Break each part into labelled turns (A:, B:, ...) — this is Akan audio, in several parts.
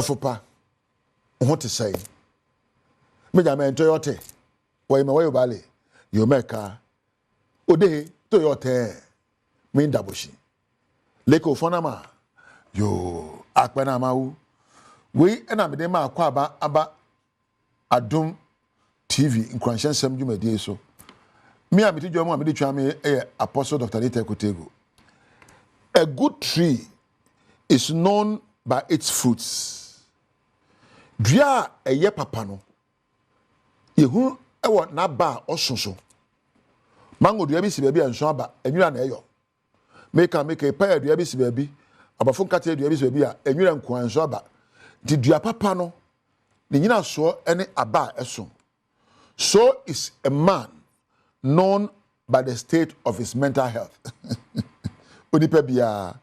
A: fopa what to say me jam Toyota why me bale you make ode Toyota me dabushi leko fonama yo akpana mawu we na me dem akwa aba Adom TV nkwanshen sem dwumadi so me a metidwo mo a mede twa me Apostle Dr. Lita Kotego. A good tree is known by its fruits. Dua eye papa no yehu ewo na ba osonso mango dua bi si baabi anso aba enwura na eyo make pa dua bi si baabi abafo nkate dua bi si baabi a enwura nko anso aba di dua papa no ne nyina so ene aba eso. So is a man known by the state of his mental health. Onipa bia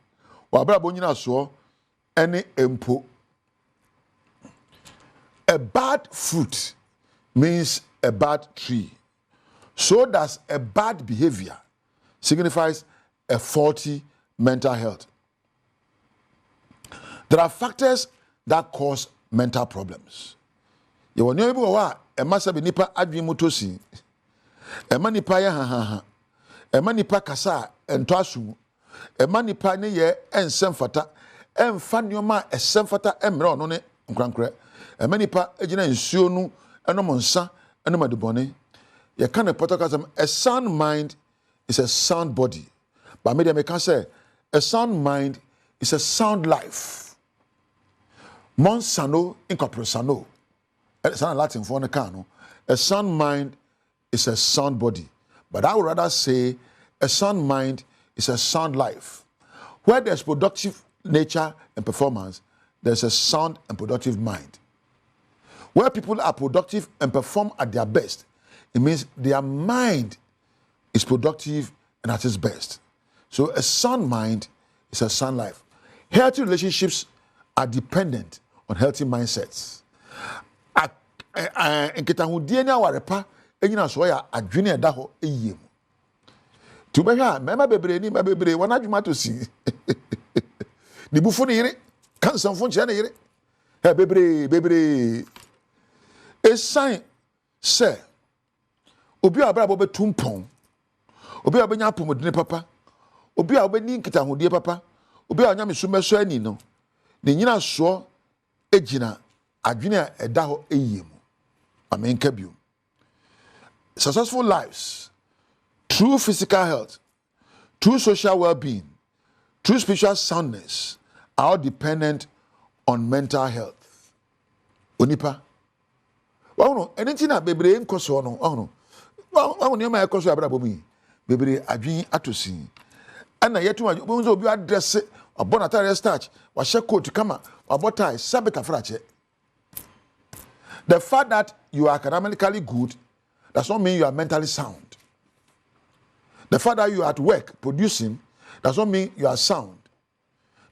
A: wa bra bo nyina so ene empo. A bad fruit means a bad tree. So does a bad behavior signifies a faulty mental health. There are factors that cause mental problems. You want to know what a massa be nipa adwi motosi. A manipa ya ha. A manipa kasa entwasu. A manipa ne ye ensemfata. Emfa nyoma esemfata emre ono ne nkrankre. A manipa ejina nsuo nu enom nsa enom adubone. You can't protocol a sound mind is a sound body. But maybe I can say a sound mind is a sound life. Mon sano incorpore sano. It's not Latin for a sound mind is a sound body. But I would rather say a sound mind is a sound life. Where there's productive nature and performance, there's a sound and productive mind. Where people are productive and perform at their best, it means their mind is productive and at its best. So a sound mind is a sound life. Healthy relationships are dependent on healthy mindsets. Enketa hudie nya warepa enyina so ya adwene eda ho eyiem. Tubehwa mema bebre ni bebre wana adwuma to si. Ni bufu ni yire kansanfo nche na yire. He bebre e sign say obi abra bo betumpon. Obi abenya apomodene papa. Obi a obeni nketa hudie papa. Obi a nyame sumeso ani no. Ni nyina so ejina adwene eda ho eyiem. Amen. Kebu. Successful lives, true physical health, true social well-being, true spiritual soundness are all dependent on mental health. Onipa. Wano, anything na bebre nkoso no. Wano nyama ekoso abra bomi. Bebre adwin atosi. Ana yetu bonzo obi address abonatare starch, wa she coat kama, wa botai sabeta frache. The fact that you are academically good does not mean you are mentally sound. The fact that you are at work producing does not mean you are sound.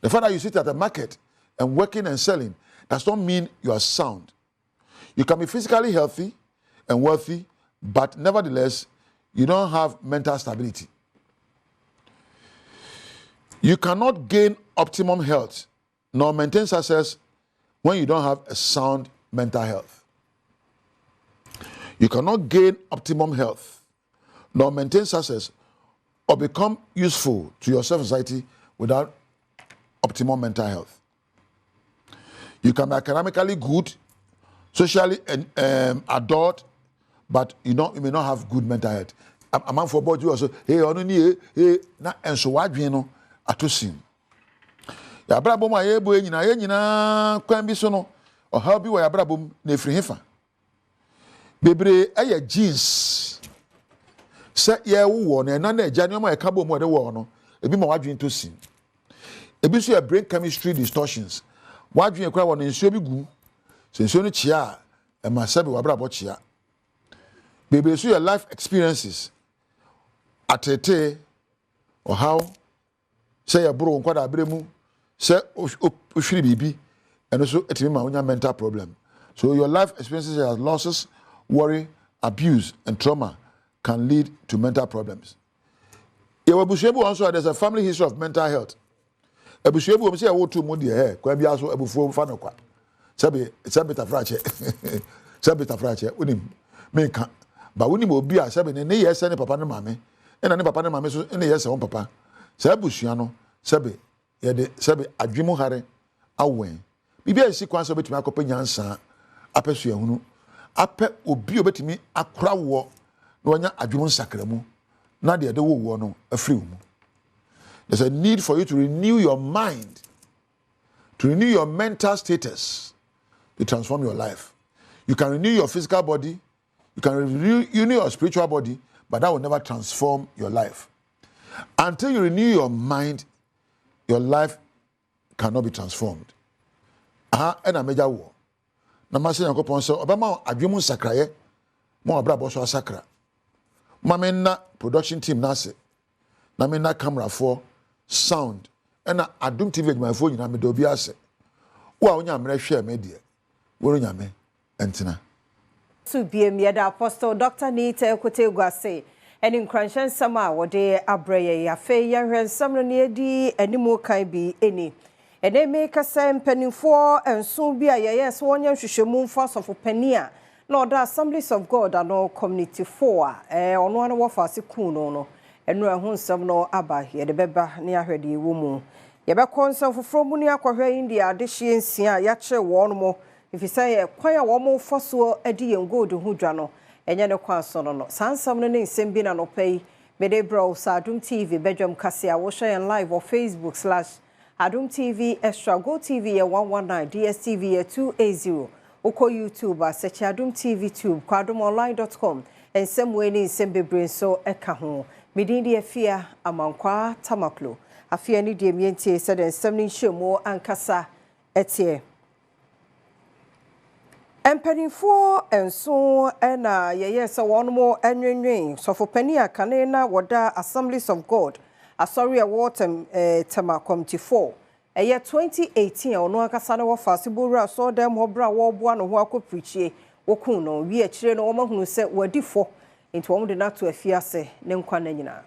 A: The fact that you sit at the market and working and selling does not mean you are sound. You can be physically healthy and wealthy, but nevertheless, you don't have mental stability. You cannot gain optimum health nor maintain success when you don't have a sound mental health. You cannot gain optimum health, nor maintain success, or become useful to yourself and society without optimum mental health. You can be academically good, socially adored, but you may not have good mental health. A man for both you also, hey, na enso wadwen no atosin. Ya brabo ma ye bo nyina kwan bi so no, o ha bi wo ya brabo na efiri hefa. Bebre eye jeans se ye wo no na eja ne ma e ka bo mo de wo no ebi ma wadwen to sin ebi so ya brain chemistry distortions wadwen ekwa wo no nsuo bi gu se nsuo no chia e ma sabe wa bra bo chia bebre so your life experiences atete or how say ya bro nkwada abremu se ohwiri bibi and so etimi ma onya mental problem. So your life experiences as losses, worry, abuse, and trauma can lead to mental problems. Also, there's a family history of mental health. sabe tafrache sabe tafrache unim menka ba unim obi a sabe ne yese ne papa ne mame ena ne papa ne mame so ne yese won papa sabe busua no sabe ye de sabe adwemu hare awen bibia esi kwan so betumi akopa nyansa apeso ehunu apɛ obi obetumi akora wo na wanya adwemu nsakramu na de wo no afiri mu. There's a need for you to renew your mind, to renew your mental status, to transform your life. You can renew your physical body, you can renew your spiritual body, but that will never transform your life. Until you renew your mind, your life cannot be transformed. And a major war. Namase yakopon so obama adwemu sakraye mo abra bo so sakra. Mamena production team nase. Na me na camera for sound. And Adom TV my phone na me do bi ase. Wo a onya mre hwe me de. Wo nya me entina.
B: To be me the apostle Dr. Nita Kotegwase eni nkranhyen sama wo de abreye ya fe ya hwensam no ne di animu kan bi eni. Ene me kasa mpanimfo enso bi a yes wonya hwehwemu mfa sofo pani a na oda Assemblies of God and community 4 ono ano wo fa se ku no enu ehun nsam no aba ye de beba ne ahwede wo mu ye be konsam foforo mu ne akohwe India de hye nsia ya kye wo no mo ifisa ye kwan a wo mo foso adi ye God hu dwa no enye ne kwan so no sansam no ne nsem bi na no pay me de bro sa Adom TV Badwam kase a wo share live on Facebook/Adom TV Extra Go TV 119 DSTV 280 Oko YouTube search Adom TV Tube kwadomonline.com ensem we ni nsem bebre so eka ho medindi afia amankwa tamaklo afia ni de mientie said ensem ni nhwemo ankasa etie empanifo enso ena yeye se wonmo enwenwen sofopani akane na woda Assemblies of God asori awotem tema committee 4 eye 2018 ono akasa na wo fasibura so dem hobra wo boa no ho akoprichie wokun no wi akire no wo mahunu se wadifo enti wo de na to afiase ne nkwa na nyina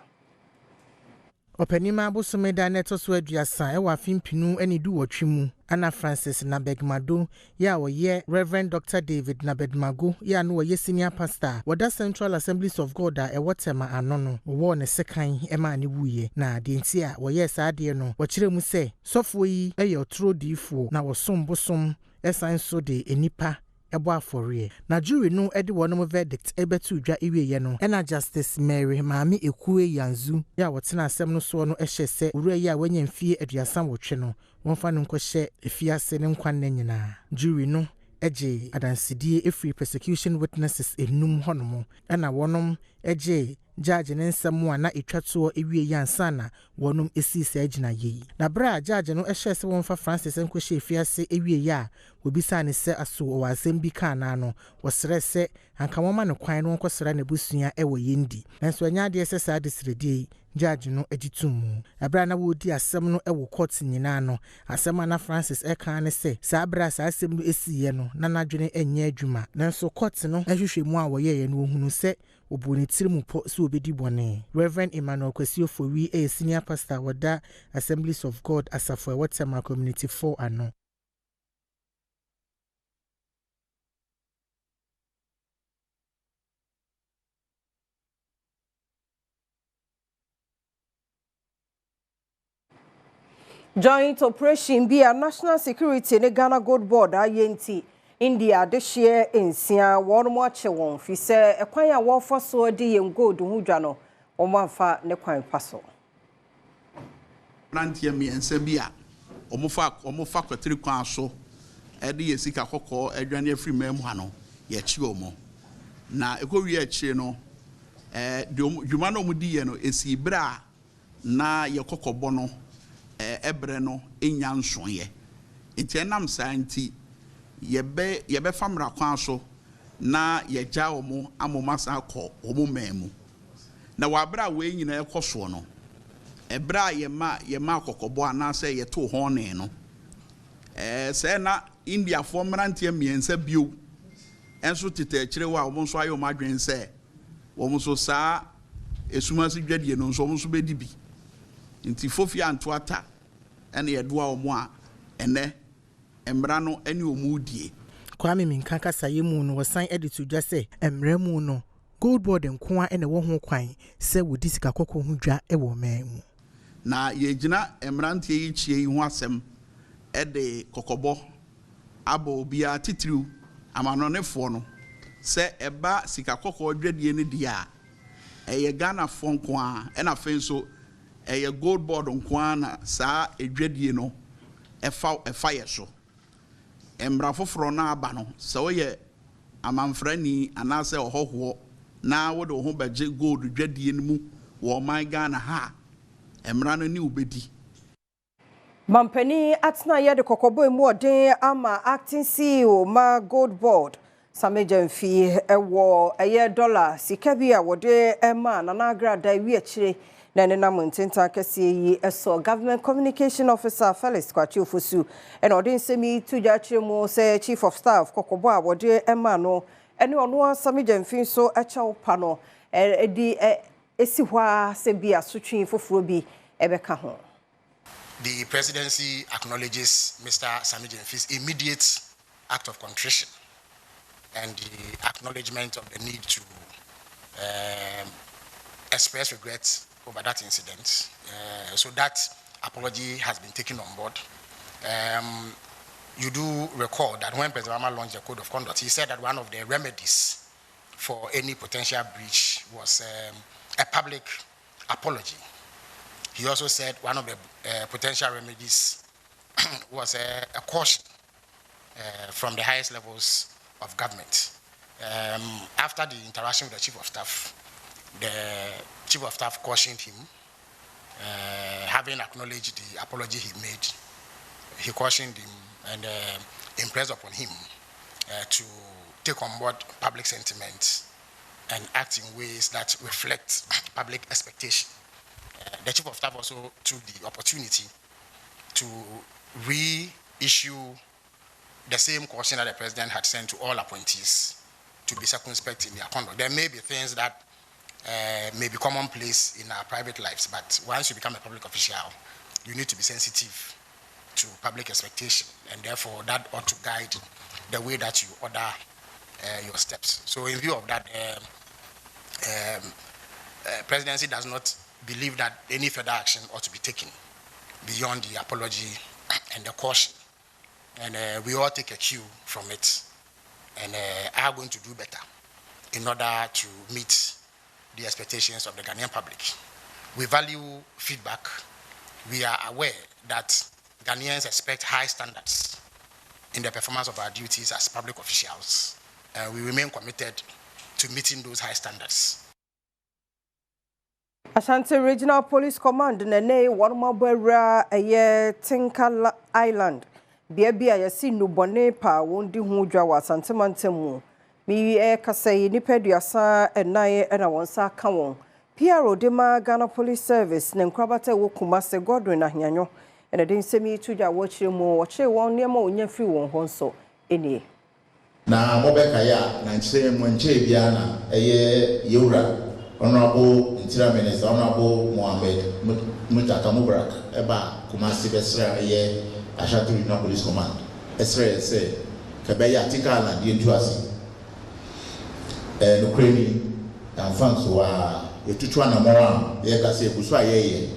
C: Openima abosomeda neto so aduasa ewa fimpinu eni du wotwimu Anna Francis Nabegmado ya woye Reverend Dr. David Nabegmago ya no woye senior pastor woda Central Assemblies of God a ewotema anono wo ne sekan ema ne wuye na de nti a woye saade no wo kire mu se sofo yi eye otrodifo na wosom bosom esan so de enipa ebo afore na jury no edi wonom verdict ebetu dwa ewiye no ena Justice Mary Maami Ekue Yanzu ya wotena asem no so no ehye se owura yi a wanya mfie aduasa wotwe no wonfa no nkohye efiase ne nkwan na nyina jury no eje adansidie efree persecution witnesses enum honomo ena wonom eje judge ne nsam a na etwato ewie yansa na wonum esisi agina yi na bra judge no ehye se wonfa Francis nkohye efiase ewie ya obisa ne se aso o asem bi kana no wosere se anka woma ne kwan no nkosera na busua ewo yendi nanso anya de se sa desredi judge no agitumu abra na wodi asem no ewo court nyina no asem na Francis eka ne se sa abra sa asem no esiye no na nadwene enye adwuma nanso court no ehwehwemu a woyeye no ohunu se obuni tirimu po so obedi bone Reverend Emmanuel Kwesiofori a senior pastor woda Assemblies of God asafo wotema community 4 ano
B: Joint operation be a national security ne Ghana Gold Board ayenti India de share ensia won mo ache won fi se ekwan a wo fo so de yen gold hu dwa no o manfa ne kwan paso
D: Nantia mi ensa bi a o mo fa kwatiri kwan so e de yesika kokko adwane afri mem ha no ye chi o mo na ekowi a chi no dwuma no mu di ye no esi bra na ye kokkobo no ebre no enya nsonye enti enam santi yebe famra kwan so na ye gya omo amomasa akọ omo memu na wabra we nyina ekoso no ebra ye ma kokobo anase ye to hone no se na India fo mrantie miensa bio enso tete akire wa omo so ayo madwen se omo so saa esumasi dwadie no so omo so bedi bi nti fofia anto ata ene ye doa omo a ene mmara no ene omudie
C: Kwame Minkaka saye mu no wasan editu dwa se emre mu no gold board nko a ene wo ho kwan se wodi sika kokko ho dwa e wo man mu
D: na yegina emrantie yi chie yi ho asem ede kokobo abo bia titiriu amanonefo no se eba sika kokko dwadie ne dia eye Ghana fo nko a ena fenso eye gold board nko a na saa edwadie no efa yeso embra foforo na aba no se oye amanfrani anase ohoho na wo de ho beje gold dwadie ne mu wo man Ghana ha emra no ni ubedi
B: Mampani atna yede kokobo emu odin ama acting CEO ma gold board Sammy gyamfi ewo eye dollar sika bi a wode ema na nagrada wi akire na ne nam ntenta kese yi eso government communication officer Felix Kwachi Ofosu en odin semi tuja akire mu se chief of staff kokobo a wode ema no ene ono Sammy gyamfi so echa pa no edi esi hwa se bi asotwe foforo bi ebeka ho.
E: The presidency acknowledges Mr. Sammy gyamfi's immediate act of contrition and the acknowledgement of the need to express regrets over that incident. So that apology has been taken on board. You do recall that when President Obama launched the Code of Conduct, he said that one of the remedies for any potential breach was a public apology. He also said one of the potential remedies was a caution from the highest levels of government. After the interaction with the Chief of Staff cautioned him, having acknowledged the apology he made, he cautioned him and impressed upon him to take on board public sentiment and act in ways that reflect public expectation. The Chief of Staff also took the opportunity to reissue the same caution that the President had sent to all appointees to be circumspect in their conduct. There may be things that may be commonplace in our private lives, but once you become a public official, you need to be sensitive to public expectation, and therefore that ought to guide the way that you order your steps. So in view of that, Presidency does not believe that any further action ought to be taken beyond the apology and the caution. And we all take a cue from it and are going to do better in order to meet the expectations of the Ghanaian public. We value feedback. We are aware that Ghanaians expect high standards in the performance of our duties as public officials. We remain committed to meeting those high standards.
B: Ashanti Regional Police Command nene warmabera eye Tinka Island bia yasi nubone pa wondi hu dwa wasante mantemu mi kasai nipeduasa enaye ena wonsa ka won PRO dema Ghana Police Service ne nkrabata wo Kumase Godwin ahyanyo ena den semi tudwa wo chire mu wo chire won niam onya firi won ho nso eni
A: na mobeka ya na nchire mu nche bia na eye yewura Honorable Interior Minister, Honorable Mohammed Mutaka Mubarak, Eba Kumasi Besra, Ashanti Regional Police Command. Esra say, Kabeya Tinka Island, Yentuasi, Ukraine, and Francois, Tutuana Moran, the Ekase Buswa Ye.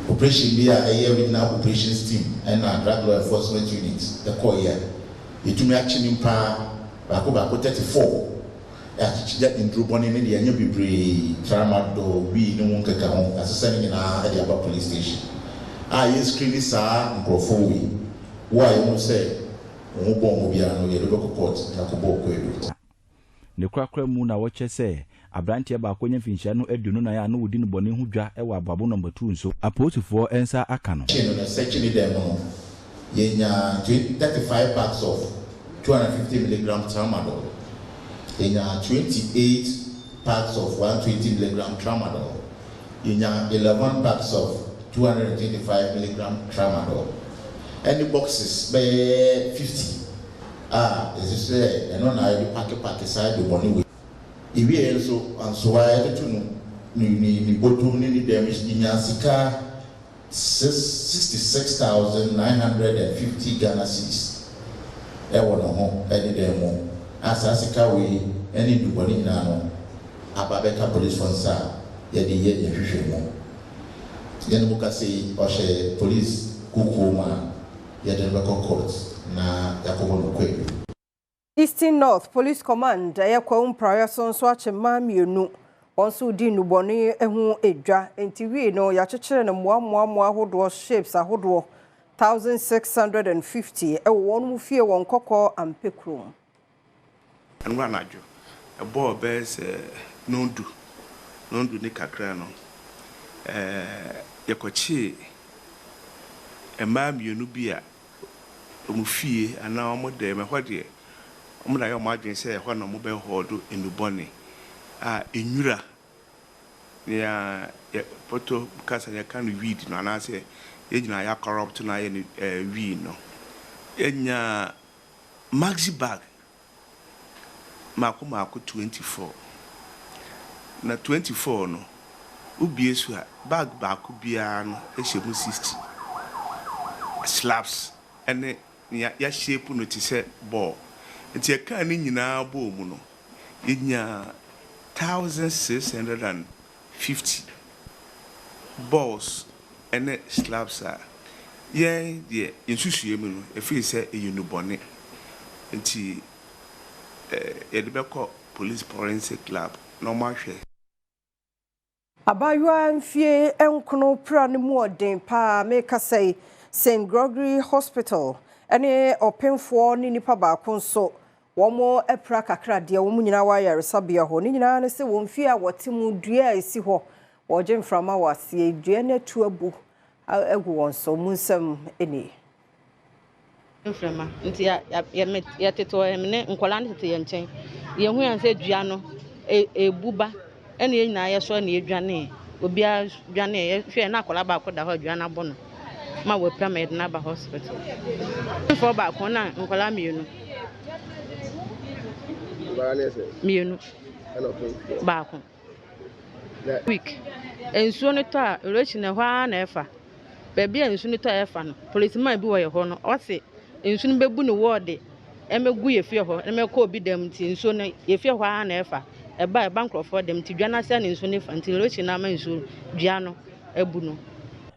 A: Operation Bia, a regional operations team, and a drug law enforcement unit, the core year. It took me action in Pa, Bakuba 34. That in Drew Bonnie, the Yanubi, Tramado, we no one can come as a sending in our Ediaba police station. I use screening, sir, and Grofowi. Why you say, Obomobiano, the local court, Tacobo.
F: The cracker moon, I watch say, a branch about Queen Finchano, Eduno, I know within Bonnie Huja, Ewa Babu number 2, so opposed for answer a canon.
A: Section demo, Yenya 35 packs of 250 milligram tramadol. In 28 packs of 120 milligram tramadol. In 11 packs of 225 milligram tramadol. Any boxes by 50. As you say, and on I pack aside the money. If we also and so I had to know ni botu ni damage ni nyasika
G: 66,950 Ghana cedis. Ewo no ho eni demo. Asasika we eni duboni nyina no. Ababeka police sponsor yede ye hwehwemo. Yene muka say ohye police kukuma yede beko court na yakobo no kwe.
B: Eastern North Police Command ayekwa prior sonso achema mienu onso di nuboni ehu edwa entiwie no ya chechire no moa ahodo shapes ahodo 1650 ewo no fie won kokko ampekrum
H: anwa najo ebo bes nondu ni kakra no yekochi ema mienu bia omufie ana omode me hode omuna yo madwen se ho na mo be hodo enubone a enyura ya poto kasa ya kan weed no ana se ejina ya corrupt na ye weed no enya maxi bag mako 24 na 24 no ubie su bag baako bia no ehye mu 60 slabs ene ya shape no ti se ball nti e kan ni nyina bo mu no enya 1650 balls ene slabs a ye de insusue mu no e fi se eyunubone nti e de beko police forensic lab no ma hwe
B: abaywa mfie enkono pra ne mu odin pa make say St Gregory Hospital ene openfo ni nipa ba konso womo epra kakra de womu nyina wa yaresabia ho ni nyina ne se wonfie a wotemu dua esi ho woje mframa wase dua na tu abu egu wonso munsem eni
I: mframa nti ya teto emne nkola ne tete ye nchen ye hu yan se dua no ebuba ene nyina ye so na edwane obi a dwane ye hwe na akola ba ko da ho dua na bono ma we pyramid na ba hospital for ba ko na nkola mienu mienu ba ko week ensuo ne to a rechi na hwa na efa baby ensuo ne to efa no policeman bi wo ye ho no o se ensuo ne bebu ne ward emegu ye fie ho emekọ obi dem ti ensuo ne ye fie hwa na efa eba bankrofo dem ti dwa na se na ensuo ne fa nti rechi na ma ensuo dua no ebu no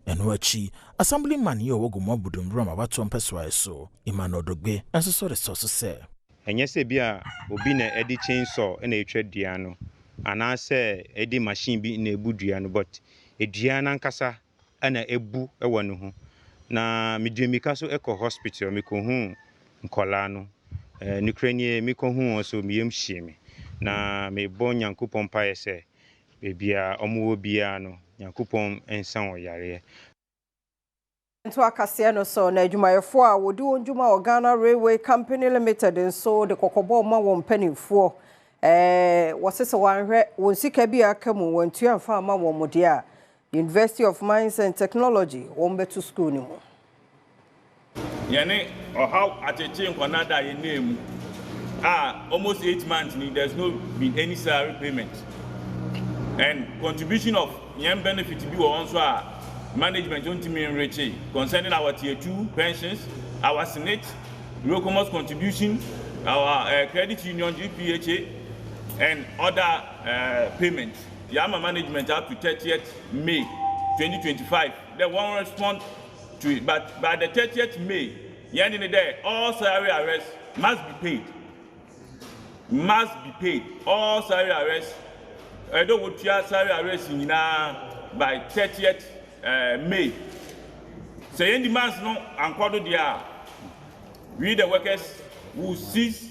J: Enwachi, Assemblyman yo wogumo budumrum abato mpeswa so, Imano Dogbe, and so resources say.
K: Enye se bia obi na edi chainsaw na etwa dua no ana se edi machine bi na ebu dua no but edua na nkasa na ebu ewo no ho na medumika so eko hospital mikohu nkola no nukranie mikohu so miyem hye na mebo nyankopon pae se bebia omo bia no nyankopon ensan oyare
B: nto akase no so na adwumayefo a wodi wonjuma Ghana Railway Company Limited nso de kokobo ma won panifo wosese wanhwe won sika bi akamu wontu amfa ma won mode a University of Mines and Technology won betu school ni mu
L: yene how acheche nkonada ye name almost 8 months there's no been any salary payment and contribution of young benefit be also management don't mean rich concerning our tier 2 pensions, our senate, local contribution, our credit union GPHA and other payments. Yama management up to 30th May 2025. They won't respond to it, but by the 30th May, the end of the day, all salary arrests must be paid. Must be paid. All salary arrests. I don't want to salary arrests by 30th May. So in demands no and dia we the workers will cease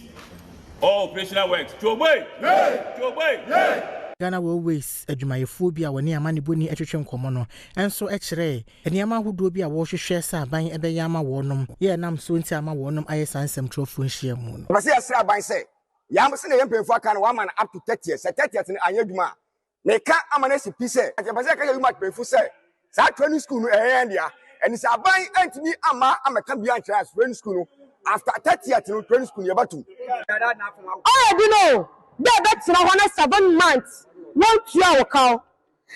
L: all operational works. Chobwe! Chobwe!
C: Ghana Railways adwumayefo bi a woni amane boni etwetwe nkomo no enso ekire eniama hodo bi a wo hwehwe sa aban ebeye ama wonom ye nam so nti ama wonom ayesansem trofo nhia mu no
M: base asra aban se yam se na yempemfo aka na wa man up to 30 years 30 years ni anyadwuma me ka amane si pise base aka yuma pemfo se sa training school no dia eni se aban antimi ama ameka bia nkyerɛ as training school no after 30 years no training school yebatu
N: oh you know that that's na 7 months won't you our cow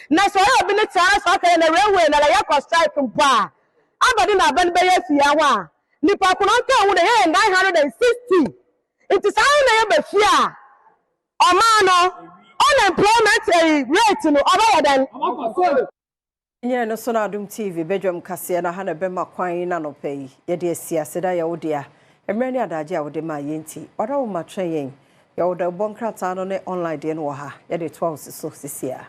N: na so ya bi ne tara so ka na railway na ya ko strike mpa abadi na ban be yafia ho a nipa kono ka wo de 960 it is how na ya be fia o ma no unemployment rate no oba wadan
B: nye no so na Adom TV Badwam kase na ha na be makwan na no pay ye de siase da ya wo dia emre ni adaje a wo de ma yenti oda wo matwen yen ya wo da bonkrata no ne online de no ha ye de 12 so sisia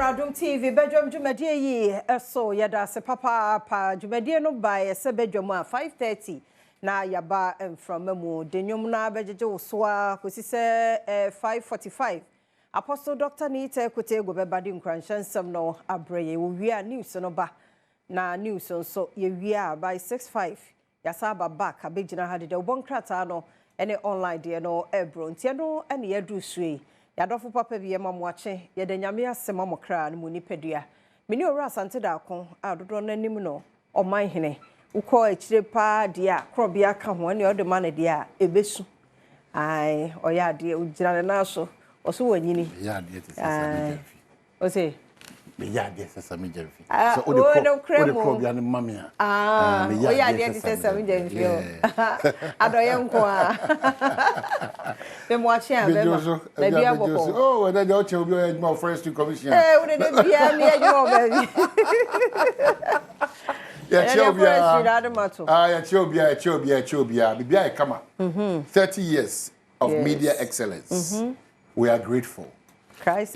B: Adom TV Badwam Jumadie yi eso yada se papa pa Jumadie no by se Badwam a 5:30 na yaba from mu denyum na bejeje wosoa kosi se 5:45 Apostle Dr. Nita Kote go bebadi nkranchansem no abreye wo wi a news no ba na news nso ye wi a by 6:5 yasa ba back abegina hade de bonkrata no ene online de no ebro ntie no ene yadu sui Yadofo papa bi yema moache ye de nyame asema mokra no muni pedua meni owura asante da akon adodo nanim no oman hene ukọ akire pa dia krobia ka ho ne ode man dia ebesu ai oya de ugira na so oso wanyini
A: ya de sesame
B: o say
A: me ya de sesame gyamfi
B: so ode
A: krobia ne mamia
B: oya de sesame gyamfi adoye nko a be moache a be na bia boko
A: oh and then you tell me my forestry commission
B: we dey bia me ajo baby
A: ya chobia bibia e kama 30 years of media excellence we are grateful
B: Christ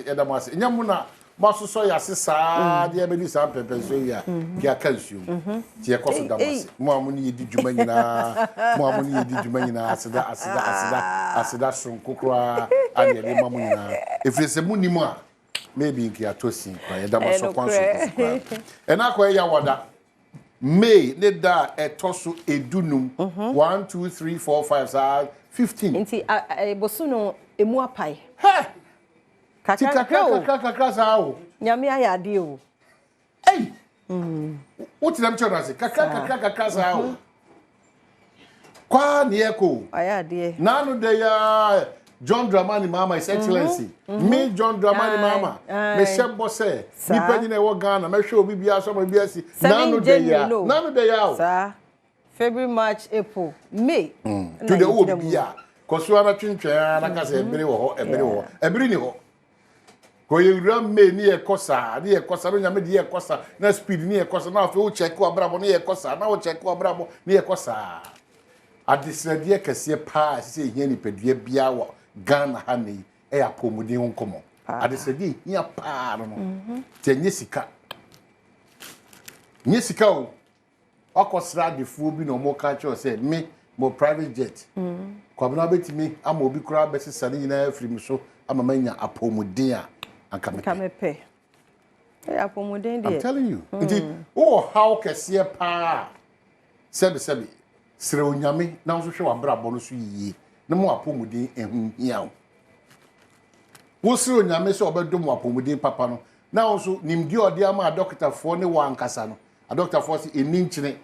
A: edamase nyamuna masoso ya sesa de abedi sa pepe so ya kia kansu ti e koso damase mo amuni yedi djuma nyina asida sonkokra anyele mamu nyina efrese munimu a maybe nkia tosin kwa edamaso kwanso kwa ena kwa ya wada May ne da etoso edunum 1 2 3 4 5 15
B: nti bosu no emu apai
A: kakra sao
B: nyame ayade o
A: What am I saying? Kakra sao kwa nieko
B: ayade
A: nanu de ya John Dramani Mama, His Excellency. Me, John Dramani Mama. Me shebo se. Ni penny na wo Ghana. Me show bibia so mo bibia si. Nanu de ya.
B: Sir. February, March, April, May.
A: To the wo bibia. Koso ana twintwa na ka se ebere wo ho, ebere ni ho. Ko ye wura May ni e kosa no nyame de ye kosa. Na speed ni e kosa na afi wo check wo abrabo ni e kosa. Na wo check wo abrabo ni e kosa. Adisradie kese pa se hia ni pedua bia wo Ghana hani e apomudi nkomo adesedi hia pa no te nyesika o akosra defuo bi no mo ka cho se me mo private jet kwabna betimi ama obi kura besesa ni nyina afrim so ama manya apomudi a anka
B: mepe e apomudi de
A: I'm telling you nti o how kese pa sebi sere onyame na so hwe wabrabo no so yiye na mo apomudi ehun hiawo wo sere onyame so obedom apomudi papa no na so nimdi ode ama doctor fo ne wa ankasa no a doctor fo si eni nchine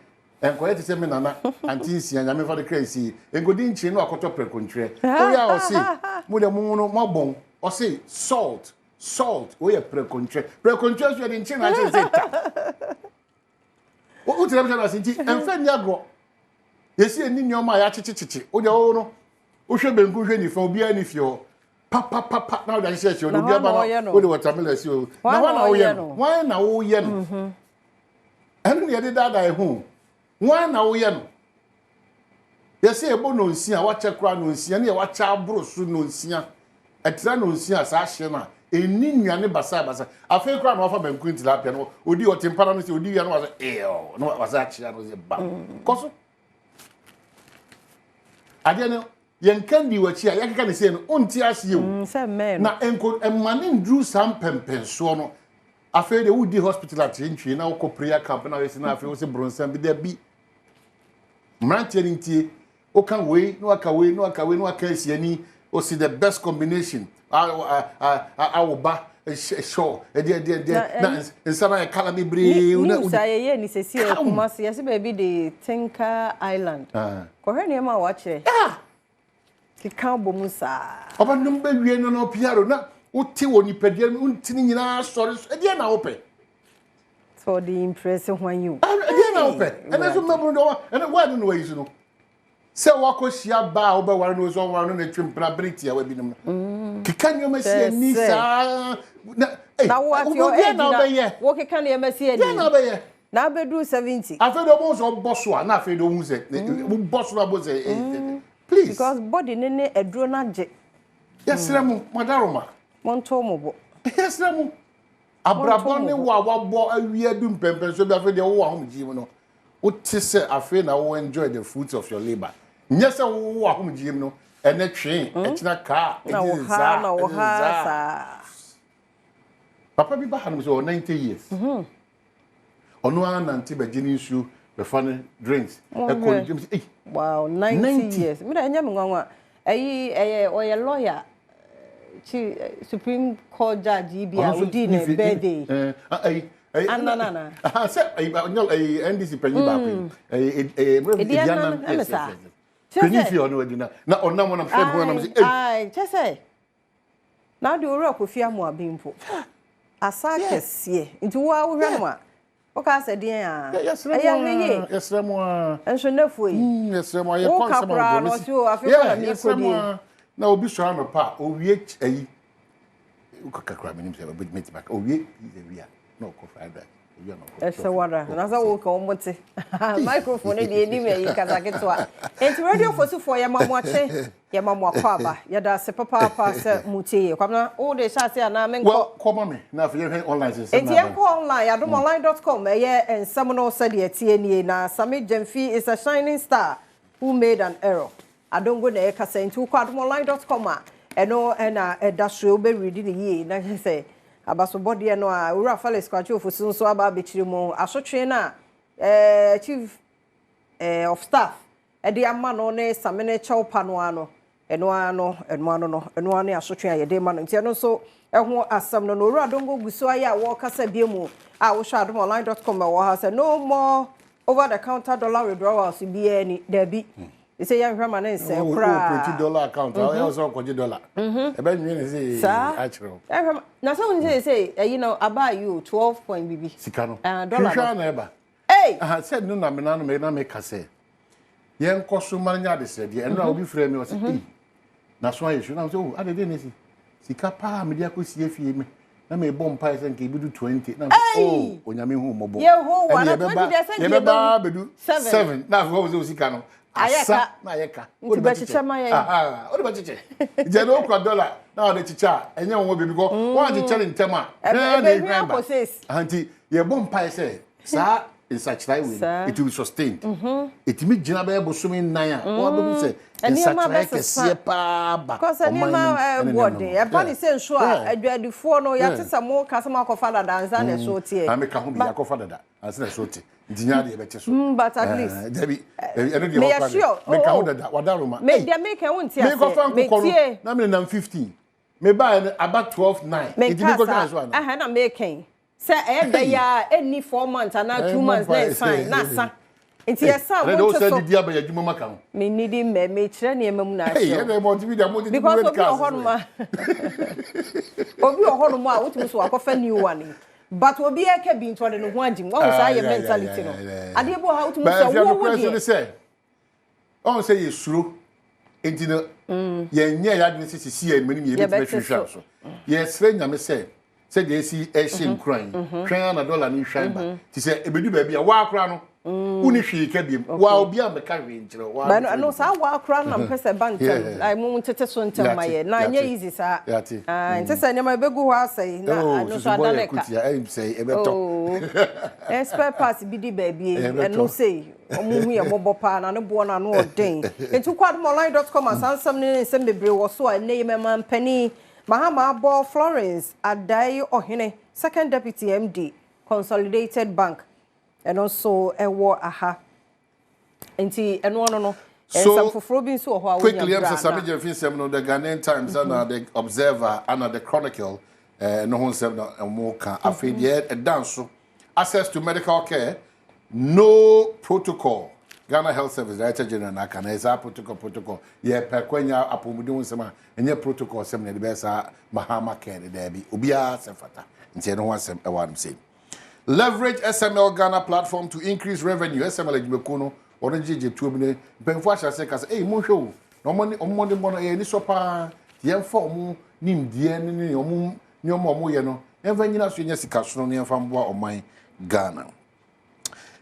A: enkoye tese me nana anti nsia nyame fa de crazy engodi nchine no akoto prekontre o ya o si mo de mo no mabon o si salt o ye prekontre so de nchine na che o tire me na sinti enfa ni agro yesi eni nyoma ya chichichichi o de o no o hwe benku hwe ni fa obi ani fio pa na o da hye no obi aba na o de watermelon si o na wa na o ye no enu ye de dada e hu wa na o ye no yesi ebo no nsia wa chekura no nsia na ye wa cha abro su no nsia etra no nsia sa hye na eni nnuane basa afi kura na wafa banku tilapia no odi otimpara no se odi wia no was no was achia no se ba koso ade no yen kan di wachi a yakeka ne se no onti ase o
B: se men
A: na enko emane ndru sam pempenso no afi de wudi hospital atentwie na wo prayer camp na we se na afi wo se bronsan bi da bi mrantie ntie o kan we no aka we no aka we no aka asiani o see the best combination I ba show na insana e kala mi bre
B: una usaye ni sesi e kuma se yesi baby the Tinker Island ko he ne ma wache ki kan bo musa
A: oba num ba wie no piaro na uti woni pedie untini nyina sorry e dia na ope
B: so the impress when you
A: e dia na ope e na so mabro do e na why no way no se wakoshia ba oba ware no so ware no na twempra briti a wabi nim kika nyoma sie ni sa
B: na what your age na wo kika na yemasi ani
A: na be ye
B: na bedu 70
A: afi do mo so bosso na afi do hu se bosso na bo se please
B: because body ne eduro na je
A: yesremu madaroma
B: monto mo bo
A: yesremu abrabon ne wa bo awie du mpempen so bi afi de wo ahom ji mu no o ti se afi na wo enjoy the fruits of your labor nyese wo ahom ji mu no ene twen etina ka
B: na wo ha
A: papa bi ba han so 90 years ono an nanti ba jini nsu be fane drinks e ko james
B: wow 90 years me da nya me nwanwa ayi oye lawyer chi Supreme Court judge bi a odi ne birthday anana
A: se ayi NDC penyi ba ko
B: ediana emesa
A: penyi fi ono edina na onna mo na fe bo na me
B: ai chese na de oro akofi amu abimpo asa kese nti wo ahwe no a o ka se den a
A: yesremu a
B: enso nafu yi
A: yesremu ye konsa ma
B: no so afiko na mi kodi
A: na obi so ano pa o wie ayi kakra minim se be meti back o wie wia no ko fried rice
B: ese wara na za wo ka omote microphone de eni me yi kaza ketwa enti radio for ya mamwache ya mamwakwa ba ya da se papa se mutie kwamna o de sha se ana men ko
A: koma me na fe online se
B: enti en ko online adomonline.com ye ensam no se de tie nie na Sammy gyamfi is a shining star who made an error adongo na e kasa enti ko adomonline.com a eno na edasho be read ni yi na se abaso body no a ura fale squatch ofusu so aba bekire mu asotwe na chief of staff ede ama no ne samene chawpa no ano eno ano ne asotwe ayede ma no ntia no so eho asam no ura dongo guso aya wo kasa biemu a wo hwa adomonline.com wo ha say no more over the counter dollar withdrawals bi ani dabi they say young man and say
A: $20 account I also $20 e be nyi say achiro
B: na so nyi say you know about you 12 point bb
A: sika no
B: dollar
A: na eba
B: hey
A: said no na me na me ka say yen koso manya de say de eno a obi frame me o say na so ayesu na so ade de nesi sika pa me dia ko sie fie me na me bom pa say nke bidu 20 na onyame hu mobo
B: ye ho wa na 20 de say
A: ye be ba bedu 7 na go so sika no
B: ayeka
A: na ayeka
B: o de bachicha maye
A: o de bachiche je no kwa dollar na o de chicha enye won be because one chicha in tema na dey remember anti ye bom pa say sa is actually will it will be sustained it me gina be bosumi nan a o be say insatire kese pa ba
B: because any ma body e ba ni say nso a adwadifo no ya tesa mo kasama ko fada danza na so tie
A: na me ka ho bi ya ko fada da ansa na so tie dinya de be so
B: but at least
A: debi eno de ho me ka ho da wadaroma
B: me dia me ka won tie
A: me ko fan ko no na me na 15 me ba about 12 9 it me go dance one
B: na me kan say e da ya any 4 months and 2 months next fine na sa nti yesa
A: wo to so di aba ya dwuma maka ho
B: me need me kire ne emam na
A: hey e mo ti video mo ti
B: because obi ohonuma a wotumi so akofa new one but obi e ka bi ntode no ho agim wo say your mentality no ade bo ha wotumi so wo
A: dey say on say yesuro enti no ye nya ya dwene sisi ya mani me be hwehwa so ye sre nyame say said ye see a shin crying trying na dollar ni shine ba ti say ebedu ba bia wa akra no uni hwi ka biem wa obi a meka hwi nkyere wa
B: ba no sa wa akra na mpese bantam like mu tete so ntam maye na nya easy sa ntese ne ma begu ho asai na no so adaneka spare parts bi di baby eno sei omu hu ye bobo pa na no bo na no odin entu kwadmonline.com asansam ne nsem bebre wo so a ne yema mpani Mahama Abo Florence Adai Ohene, Second Deputy MD, Consolidated Bank, and also Ewo Aha. Enti no.
A: So
B: quickly,
A: I'm Sammy Jeffin, the Ghanaian Times and the Observer and the Chronicle, no one said no more can affiliate a dance. Access to medical care, no protocol. Ghana Health Service Director General Nakana is a protocol. Yeah, Pequenia Apomudun Sama, and your protocol, some of the best Mahama Kennedy, Debbie, Ubia Sefata, and say no one said what I'm saying. Leverage SML Ghana platform to increase revenue. SML Mekono, Orange 2 million. Benfasha says, hey, Musho, no money on Monday morning, any sopa, the inform, Nim, Dien, no more, you know, and when you know, Jessica, near from Bois or my Ghana.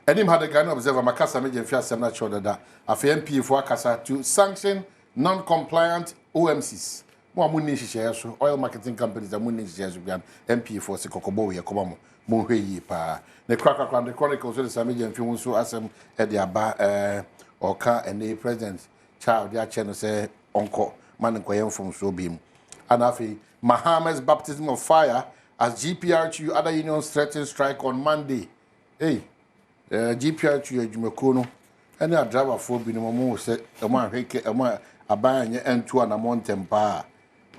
A: Edim had a Ghana Observer Makasa Major Fiat Semna Choda a MP for Akasa to sanction non-compliant OMCs. More money shares, oil marketing companies, the money shares with MP for Sikokobo, Yakomamo, Mohe Pa. The Cracker the Chronicles of the Sammy and Fimunso Assam at the Aba or car and the President Child, their channel say, Uncle, Manankoyan from Sobim. And Afi, Mahama's baptism of fire as GPRTU other unions threaten strike on Monday. Hey. GPRTU Jumekono, and a driver for Binomo said, a man, a buying and 2 and a mountain bar.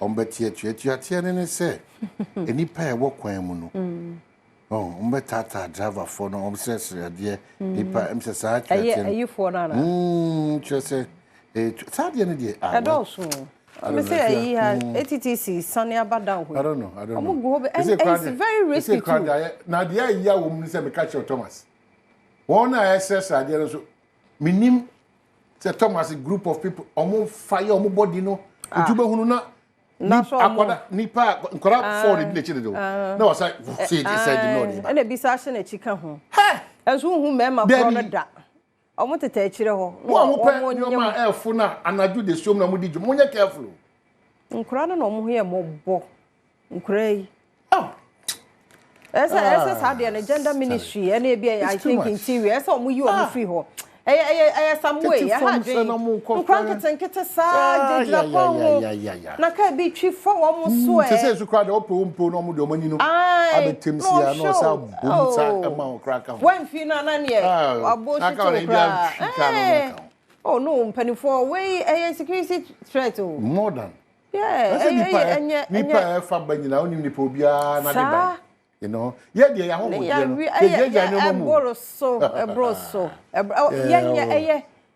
A: Umbetia, and say, any pair walk quamuno. Oh, Umbetata driver for no obsessor, dear, Nipa emphasized.
B: Are you for Nana?
A: Just say, it's idea.
B: I don't know. I say he had ATTC, Sunny Abadam.
A: I don't know.
B: It's very risky.
A: Now, the idea woman said, catch your Thomas. One SS idea so minim say Thomas a group of people omo fire omo body no ujube hunu na akwada nipa nkora for the village do na was like say the no
B: and e bisa hye na chika ho enso hu mema pro no da omo tete akire ho
A: omo nyoma elfu na anaju de som na mo di dwom nya careful
B: nkora no omo he mo bo nkora yi Esa sadia na gender ministry and I think interior esa omu yi omu free ho some way ya ha dwen nkwankete sa jejira po na ka bi twi fo omu so
A: se se su kwa de opo no omu de omani no abetem si ya no sa bom sa ema o kraka ho
B: wen fi na ne abo shi to kra oh no mpanifo we security threat oh
A: more than
B: nipa
A: fa banyina onim nipa obia na de ban. You know, yeah, yeah,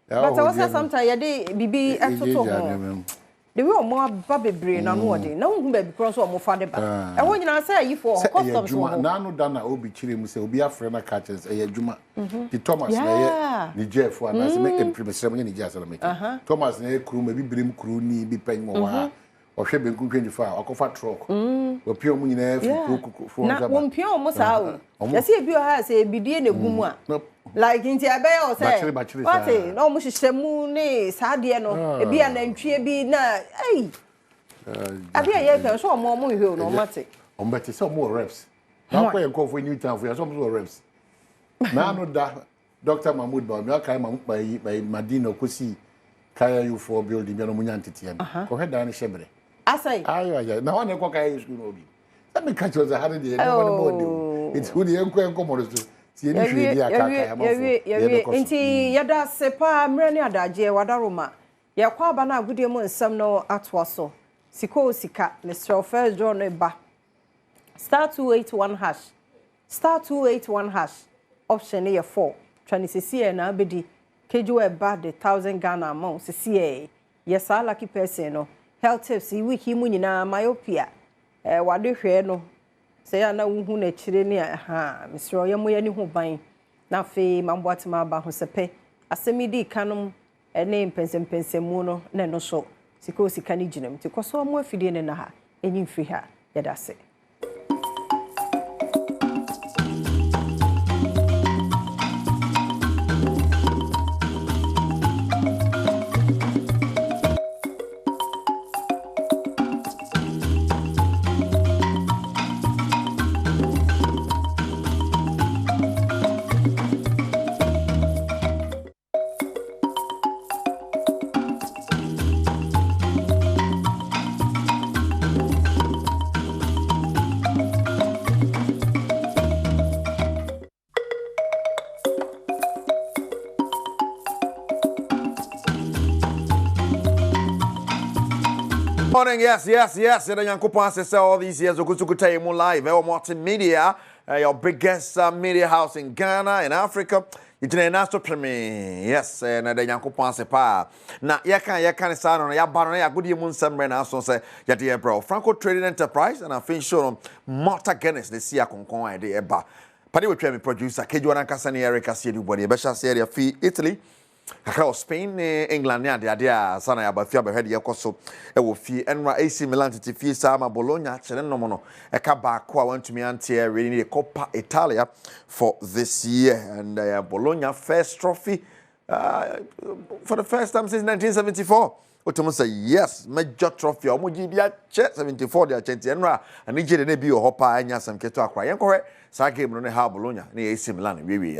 B: but I was sometimes bibi atoto the way more baby brain and what no who be because of father ba e won nyina say you for customs
A: na no da na obi chire mu say obi afre na catches e adwuma the Thomas na ye ni Jeff and say make impression me ni Jeff na make Thomas na ye kru ma bi brem kru ni bi pan mo wa ohwe benku 24 akofa truck opio mu nyina fu
B: na wompio mu sa o yesi ebi o ha say ebidie na gumu a like nti abeya o say what no mu hyehyemu ne saade no ebi anantwie bi na ei abeya ye kan so mo mo hwe no mate
A: ombete so mo reps na ko ye nkofo new town for so mo reps na no da Dr. Mahmoud ba mi aka ma Madina kosi kaya you for building bi no munya ntetiam ko heda na shebre
B: asai
A: ayo na one ko kaya school no bi that me catch was a hard day no body it's who the enko mo so tie ni hwe dia kaka
B: ya nti yada sepa mrani adaje wadaroma ya kwa ba na agudie mu nsam no atwa so sika Mr. First John ba *281# option ye 4 transisi na abedi keju e ba the 1000 Ghana amount sisi yes a lucky person no health tips wiki mu nyina myopia wade hwe no say ya na wuhu na chire ni ha Mr. Oyemo ya ni ho ban na fe mamboatima ba ho sepe asemidi kanom ene mpensempensemu no na no so sika ni ginam ti koso mo afidie ne na ha enyi mfi ha yada se
O: Morning, yes. And Yankupon says all these years, Okusukuta live, multimedia, your biggest media house in Ghana, in Africa. It's an national premiere, yes, and the Yankupon se pa. Now, yakan sound on ya banner, ya good moon summer now, so say, Yatia bro. Franco Trading Enterprise, and I think sure Malta Guinness, the Sia Concon idea bar. Paddy will try me producer, Kejuana Cassani, Erica Sidi, Besha Seria Fee, Italy. Kakao Spain, England, the idea, Sana, but Fiaba had Yakoso, a will fee, and AC Milan to fee Sama Bologna, Chelenomono, a Cabacqua went to me and Tia, really a Coppa Italia for this year, and Bologna first trophy for the first time since 1974. Otomo say yes, major trophy, Omujibia, 74, the Argentina, and Niger, and Nebio Hoppa, and Yasam Keto Aqua, and correct, Sake Bruno Bologna, near AC Milan, we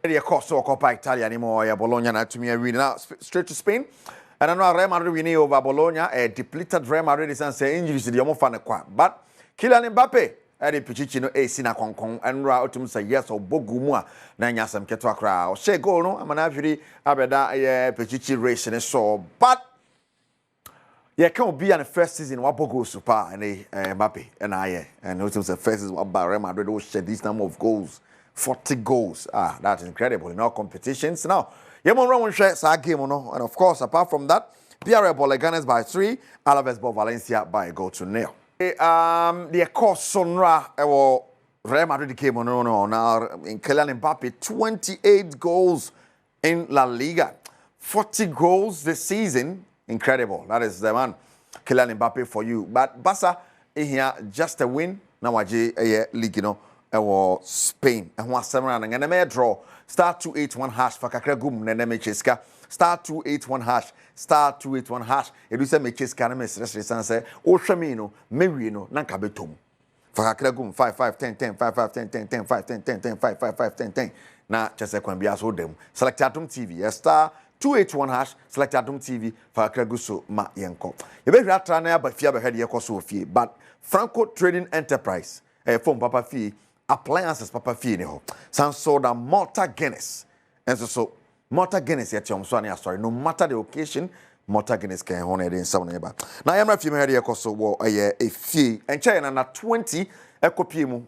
O: the course so Coppa Italia anymore, Bologna now to me reading now straight to Spain. And I know Real Madrid winning over Bologna, a depleted Real Madrid is saying injuries to the Omofana Qua. But Kylian Mbappe, Eddie Pichino, a Sina Concon, and Rautum say yes or Bogumua, Nanyasam Ketwakra, or She go no, I'm an average Abeda Pichichi racing so. But yeah, can't be on the first season what Bogo Super and Mbappe and and Otum say first season what Real Madrid will shed this number of goals. 40 goals. That's incredible in all competitions. Now, Yemon share game, and of course, apart from that, PRL Boleganes by 3, Alaves ball Valencia by a goal to 0. The course Sonra Real Madrid came on now in Kylian Mbappe 28 goals in La Liga, 40 goals this season. Incredible. That is the man Kylian Mbappe for you. But Barca here just a win. Now a league, Spain and one 7 round and a draw star 281 hash for Kakragum Nemecheska star 281 hash star 281 hash Edusa Mecheska Nemes say Oshamino Merino Nankabetum for Kakragum 5 5 10 10 5 5 10 10 10 5 10 10 10 5 5 5 10 10 na Chesekwan Biaso dem select Adom TV star 281 hash select Adom TV for Kakraguso Ma Yenko. You better try na ba fia be head yekoso fie but Franco Trading Enterprise phone papa fee appliances papa fee ne ho san sold a Malta Guinness and so Malta Guinness yet so sorry no matter the occasion Malta Guinness can hone in some neighbor now I am a few here koso wo a fee and China na 20 ekopie mu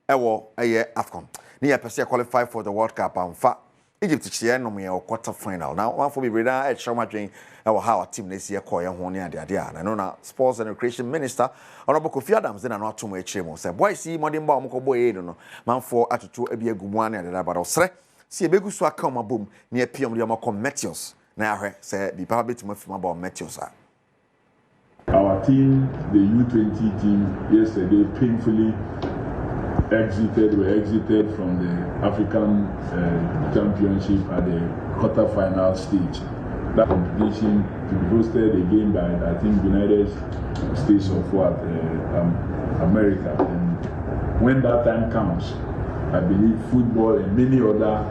O: ewo AFCON ni ya pese qualify for the World Cup and fa Egypt chia no me quarter final now one for be brother at Shomadwen how our team this year call ho ne ade na no na sports and recreation minister honorable Kofi Adams na no atom echiremo say boy see modern ba mo ko boy no man for atutu abi agumu ne ade ba osre see e begu so aka ma bom ne apiem de ma Meteors na ahwe say the papa betima fima about Meteors
P: Our team, the U20 team, yesterday painfully were exited from the African Championship at the quarter-final stage. That competition to be hosted again by, I think, United States of America. And when that time comes, I believe football and many other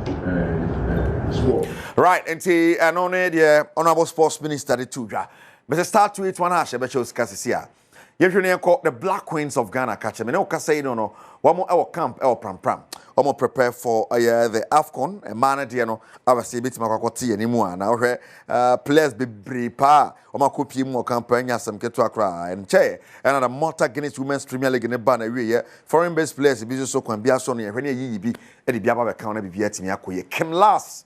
P: sports.
O: Right, and the Honorable Sports Minister, the Tuja. But start to it one hash, I bet you was Usually called the Black Queens of Ghana. Catch me. No, say no. One more our camp, our pram. One more prepare for the AFCON. A man, no. I was a bit makakoti anymore. Now, players be bripa. One copy more campaign. Some get to Accra and Che. Another Malta Guinness Women's Premier League in the banner. Foreign based players. Business so can be a Sony. When you be at the Biaba account, be Vietnam. Kim last,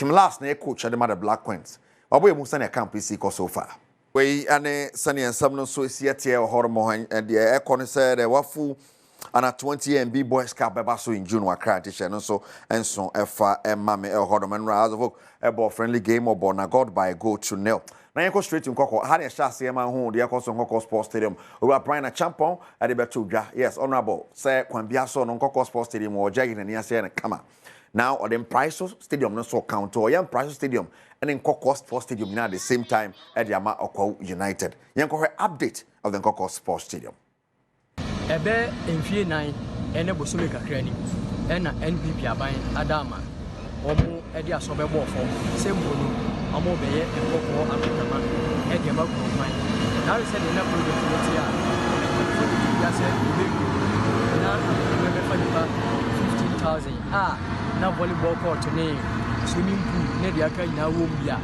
O: na coach at the mother Black Queens. Oboy Musani camp is so far. We ane Sunny and some so siete or hormone and the aircon said wafu and a 20 MB boys cap basso in June were crantish and so FA and Mammy El Horman Raz of a ball friendly game or born God by a goal to nil. Now you go straight to Coco, had a chassis man home, the Coco Sports Stadium. We are Brian a champon at the Betuja. Yes, honorable, say Quambiaso on Coco Sports Stadium or Jagging and Yassi and Kama. Now, or then Price Stadium, not so count or young Price Stadium. And then Coco Sports Stadium now at the same time at Yama Oko United. You can update of the Coco Sports Stadium.
Q: Ebe in 9 ene bosome kakra ni ena NPP aban Adama omo edi asobe bo fo sembolo omo beye ekoko amekama edi ma ko man now said the level of the year ya said na me fa 15,000 na volleyball court ni swimming pool ne dia ka ina wo bia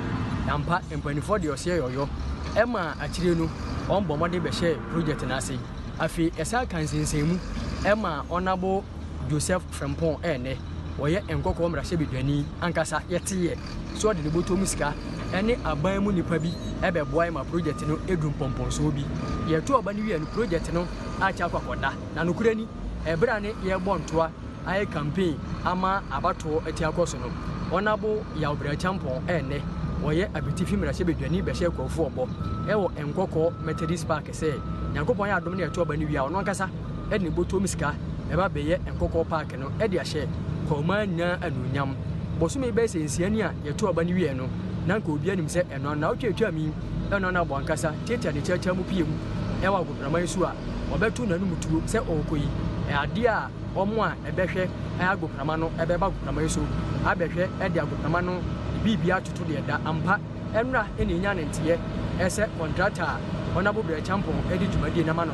Q: ampa mpanifo de ɔse yoyo ɛma akyire no ɔmbɔ mɔde bɛhyɛ project na ase afi ɛsa kansensemu ɛma ɔnabo Joseph Frempon ene wɔyɛ nkɔkɔ mmarahyɛ bidwani ankasa yɛteyɛ so ɔde ne bɔtɔ mu sika ɛne aban mu nipa bi ɛbɛboa ma project no edum pɔmpɔnso bi yɛto ɔba ne wie no project no akyɛ akɔkɔda na nokura ni ɛbra ne yɛbɔ ntoa ayɛ campaign ama abato ati akɔso no ɔnabo yawbra champon ene wɔyɛ abitifi mmarahyɛ bidwani bɛhyɛ kɔfo ɔbɔ ɛwɔ nkɔkɔ Methodist Park sɛ nyankopɔn yɛ adom ne yɛto ɔba ne wie a ɔno ankasa ɛde ne bɔtɔ mu sika ɛba bɛyɛ nkɔkɔ park no ɛde ahyɛ kɔma nya anunyam bosome bɛ sɛ nsiani a yɛto aba ne wie no na nka obi anim sɛ ɛno na wotwatwa mi ɛno na bɔ ankasa tietia ne kyakya mu pie mu ɛwɔ agoprama so a wɔbɛto n'anum tuo sɛ ɔkɔ yi ɛade a ɔmo a ɛbɛhwɛ agoprama no ɛbɛba agoprama so abɛhwɛ ɛde agoprama no biribi atoto deɛ da ampa ɛnra ɛne nya ne nteɛ ɛsɛ contractor a ɔnabo brɛ champon ɛde dwumadie nama no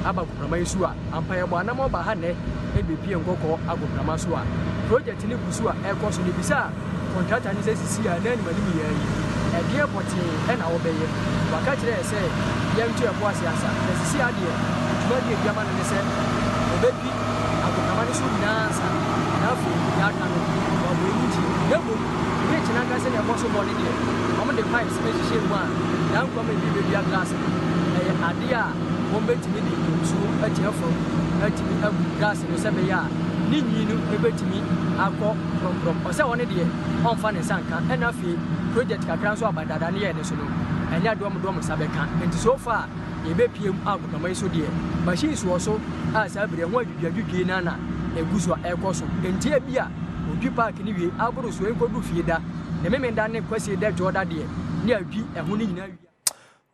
Q: aba agoprama so a ampa yɛbɔ anam ɔba ha nɛ ɛbɛpie nkɔkɔ agoprama so a project ne kusu a ɛkɔ so ne bisa contractor ne sɛ sisi a na anima ne yɛ yi ɛdeɛ pɔtee ɛna wɔbɛyɛ waka kyerɛ sɛ yɛnto ɛbɔ ase asa na sisi adeɛ dwumadie biama no ne sɛ ɔbɛpi agoprama ne so nyinaa nsa na afei yɛaka no wɔbɔ ɛmu gyi yɛbom ne kyena ka sɛ ne ɛbɔ so bɔ ne deɛ ɔmo de pipes ɛhyehyɛ mu a na nkɔma bi bɛbia glass ɛyɛ adeɛ a wɔn bɛtumi de nsuo akyerɛ fam atumi agu glass no sɛ bɛyɛ a ne nyi no ɛbɛtumi akɔ prɔmprɔm ɔsɛ wɔne deɛ ɔmfa ne nsa nka ɛna afei project kakra nso abadada ne yɛ ne so no ɛnyɛ dɔm nsa bɛka nti so far yɛbɛpie mu agoprama yi so deɛ machines wɔ so a saa bere ho adwidwadwidwie no na ɛgu so a ɛkɔ so ntia bi a odwi park ne wie aboro so ɛnkɔdu fie da ne memenda ne kwasie da dwɔda deɛ ne adwi ɛho no nyinaa wie.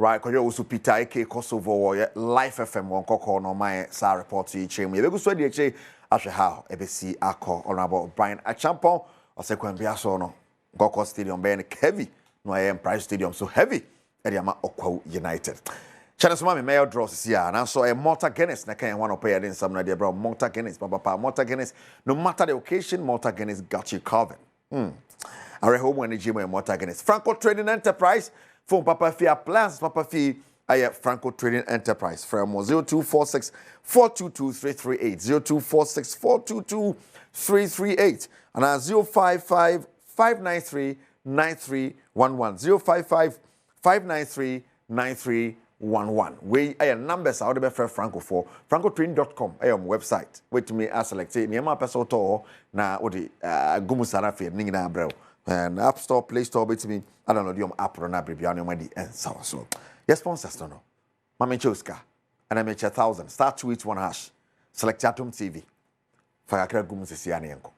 O: Right, because also Peter AK Kosovo Life FM one koko no my sa report to each we go so the eche after how ebesi akọ honorable Brian Achampon or second biaso no Goko Stadium be heavy no am Price Stadium so heavy Ediama Okwa United. Channel Mami mayor draws here and so a Malta Guinness na can one of pay in some na bro Malta Guinness papa Malta Guinness no matter the occasion Malta Guinness got you covered. I home when the gym Malta Guinness Franco Trading Enterprise phone Papa Fee plans Papa Fee Franco Trading Enterprise from 0246 422 338 0246 422 338 and 055 593 9311 055 593 9311 we numbers out there for Franco for francotrading.com website wait me I select niema person to na odi gumusara fe ningina brel and App Store, Play Store, between I don't know the app or not, Bibiano, Madi, and so. Yes, sponsors, no. Mami Choska, and I make 1,000. Start to each one hash. Select Adom TV. Fagakra Gumus is Yanko.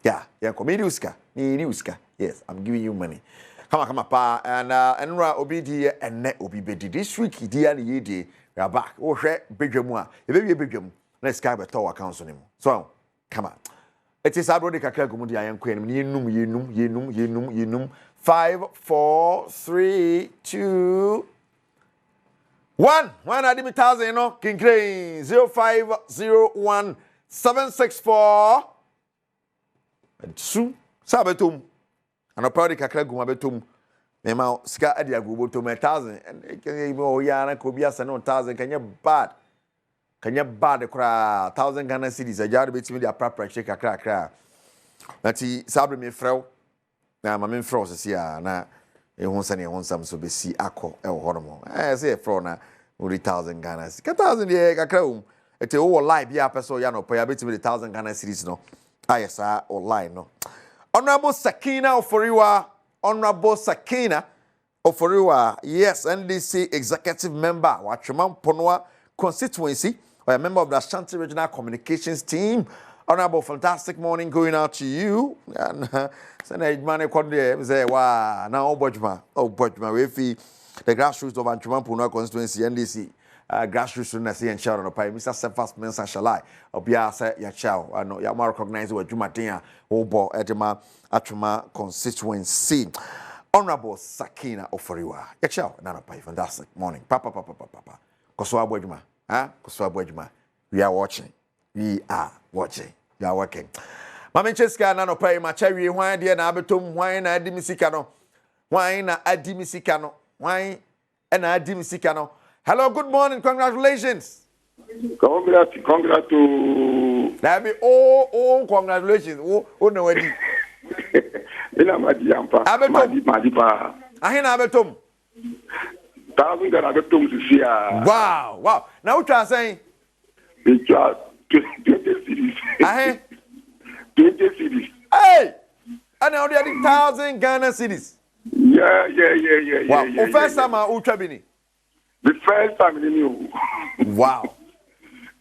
O: Yeah, Yanko, me Nuska. Yes, I'm giving you money. Come on, pa, and Ra Obidi and Net Obidi. This week, dear Yedi, we are back. Oh, big moi. The baby big jum. Let's go to our council. So, come on. It is Abro de Kakra Gumudi. I am Queen. Yenum. 5, 4, 3, 2, 1. 1,000, no? King Crane 0501 764 and 2 Sabatum. And a party Kakra Gumabetum. Nema Ska Adia Gubo to 1,000. And it can Yana Kobias and 1,000. Can you bad? Can you bad the cry 1,000 Ghana cities? A yard between the proper shake a crack. That's Sabri me fro. Now, my main froze is here. Now, you won't send you some so be see Ako El Hormo. I say for now, 1,000 Ghana. 1,000 years, a crown. It's all live, yeah, person, Yano, pay a bit with 1,000 Ghana cities, no. I say, or line, no. Honorable Sakina Oforiwa, Honorable Sakina Oforiwa, yes, NDC executive member, Wachuman Ponwa constituency. Or a member of the Ashanti Regional Communications Team. Honorable, fantastic morning going out to you. And say, wow, now, Bojma, we feel the grassroots of Anchuman constituency, NDC, grassroots, and shout on the pie. Mr. Sefas Mensa Shalai, Obia, say, ya chow, I know, Yama recognize what Jumatia, Obo, Edema, Achuma constituency. Honorable Sakina Oforiwa, ya chow, another pie, fantastic morning. Papa. Koswa Bojma. We are watching. You are working. Mami Cheska nano pay my cherry wine dear na betum wine na di misika no. Why na Adim Sikano? Why and Adim Sikano? Hello, good morning, congratulations.
R: Congrats to.
O: That be oh, congratulations. Oh, no, Eddie.
R: Ina gyamfi. Madipa.
O: Ahina abetom.
R: 1,000 Ghana abetom to see.
O: Wow. Now what you are saying?
R: It's 20 cities. 20 cities.
O: Hey! And now they are 1,000 Ghana cities.
R: Yeah.
O: Wow. The first time I Ultrabini.
R: The first time in you.
O: Wow.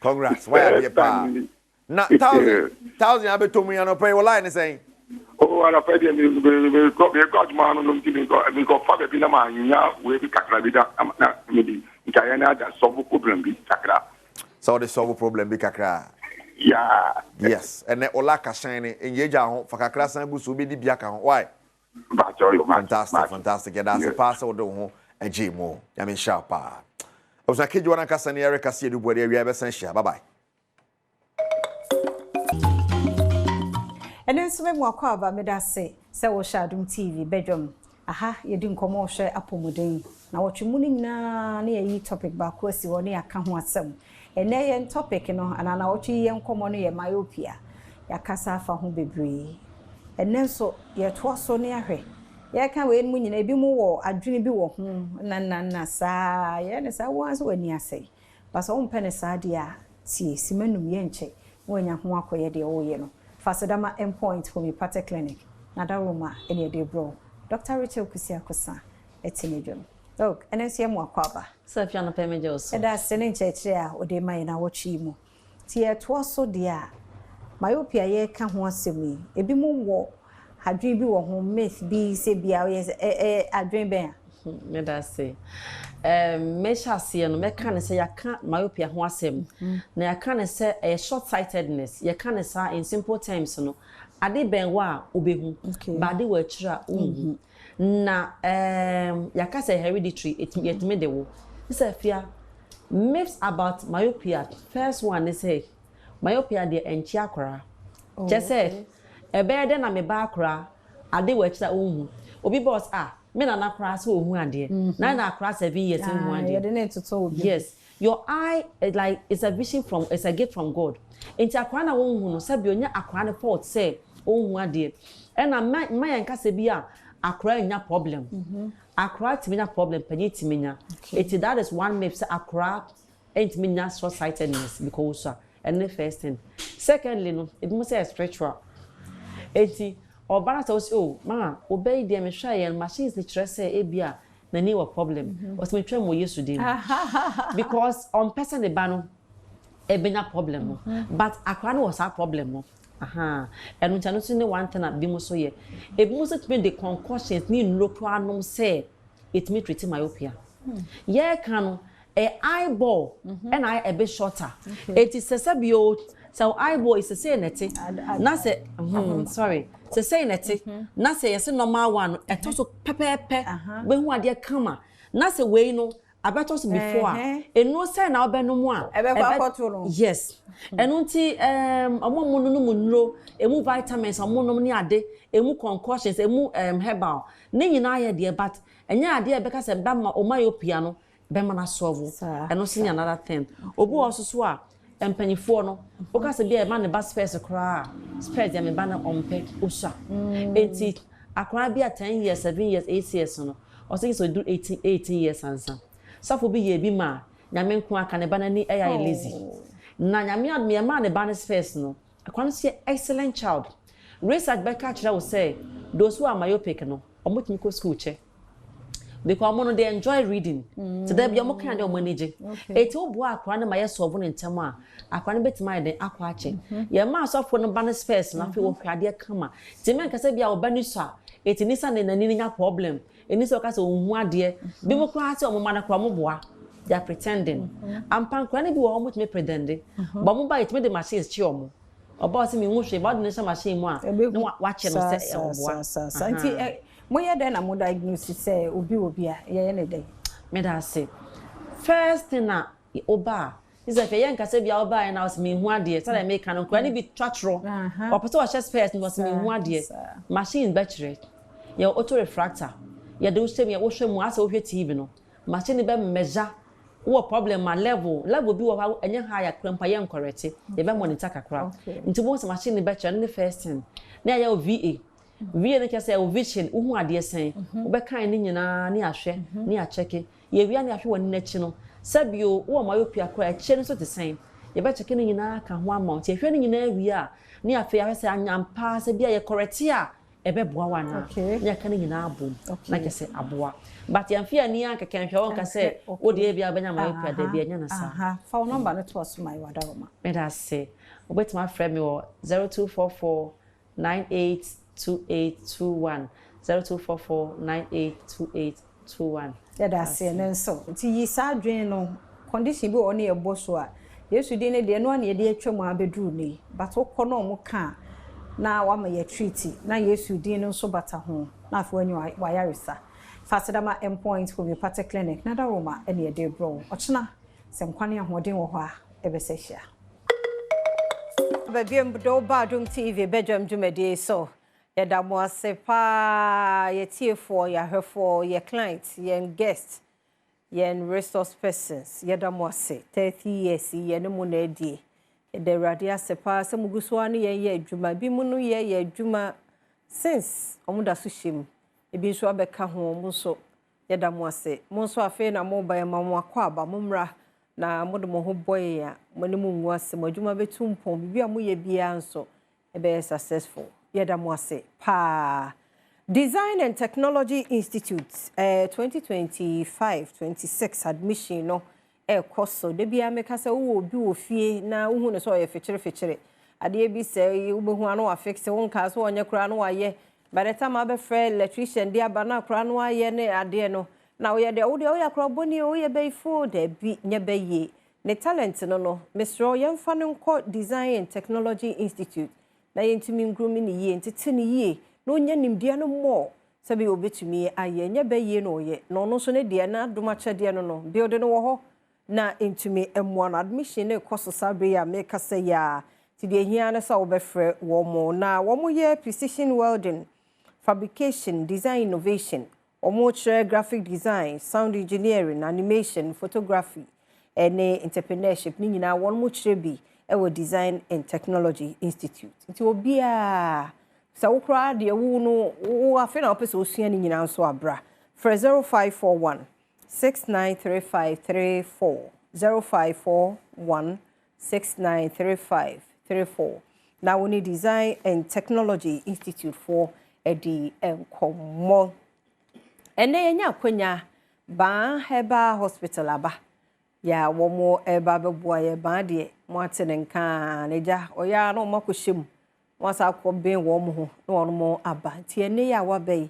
O: Congrats. Why are you pa? Now 1,000 abetom you no pay what line saying?
R: Oh, I have heard me got man on me go father be na man ya we be kakra bi da na maybe nkaya that solve problem bi kakra.
O: So the solve problem bi kakra.
R: Yeah.
O: Yes. And then Ola Kashine in Yeja home for Kakra Sambu Subi Biaka. Why? Fantastic. And that's a passer of the home and Jimo. Yamin Sharpa. I was a kid you want to cast an Eric see the body we ever sent. Bye bye.
B: And then some more cover made us say Adom TV bedroom. Aha, you didn't come or share Apomodin. Now what you mooning na near ye topic back was you near come what some. And then topic, you know, and I know you young common near myopia. Ya casa for whom be bree. And then so ye twas so near her. Ya can wait when you be more, I dream be walk na sa, yes, I was when you say. But on penny sadia, see, Simenum yenche, when you walk away the old, you know. Fasadama endpoint for me Pate Clinic. Nadaruma, any day bro. Dr. Rachel Kusiakosa, etinejum. Look, and then see more quaba.
S: Safiana Pemejos.
B: And that's sending church or de my na watchimo. Tia twas so dear. Myopia ye can once me. A be more war. Had dream be home myth be say be a dream bear.
S: May I say? Mesha see no me can say ya can't myopia ho asem. Na ya can say a short-sightedness. Ya can say in simple terms no. Ade ben wa obehu. But they were chira na ya ka say hereditary it me de wo. This fear myths about myopia. First one is say myopia de enchi akora. Just say e be de na me ba akora ade were chira ohu. Obi boss me na akora so ohu ade. Na akora 7 years ohu ade. Yes, your eye is like it's a vision from it's a gift from God. Enti akora na ohu no say bi onya akora ne fault say ohu ade. E na my yanka se bi akora nya problem. Akora timinya problem panyi timinya. Eti that is one myth say akora timinya short-sightedness because and the first thing. Secondly no it must say spiritual. Eti obara say oh ma obey dem me hwa ye machines ni kire say ebia na ni wa problem. Was me twa mo yesterday. Because on person the ba no e benya problem. But akora no was a problem. And which I know see one thing at Bimo ye. If most me the concussions ni local anom say it may treat myopia. Yeah, can a eyeball and I a bit shorter. It is a sabio, so eyeball is a say neti. Na say sorry. To say neti. Na say yes normal one. A toss of pepper when one dear come. Na say way no. I bet us before. And no say now be no more. Yes. And unti omo munno emu vitamins omo nom ni ade emu concoctions emu herbal. Ne nyina ye de but enya ade e beka se ba ma myopia no be ma na solve. And no see another thing. Obu osusu a empanyifo no oka se bia e ma ne ba space kra space ya me ba na ompe osa. Enti akra bia 10 years 7 years 8 years no. O say so do 18 years ansa. Safo bi ye bi ma nyame nko aka ne bana ni eya lazy na nyame adme ma ne bana space no akwan say excellent child research back kira wo say those who are myopic no omotimi ko school che because omo they enjoy reading so there be omo kan dey manage eti obo akwa na maye solve no ntem a akwa na betima dey akwa che ye ma safo no bana space na fe wo hwade kama ti men ka say bia obani so a eti nisa ne nani nya problem eni so ka say ohun ade bi mo kwa say omo mana kwa mo boa they are pretending ampan kwa na bi wo omo me pretending but mo ba it me the machines chi omo oba say me nwhwe ba the machine mu a na wa che no say e oboa
B: anti mo ye den na mo diagnosis say obi a ye ne dey
S: me da say first thing na oba is if ye nka say bia oba na was me hu ade say make kan kwa na bi twatro opeto wa chest first was me hu ade machine battery your auto refractor ya de wo hwɛ me wo hwɛ mu asa wo hwɛ TV no machine be measure wo problem ma level bi wo ha enye ha ya krampa ye nkorete ye be monitor kakra nti wo se machine be kyerɛ ne first thing na ya wo VA ne kyerɛ wo vision wo hu ade sen wo be kan ne nyina ne ahwɛ ne acheke ye wia ne ahwɛ wo ne nachi no sabio wo myopia kra eche ne so te sen ye be cheke ne nyina ka ho amount ye hwɛ ne nyina wia ne afɛ ya sɛ anyampa sɛ bia ye correct a ebe boa wana ne ka ne nyina abom na kyerɛ aboa but yamfi ani anka kan hwɛ won ka sɛ wo de bia benya myopia da bia nya na sa
B: aha fa wo number no to us my wadaroma
S: me da se obetima frɛ me wo 0244 982821 0244982821
B: ya da se ne nso nti yi sa adwen no condition bi one ye boso a Yesu di ne de no na ye de atwa mu abeduru ne but wokɔ no mo ka na wa ma ye treat na Yesu di no so bata ho na afo anyu wa yaresa fasedama endpoint for the party clinic na da roma ene ye de bro ochina se nkwane ahoden wo ho a ebesehia Badwam do Badwam TV Badwam Jumadi so ye da mo asepa ye tiefo ya hwefo ye client ye guest ye resource persons ye da mo ase 30 years ye ne mo na edi the radio asepa se muguso anu ye adwuma bi mu no ye adwuma since omuda so him ebi nso abeka ho mo so ye da mo ase mo nso afi na mo ba ma mo akwa aba mo mra na mo de mo ho boy ya mo ne mo nwu ase mo adwuma betumpon bi a mo ye bia nso e be successful ye da mo ase pa Design and Technology Institute 2025-26 admission no koso de bia meka se wo obi wo fie na wo hu ne so ye fechire ade bi se wo behu anu afix won ka so onye kura no waye by the time abe frɛ electrician dia ba na kura no waye ne ade no na wo ye de wo ya kura boni wo ye be fo de bi nye be ye ne talent no Mr. Yemfa no nko Design and Technology Institute na yentumi ngrumi ne ye ntete ne ye no nya nimdia no mo sabi obetumi aye nye be ye no ye no no so ne de na doma kyede no build no wo ho na entumi emwa na admission ne koso sabre ya make say ya ti de hia na sa obefre wo mo na wo mo ye precision welding fabrication design innovation wo mo graphic design sound engineering animation photography ene entrepreneurship ni nyina wo mo kire bi e wo Design and Technology Institute nti obia sa wo kra de wo no wo afi na opese osua ni nyina nso abra for 0541 693534 0541 693534 now we need Design and Technology Institute for edi enkomo ene yenya kwanya ba heba hospital aba ya womo eba bebua ye ba de mo atenenka neja oya no makohyem wasa akɔben wɔ mo ho na wɔn mo aba nti ene ya wabai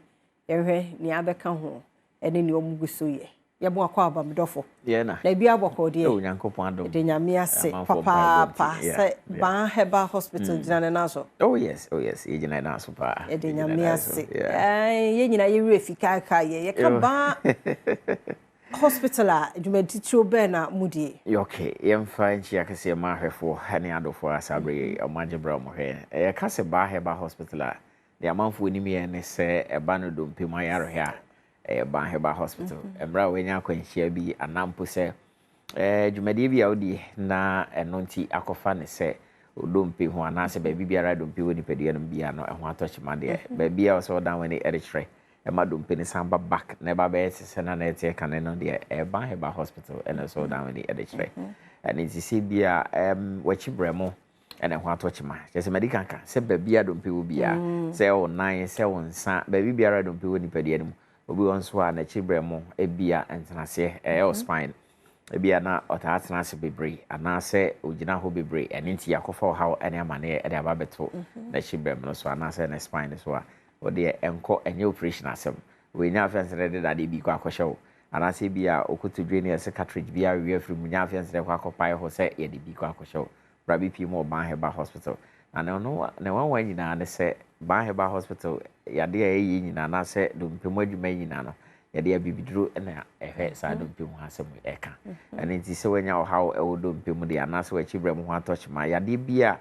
B: yɛhwɛ ni abɛka ho ene ni ɔmo guso ye yɛbo akɔ aba medɔfo na bi abɔkɔ de
O: o nyankopɔn adom
B: de nyame ase papa sɛ ban heba hospital gyina na so
O: oh yes ye gyina na so pa
B: de nyame ase ye nyina ye wi efika ka ye ka ban hospital a dwumaditiro be na mudie
O: okay yemfa nchi akase ma hwefo hane adofo asabre omagibra mo he e ka se ba heba hospital a de amanfo ni me ne se eba no dompe ma yare he a e ba heba hospital emra wenya kwanhia bi anampo se dwumadie bi a odi na eno nti akofa ne se odompe ho anase ba bibiara dompe woni pedua no bia no ho atochima de ba bia so dan woni erichre ema dompe ne samba back na ba be se na na ete kan no de e ba heba hospital and so down woni erichre and it is bia wachi bremo ene ho atochima se medical kan se ba bia dompe wo bia se o nine se o nsa ba bibiara dompe woni pedua no obi won so a na chi bremo e bia entenase o spine ebia na otaatena se bebre ana se ogina ho bebre ene nti yakofa how ene amane e de ababeto na chibrem no so ana se na spine so a ode enko enye operation asem we nya afense de dade bi kwa akohyew ana se bia okotodwe ne se cartridge bia we afri mu nya afense de kwa akopai ho se ye de bi kwa akohyew bra bi pi mo ban heba hospital ana no na wan nyina ne se ban heba hospital ya de ye nyina na se do mpemu adwuma nyina no yade ya bibiduro na ehwe sa do mpemu asem eka ani nti se wanya how e wo do mpemu de ana se wachi brem ho atochima yade bia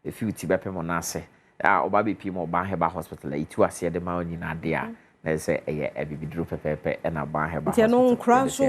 O: efi uti bepem na ase a oba be pi mo ban heba hospital itu ase de ma nyina de a
T: na say e bibidru pepepe e na ban heba
B: hospital no nkra so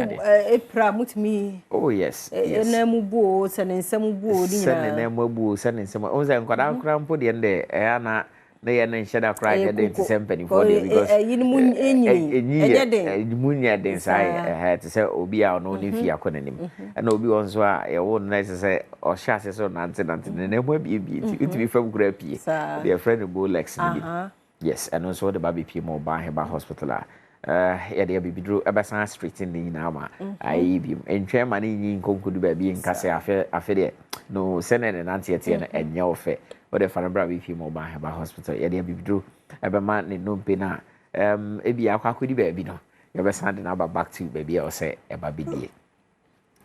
B: epra mutumi
T: oh yes yes
B: na mu buo se ne nsem buo ni
T: se ne mu buo se ne nsem o se nkwada nkra mpo de nde na ye na nheda kra ye de nsempani for de because
B: yin mu enyini
T: munya den sai to say obi a no ni fi akona nim na obi won so a ye wo na say o sha se so na nte ne mu bi it be fam kra pie their friend Bolex ni yes and also the baby pie mo ban heba hospital ya de bibidro ebesan street ni na ma ai bi entwe ma ni nyi nkonkudu ba bi nkase afe de no sene ne nante ete na enya ofe o de fana bra bi pie mo ban heba hospital ya de bibidro ebema ne no pe na ebi akwa akodi ba bi no ya besan de na ba back to baby o se eba bidie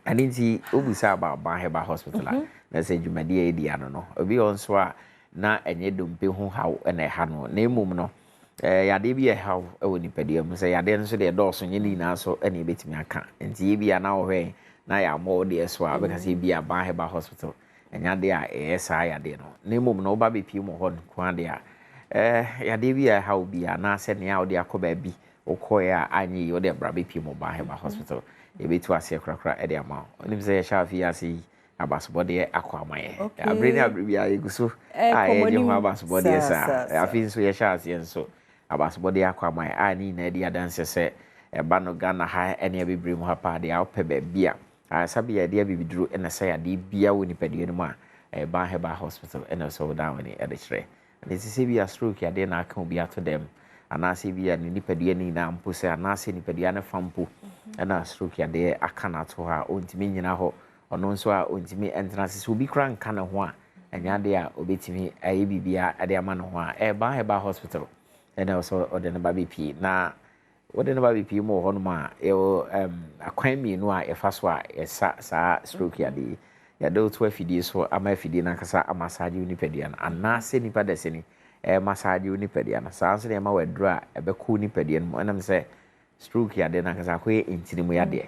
T: and inti obusa ba ban heba hospital na se dwumade e dia no obi onso a na enye dompe ho haw na ha no na emum no yade bi haw e woni padua mu se yade nso de dɔɔso nye ni na so ene betimi aka nti bi ya na ohwe na ya mo de so a be ka se bi ban heba hospital enya de a esa yade no na emum no ba be pie mo ho kwa de a yade bi haw bi na se ne a de akoba bi okoya anyi o de bra be pie mo ban heba hospital e betu ase krakra e de ama onim se ya sha fi ase abasobode akwamaye abreni abribia eguso aye ho abasobode sa afi so ye sha ase enso abasobode akwamaye ni na di adanse se eba no Ghana ha ene abibiri mu ha pa de awpe ba bia asabi ya de abibiduru ene se ya de bia woni padue no ma ba heba hospital ene so down ni e de kire and se bia stroke ya de na aka obi ato dem anase bia ni nipadue ni na mpo se anase nipadua ne fampo ena stroke ya de aka na to ha ontimi nyina ho ono nso a ontimi entrance so obi kra nka ne ho a enya de a obetimi ayi bibia ade ama ne ho a ba heba hospital ena so ode ne ba BP na ode ne ba BP mo ho no ma e akwan mi no a e fa so a e sa stroke ya de ya do to afidie so ama afidie na kasa amassage unipadua na anase nipa de seni massage unipadua na sa nso ne ma wadru a e be ko unipadua no enam se stroke ya de na kasa ko intinimu ya de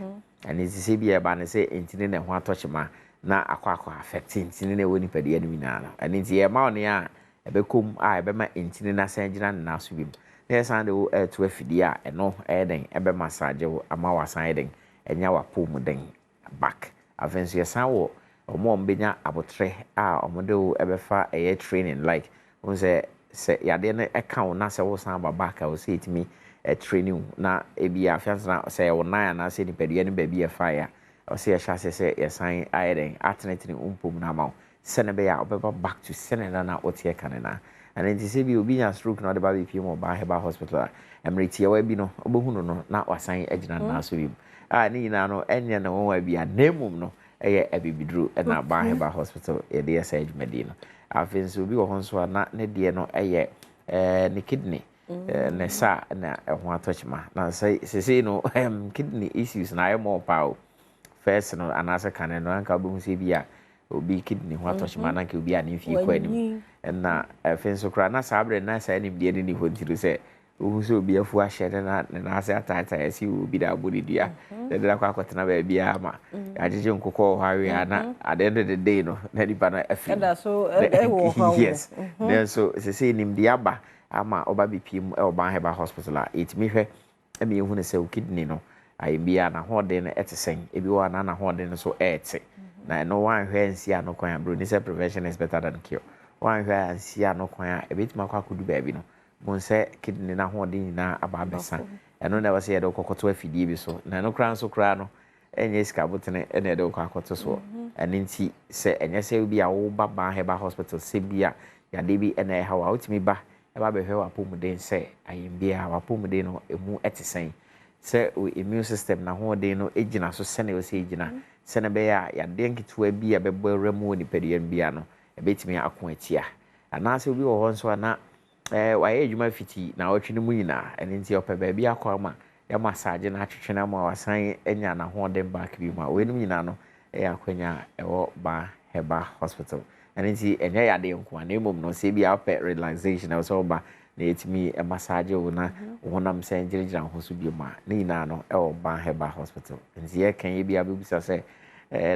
T: and is se bia ba ne se intini ne ho atochema na akwa affect intini ne woni padua no nyina and nti e ma one a ebekom a ebema intini na sanjina na so bim na san de to afidi a eno eden ebe massage wo ama wasan eden enya wapom den back avenso yesan wo omo mbenya abotre a omode wo ebefa eye training like won se yade ne eka na se wo san ba back a wo se itimi training na ebi afiansa say wona na say ni padua ni ba bi e fire o say chance say yesan ayeden atnetini umpom na ma se ne be ya obeba back to sene na otie kanena and then say bi obi nya stroke na de ba bi mo ba heba hospital emreti wa bi no obohunu no na wasan agina na so bi ni na no enya na won wa bi a nemum no eye abibidru na ba heba hospital e de say adwumadi no afinso bi wo honso na ne de no eye ne kidney ne sa na ho atochma na say no kidney issues na more power first no anasa kan no anka bo se bi a obi kidney ho atochma na ke obi a ne fi kwa nim na fenso kra na sabre na sa nim de ni ho tiru se ohu so obi afu ahye na ase atata esi obi da body dia de da kwa kwatena ba bia ma ajeje nkokọ hawe ana at the end of the day no na di pa na afi
B: da so wo ha
T: yes then so se nim dia ba ama oba bpm e oba heba hospital a etimi hwe emi ehu ne se kidney no ayi bia na hode na etesen ebi wa na hode no so ete na no wan hwe ansia no kwan bro ni say prevention is better than cure wan hwe ansia no kwan a ebetima kwa kudu ba bi no mon se kidney na hode na aba besa eno na wase ye do kokoto afidie bi so na no kran so kra no enye ska botene ene de kwa koto so eninti se enye se bi a wo ba heba hospital se bia ya de bi ene ha wa utimi ba eba be hwe wapomuden se ayembia wapomuden no emu etisen se o immune system na ho den no ejina so sene o se ejina sene be ya de nkitua bi a bebo remu ni pedian bia no ebetimi akon atia anase obi wo ho nso na waye adwuma fiti na otwene mu nyina ene nti opeba bia akwa ma ya massage na atwetwe ma wasan enya na ho den back bi ma wenum nyina no akwanya ewo ba heba hospital ene nti enya ya de nko na emom no se bia pe relaxation e so ba na etimi massage wo na wonam se njirigira ho so bi ma ne nyina no ewo ba heba hospital nti ye kan ye bia bebusa se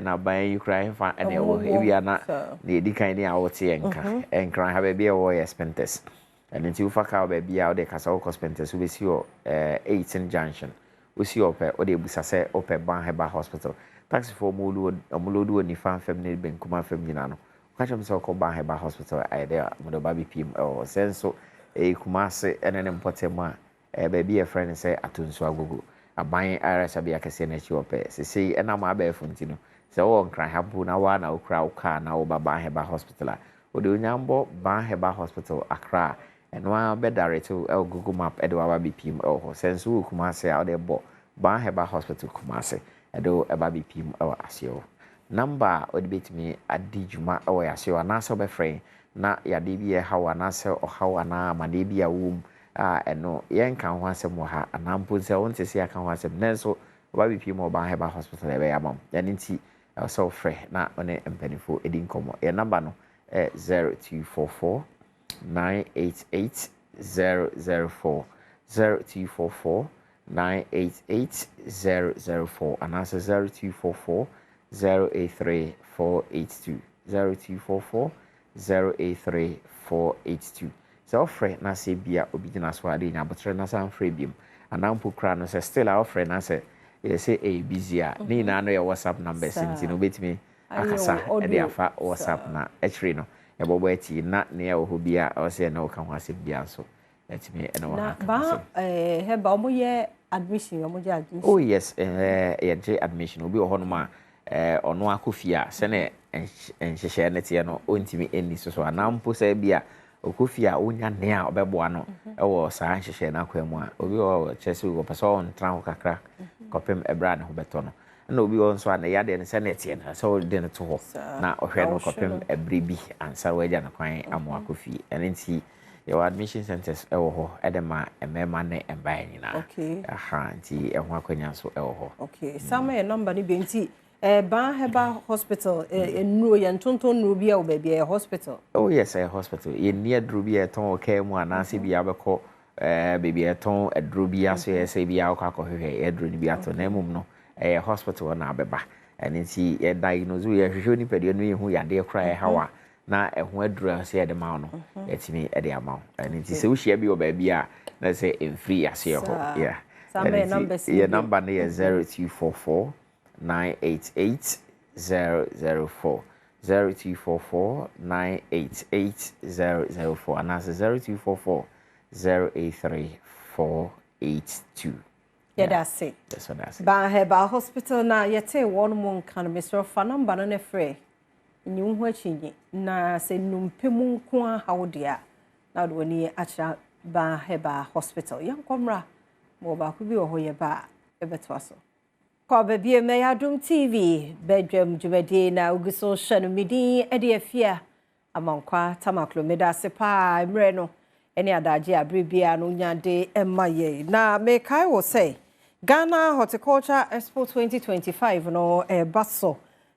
T: na ban Ukraine fa ene wo e bia na na edikan ni a wote enka enkran ha be bia wo ye spentes and until Faka baby out there Casa Hospitals we see your 18 junction. We see up or the Busase up at Banheba Hospital. Taxi for Muludu and Nifan family Ben Kuma Feminano. Catch himself called Banheba Hospital there, Mother Baby Pim or Senso, a Kumase and an important one. Baby a friend say Atunswago. A buying Iris Abia Cassina your pay. Say, and I'm a bear Fontino. So on cry Habuna one or crowd car now by Banheba Hospital. Odo Nyambo Banheba Hospital Accra. And one bed director El Google Map Edward BPM or Sensu Kumase out there bo Banheba Hospital Kumase Edo Eba BPM or Asio. Number would be to me at Dijuma or Asio and Naso be frame na ya debia how an answer or how an arm and debia womb and no yen can want some more and I'm put the one to see I can want some Nenso BPM or Banheba Hospital ever mom. Then in tea so free na on a penny for Edin Como. Your number no 0244 988 004 0244 988 004 and answer 0244 083 482 0244 083 482. So friend na say bia obidina so ade nya botre na san free bim anampo kra no say still our friend na say you say a busy ni na no your WhatsApp number sinti no betimi akasa e dey afa WhatsApp na actually no ebobo eti na ne ya ho bia o say na o kan ho asem bia so etimi e no ha
B: ba heba omo ye admission omo je admission.
T: Oh yes ye je admission obi o ho no ma ono akofia se na enhyehyɛ ne te no ontimi eni so anampo say bia okofia onya ne a obeboa no ewo saa nhyehyɛ na kwemu a obi o chese wo pese on tran ho kakra kopem ebra ne ho beto no na obi on so na yade ne se na tie na so de ne to ho na ohwɛ no kopem ebre bi ansa waja na kwan amo akofi ene nti your admission centers ewo ho edema emema ne embaye nyina aha nti eho akwanya so ewo ho
B: okay Sammy number ni be nti Banheba Hospital no ye ntonton no bia wo bia hospital.
T: Oh yes, a hospital. Ye near Drubia ton okay mu anase bia beko baby ton Drubia so ye say bia akọ hwehwe Drubia to na mum no hospital na abeba. And nti ye diagnose ye hwehwe ni pede no ye hu yade kra hawa na eho adura se ye de ma no yetimi e de ama. And nti se wo hia bi o bia na say free ase ho. Yeah. Your number is 0244 988 004 0244 988 004 and that's 0244 083 482.
B: Yeah, that's it.
T: That's what that's it.
B: Banheba Hospital na yete one mon kan Mr. Fa number no ne free. Nyu ho achinyi na se numpemu nko a hawdia na do ni acha Banheba Hospital. Yankomra mo ba ku bi wo ho ye ba ebeto aso. Kobe bi me Adom TV Badwam jumadi na uguso shanu midi ede afia amankwa tamaklo meda sepa mre no ene adaje abribia no nyade emaye na me kai wo say Ghana Horticulture Expo 2025 no baso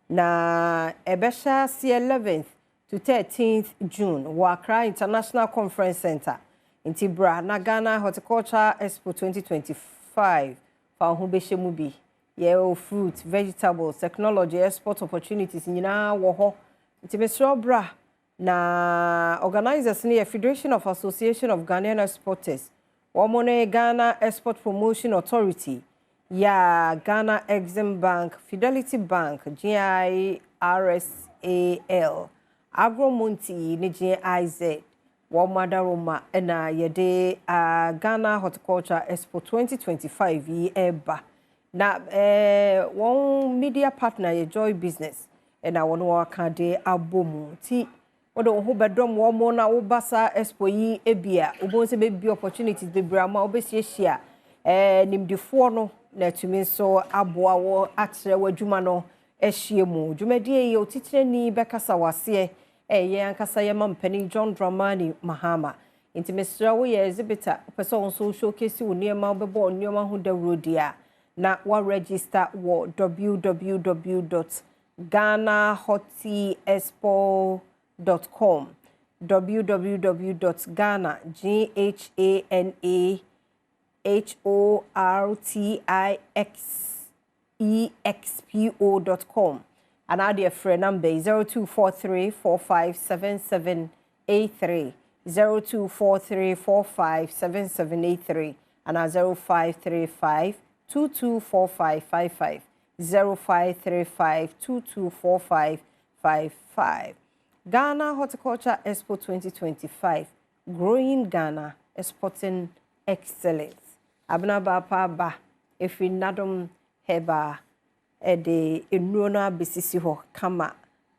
B: na ebesha si 11th to 13th June Accra International Conference Center intibra na Ghana Horticulture Expo 2025 fa ho behemu bi fruit, vegetables, technology, export opportunities nyina wo ho. Nti mesro bra na organizers ni Federation of Association of Ghanaian Exporters, Womone Ghana Export Promotion Authority, ya Ghana Exim Bank, Fidelity Bank, GIRSAL, Agromonti ni GIZ, Womadaroma na yede Ghana Horticulture Expo 2025 yi eba. Na one media partner ye Joy Business and I want to work de abomu ti odo ho bedom wo mo na wo basa expo yi ebia obo se be opportunities be brama obesie hia nimdifo no na tumi so aboa wo akyere wadwuma no ehie mu dwumadie ye otitire ni bekasa wase ye ankasa ye mampani John Dramani Mahama intimesra wo ye exhibitor person on social case wo niema obebo niema ho dawrodia na wa register wo www.ghanahotiexpo.com www.ghanahotiexpo.com and our dear friend number 0243 457783 0243457783 and 0535224555 0535224555. Ghana Horticulture Expo 2025, growing Ghana, exporting excellence. Abnaba ba efi Adom heba ede enuna besisi ho kama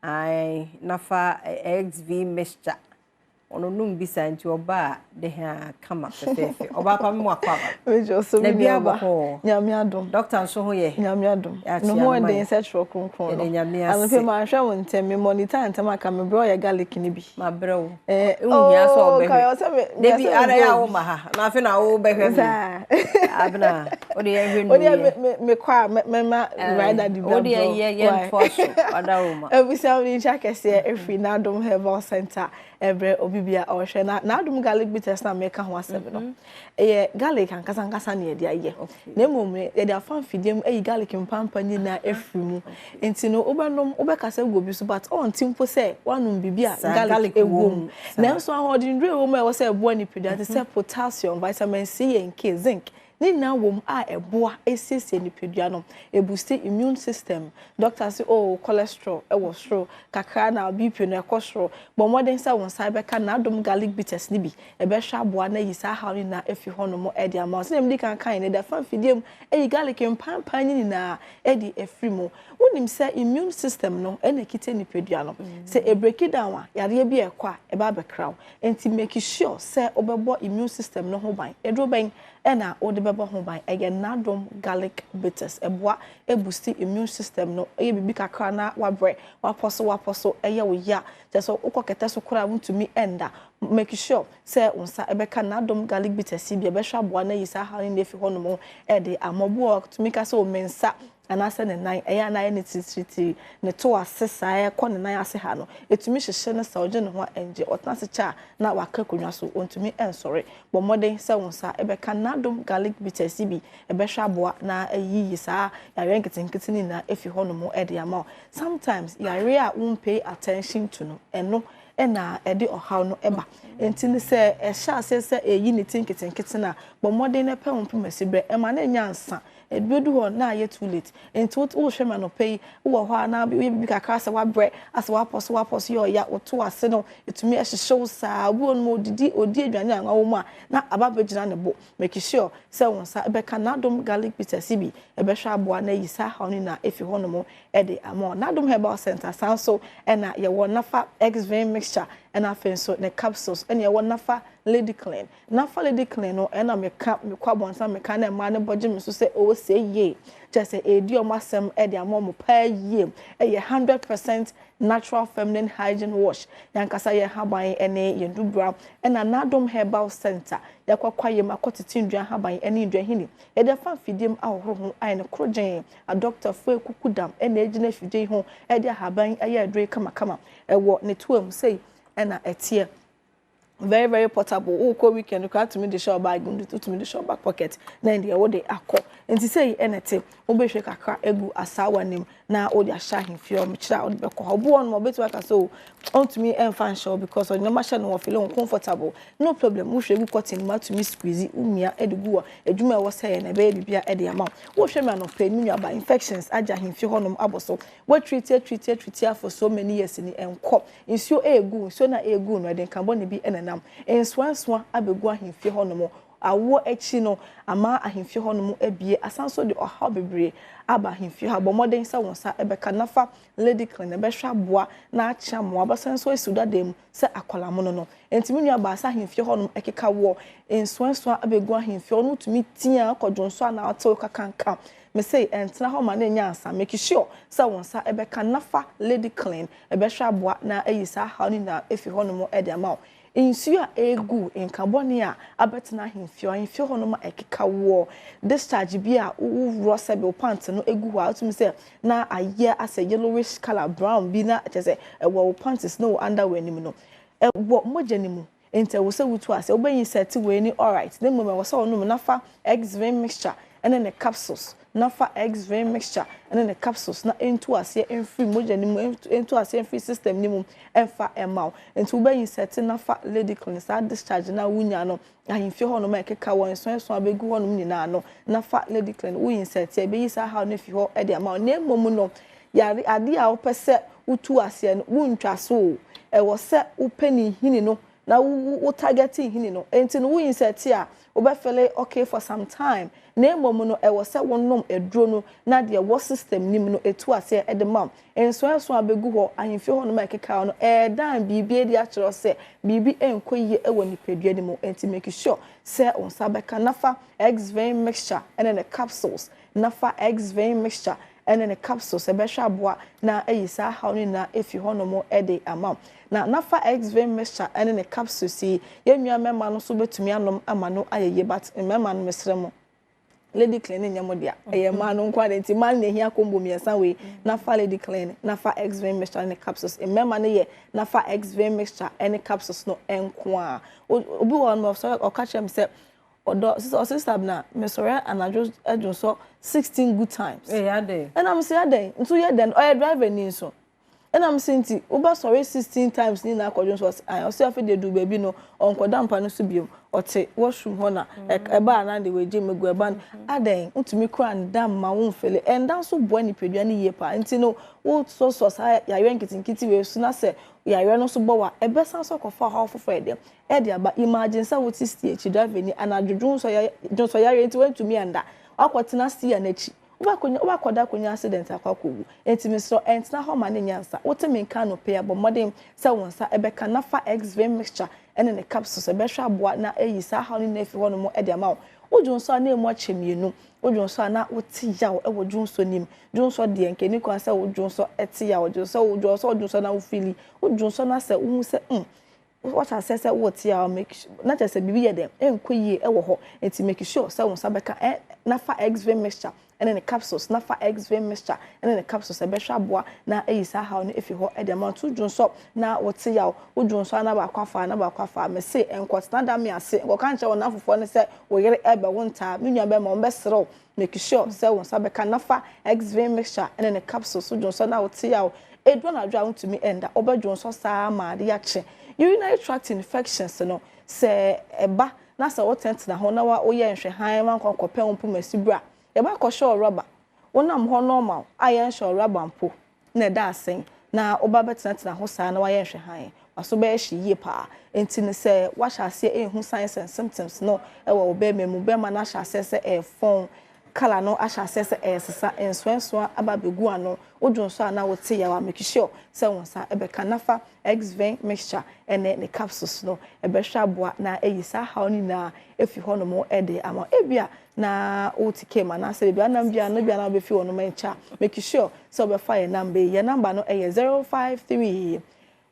B: ai nafa XV mixture ono num bisa nti oba de ha kama fefefe oba pa me akwa ba
U: mejo so
B: na bia ba
U: nyame adom
B: doctor nso ho ye
U: nyame adom no ho de setro kronkron no anfe ma hwa won ntem monitor ntem aka me bro ya garlic ni bi ma
B: brew ehia so obe de bi ara ya wo ma ha na afi na wo be hwe abna o de hwe no
U: me kwa me ma rider di bro
B: o de ye force ada wo ma
U: ebisa ni chakese efi na Adom Herbal Center ebre obibia ohwe na Adom garlic bitters na make ho asebe no garlic ankasa ankasa na ye aye na emom ye de afan fidiem garlic mpampa ni na efri mu enti no obanom obekasa go bi so but on timpo say wanum bibia garlic egwom na nso ahodindre wo ma wo say ebo ni pedia te say potassium vitamin C and K zinc ni na wom a eboa esese ni pedua no e boost immune system doctor say cholesterol e wo soro kakra na BP no e ko soro but modern say won sai be ka na Adom garlic bitters ni bi e be hwa aboa na yisa ha ni na efi hono mo e dia ma so dem di kan kan ne da fan fidiem e garlic mpampa ni na e di efri mo wonim say immune system no e na kite ni pedua no say e break it down yare bi e kwa e ba be kraw enti make sure say obebo immune system no ho ban e dro ban ena ode beba ho ban ege na Adom garlic bitters eboa e boost immune system no e bibi kakra na wabre waposo eye wo ya just ukokete so kura ntumi enda make sure say unsa ebeka na Adom garlic bitters bi ebe hwa boa na yisa ha ni efi hono mo e de amobo to make us o mensa anase ne nan eya na ye ne tititi ne to asesa ye ko ne nan ase ha no etumi hyehye ne sa oje ne ho enje otase cha na waka konwa so ontumi ensore bo modern se wonsa ebeka na Adom garlic bitters bi ebe hwa boa na ayi sa yare nketenkete ni na efi hono mo e de ama sometimes yare a won pay attention to no eno ena ede ohaw no eba enti ne se ehya asese eyi ne tinketenkete na bo modern ne pe won pemasibre e ma na nyansa edudu ho na ye too late enti wo hwema no pay wo ho na bi kakra se wabre ase waposo yo ya oto ase no etumi ehyehyw saa wo no odi adwane an wo mu na ababegina ne bo make sure se wonsa ebeka na Adom garlic bitters bi ebehwa aboa na yisa ha ni na efi ho no mo e de amo na Adom Herbal Center sanso ena ye wo nafa XV mixture ena fenso ne capsules ena ye wo nafa Lady Clean nafa Lady Clean no ena me kwa bonsa me ka na ma ne boje me so se o say ye just say edi o masem e de amo mo pa ye e 100% natural feminine hygiene wash yankasa ye haban ene ye dubra ena na Adom Herbal Center yakwa ye makotiti ndwan haban ene ndwan hini e de fa fidiem ahoro ho ai ne krogen a doctor fo kukudam ene ejina fidie ho e de haban aye adre kama e wo ne tuam sei ena etie very very portable uko weekend you can't to me the shop bag to me the shop back pocket na ndi wo de akọ enti say enete wo be hwe kakra egu asawa nim na wo de ahya hemfio me kira wo de bekọ obo on mo betu aka so on to me enfan show because on normal no feel uncomfortable no problem wo hwe egu cotton ma to me squeeze umia edugu edwuma wo say na be bibia e de ama wo hwe me no pe mi aba infections aja hemfio honom aboso wo treat for so many years ni enko insio egu so na egu no de carbon bi enenam enswanswa abegu ahemfio honom awo echi no ama ahemfie ho no mu abie asanso de oha bebre aba ahemfie ha bo modern sa wonsa ebeka nafa Lady Clean ebehwa boa na acha mo abasanso esuda dem se akwalamo no entimi nua ba sa ahemfie ho no ekeka wo enswanso abegu ahemfie no tumi tia akodwonso na atew kakanka me say entra ho ma na nya ansa make sure sa wonsa ebeka nafa Lady Clean ebehwa boa na ayisa ha ni na efi ho no mo ede ama insu a egu in carbonia abetena hemfio hono ma ekeka wo discharge bi a wo sebe pant no egu ho atumi say na aye as a yellowish color brown bi na chese wo pants no underwear nim no wo moja nimu ente wo se wutu ase obanyi set we ni all right then moment wo se onu nafa XV mixture and then the capsules nafa eggs vein mixture and then the capsules na into ase free moja ni mu into ase free system ni mu emfa emau into be insert nafa lady clean sa discharge na wunya no ahimfie ho no ma keka won so abegu ho no nyina no nafa lady clean we insert e be yisa how no fi ho e de amau na emom no yare ade a opese utu ase no wuntwa so e wo se upeni hini no na wo targeting hini no enti no we insert a obefele okay for some time na emom no e wo se wonnom eduro no na de wo system nim no etu ase e de mam enso abegu ho ahimfie ho no ma keka no e dan bibie di a kiro se bibi enkoyi e woni pedua ni mo enti make sure se on sabeka nafa eggs vein mixture and then the capsules nafa eggs vein mixture and then the capsules e be hwa aboa na eyisa how ni na efi ho no mo e de amam na nafa eggs vein mixture and then the capsules si yenua mema no so betumi anom amano ayeye but mema no mesremo lady clean nyamodia eye ma no nkwa de nti man na hia kombo miesa we nafa lady clean nafa eggs vein mixture and the capsules mema no ye nafa eggs vein mixture and the capsules no enko obi won mo so o catch am say odo sister na mesore anajo edun so 16 good times
B: yeah dey
U: and am say aden nso ye den o driver ni so and I'm saying ti oba sorry 16 times ni na akodun so I say afi dey do baby no onkoda mpa no so biom ote washroom ho na e ba na de weje megu e ba aden ntumi kura ndam ma won fele and dan so boa ni pedua ni ye pa nti no wo so ya ye nkitinkiti we su na se ya ye no so bowa e be san so kofa ha ofofo e de aba imagine say what is the driver ni anadwodwon so ya ye nti wantumi anda akwotena stia na chi oba koda konya accident akwakogu enti so entina ho ma ne nyansa wotemi nka no pe abo modern se wonsa ebeka nafa eggs vein mixture ene ne capsules ebehwa aboa na eyisa ha ne nafi ho no mo ede ama wodwonso na emu achemienu wodwonso na woti yawo e wodwonso nim dwonso de nke ni kwa se wodwonso eti yawo wodwonso na wofili wodwonso na se wu se what I say what ya make not just a bibi ye dem enkoyi e wo ho enti make sure say wonsa beka nafa eggs vein mixture and then the capsules nafa eggs vein mixture and then the capsules e be hwa boa na eyisa ha no efi ho e dem to dwonso na wote ya wodwonso na ba kwafa me say enkotna da me ase go kan che wona afofo ne say wo yere ebe wonta me nua be ma on be serew make sure say wonsa beka nafa eggs vein mixture and then the capsules wodwonso na wote ya edwo na adwa ntumi enda obedwonso saa ma de ya che urinary tract infections no se eba na se wotent na ho na wa oye nhwe han man konkopɛ wo pum asibra e ba kɔ show rubber wonam ho normal ayen show rubber mpo na da asen na oba betent na ho saa na wa ye nhwe han aso be hye yie pa enti ne se wa hya ase ehu signs and symptoms no e wo be memu be ma na hya ase se e fon kala no ahya ase se e sesa enswenso aba begu ano odwonso na wote ya wa make sure se wonsa ebe kanafa eggs vein mixture ene ne capsules no ebe hwa boa na eyisa ha ni na efi ho no mo ede ama ebia na otike ma na se bia na bia na be fi wo no mencha make sure se obe fa your number no e 053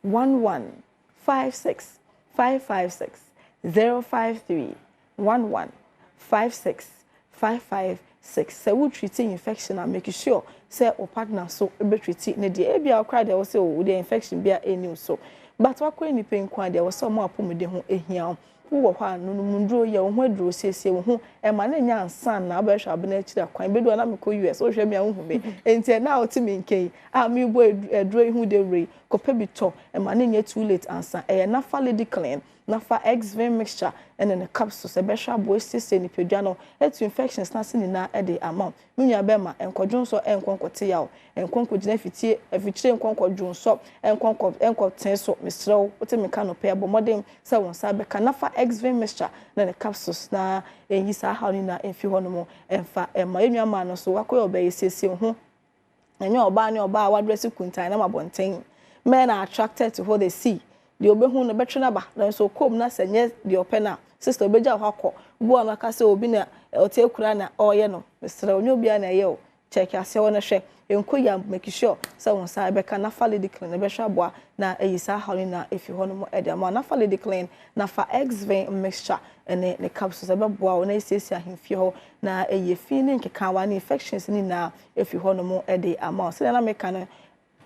U: 1156 556 053 1156 556 say we treat infection and make sure say o partner so be treat ne dey e bia okra dey wo say o dey infection bia eni so but wakwa ni pen kwa dey wo say mo apomde ho ehia wo hwa no mundro ye wo ho aduro siesie wo ho e ma na nya ansan na abehwa abena akira kwan bedu na me ko US o hwe me ahu me enti na o ti me nken a me bo aduro ihu dey re ko pe bi to e ma na nya too late ansan e na fa lady clean nafa eggs vein mixture and then the capsules e be hwa boy siesie ni pedua no etu infections na se ni na e dey amount munya be ma enkodwonso enkonkote yawo enkonkogina fitie afikyire enkonkodwonso enkotenso misrew wote me kano pe abo modern se wonsa be nafa eggs vein mixture na the capsules na enhisa ha ni na enfi ho no mo enfa ema enua ma no so wakoy obey siesie ho enye oba ne oba wadresi kuntan na mabonten men are attracted to what they see the obehu no betwe na ba na so kom na senye the opena sister obeja ho akọ bu na ka se obi na ote kura na oye no misra onye obi na ye o check ase wo na hwe enkoya make sure say won sa be ka na fa lady clean na be hwa boa na eyisa hali na efi ho no mo ede ma na fa lady clean na fa eggs vein mixture ene ne capsules be boa na esisi ahemfie ho na eye fi ne nkeka wa na infections ni na efi ho no mo ede ama so na make no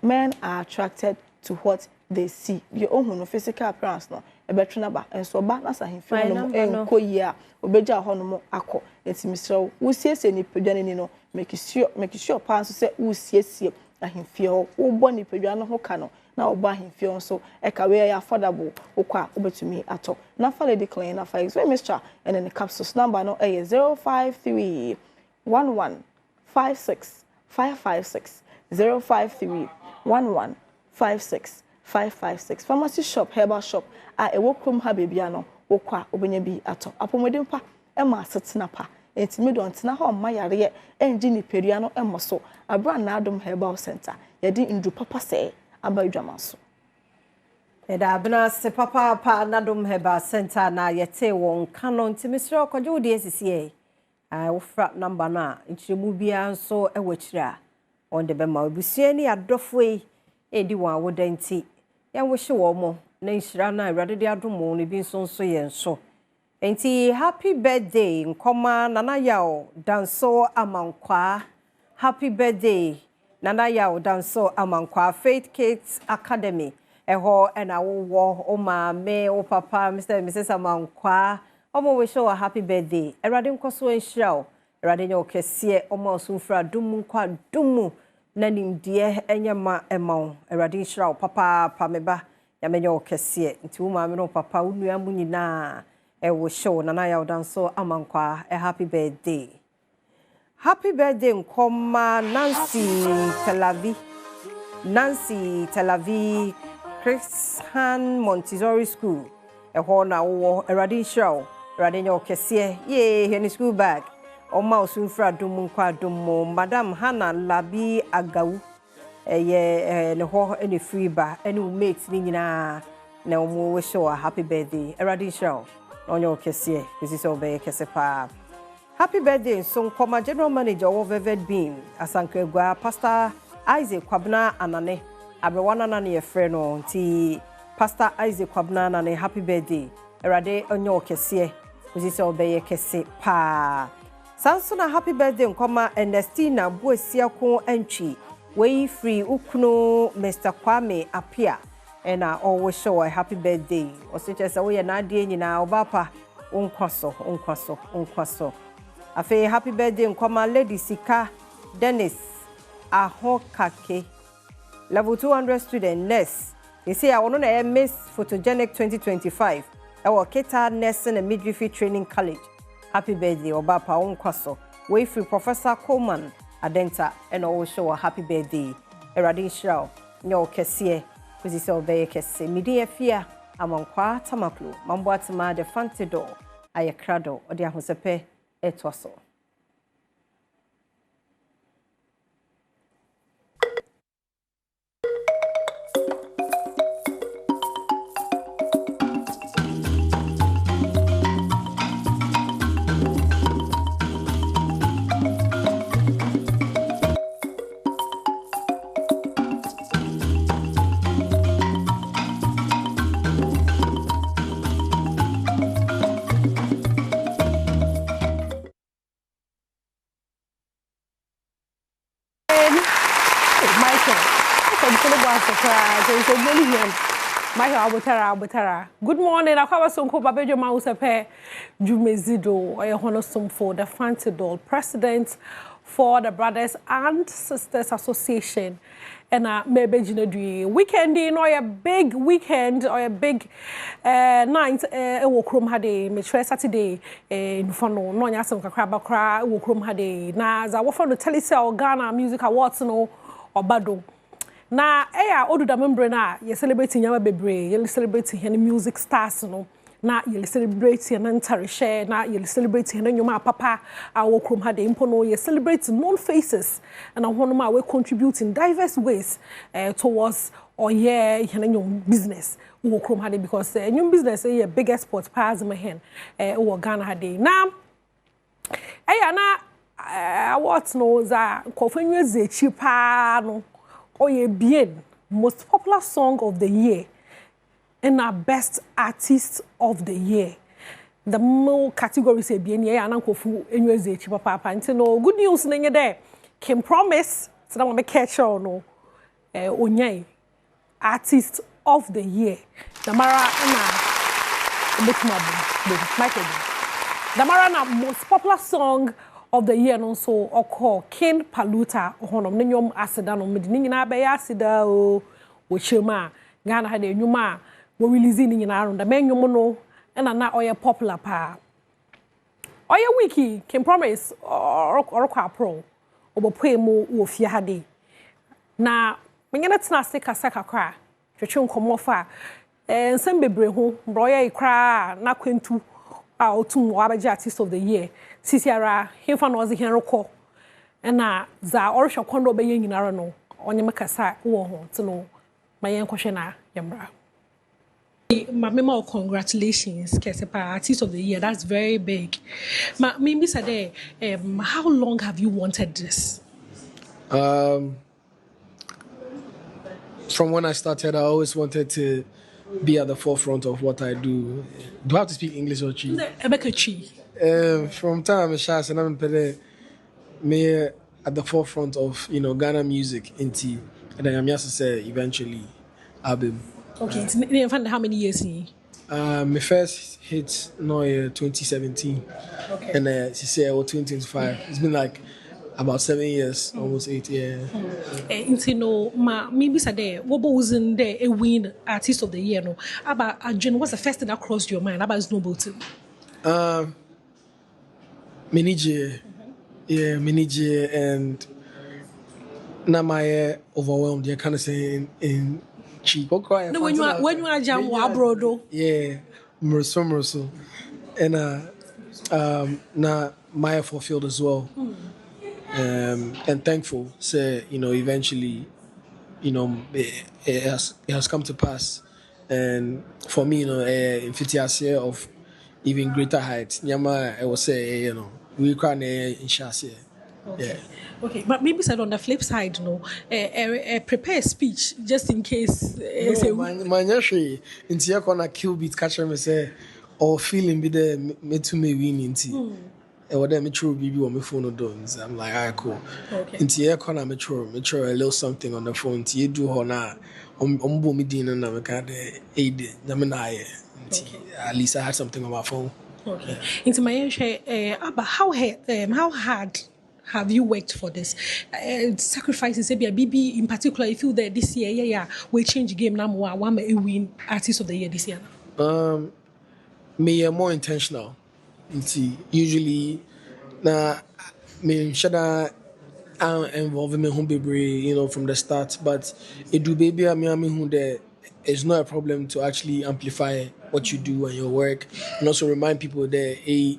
U: men are attracted to what they see your own no physical appearance no betwe ba enso ba na sa hemfi no enko yi a obeja ho no akọ enti misrew wo siesie ni pedwa ni no make sure pa so se wo siesie ahemfi ho wo bo ni pedwa no ho ka no na obo ahemfi nso e ka we ya affordable okwa obetumi ato na fa lady clean na fa so mixture and then the capsules number no e 053 11 56 556 053 11 56 556 pharmacy shop herbal shop a ewo krom ha bebia no wokwa obenya bi ato apomodin pa e ma setena pa entimi don tena ha ma yare enji ni perua no emoso abra na Adom Herbal Center yedi ndu papa se abadwama so
B: eda abna se papa pa na Adom Herbal Center na yete won kano ntimi sro kwaje wodi asisi wo fra number na nchiremu bia nso ewachira on de bema obusua ni adofo edi wa wodanti ya wo hye wo mo na nhira na awrade de adomo no bi nso ye nso enti happy birthday nkoma nana yawo danso amankwa happy birthday nana yawo danso amankwa Faith Kids Academy eho ena wo o ma me o papa Mr. and Mrs. Amankwa omo we show a happy birthday awrade nkoso nhira o awrade nya okese omo osumfra dumu nkwa dumu na nimdie enyama emaw awrade nhira o papa pameba ya menya okese nti wo ma me no papa unua mu nyina ewo show nana yawo danso amankwa happy birthday. Happy birthday nkoma Nancy Telavi Christian Montessori School eho na wo erade show erade nya okese ye heni school bag oma osunfra dum nkwa dum Madam Hannah Labi Agawu ye ne ho ene free ba ene mate ni nyina na omo we show a happy birthday erade show onyo okese kesi obey kese pa. Happy birthday so nkoma general manager of Vivid Beam Asankwegwa Pastor Isaac Kwabna Anane abrewana na ne yefre no nti Pastor Isaac Kwabna Anane happy birthday erade onyo okese kesi obey kese pa. Sansona happy birthday nkoma Ernestina Buesiako Entry way free ukunu Mr. Kwame Apia ena always show a happy birthday osichese wo ye na ade nyina obapa unkwaso afi happy birthday nkoma Lady Sika Dennis Ahokake level 200 student nurse you see I want to Miss Photogenic 2025 our Keta Nursing and Midwifery Training College happy birthday obapa unkwaso way free Professor Coleman Adenta and always show a happy birthday erade shraw nyo kese kuzi se obeye kese midi afia amankwa tamaklu mambo atima de fantido ayakrado odi ahosepe etwaso
D: Good morning. Akwa sonko babejo ma usepe jumezido oyehono for the Fantidol president for the Brothers and Sisters Association. And maybe you weekend in or a big weekend or a big night wokrom hade me Saturday in fono no nya sem kakra bakra wokrom hade na za wo fono telesale Ghana Music Awards no obado na odu da membre na ye celebrate nyama bebre ye celebrate hen music stars no na ye celebrate hen ntare share na ye celebrate hen nyoma papa awokrom ha de impo no ye celebrate known faces and ahono ma we contribute in diverse ways towards hen nyom business awokrom ha de because nyom business ye biggest sport pass me hen wo Ghana ha de na na what no za kofenwe ze chipa no Oye bien, most popular song of the year and our best artist of the year. The more categories say bien ye anankofu enweze chi papa nti no good news na there. Can promise so that we catch on no onyai artist of the year. The mara na Michael. The Marana most popular song of the year no so called King Paluta ohonom ne nyom aseda no mede nyina be ya aseda o wo chema Ghana ha de nyuma wo release ni nyina ro da me nyom no na oye popular pa oye wiki can promise or kwa pro obopoe mu wo fie ha de na menyana tena se kasa kakra twetwe nkomo fa nsem bebre ho broye ikra na kwentu otum wabaji artist of the year sisiara himfa no ozi henroko na za orisho kondo be nyinara no onye makasa wo ho tino mayen kwhwe na yamra Mama, congratulations, Kesepa, artist of the year. That's very big. Maybe Sade, how long have you wanted this?
E: From when I started, I always wanted to be at the forefront of what I do. Do I have to speak English or Chi? From time and I'm me at the forefront of Ghana music in T, and then I'm just to say eventually album.
D: Okay, how many years?
E: My first hit no 2017, okay. And she said 2025. It's been like about 7 years, almost 8 years.
D: Maybe Sade, what was in there a win artist of the year? No, about Jen, what's the first thing that crossed your mind about Snowboating?
E: Manager, yeah, manager, and now my overwhelmed. You're kind of saying in cheap.
D: No, when you are jam abroad,
E: yeah, Murso, and now Maya fulfilled as well. And thankful, say eventually, it has come to pass, and for me, in 50 years of even greater heights. Nyama, I will say, we can't in Shasia. Yeah.
D: Okay, but maybe said on the flip side, prepare a speech just in case.
E: My nursery in Tiakona kill beat catcher me say, or feeling be there me to me winning tea. And what them true BB on my phone or dons. I'm like, ah, cool.
D: Okay.
E: In Tiakona metro a little something on the phone. Tia do hona me dinner and I'm kind of aid. At least I had something on my phone.
D: Okay. Into my but how hard have you worked for this? Sacrifices, maybe a BB in particular, you feel that this year, we change the game now more. One may win artist of the year this year.
E: Me more intentional. Usually, me should involve me home baby, from the start. But it do baby I mean who there is not a problem to actually amplify what you do and your work, and also remind people that hey,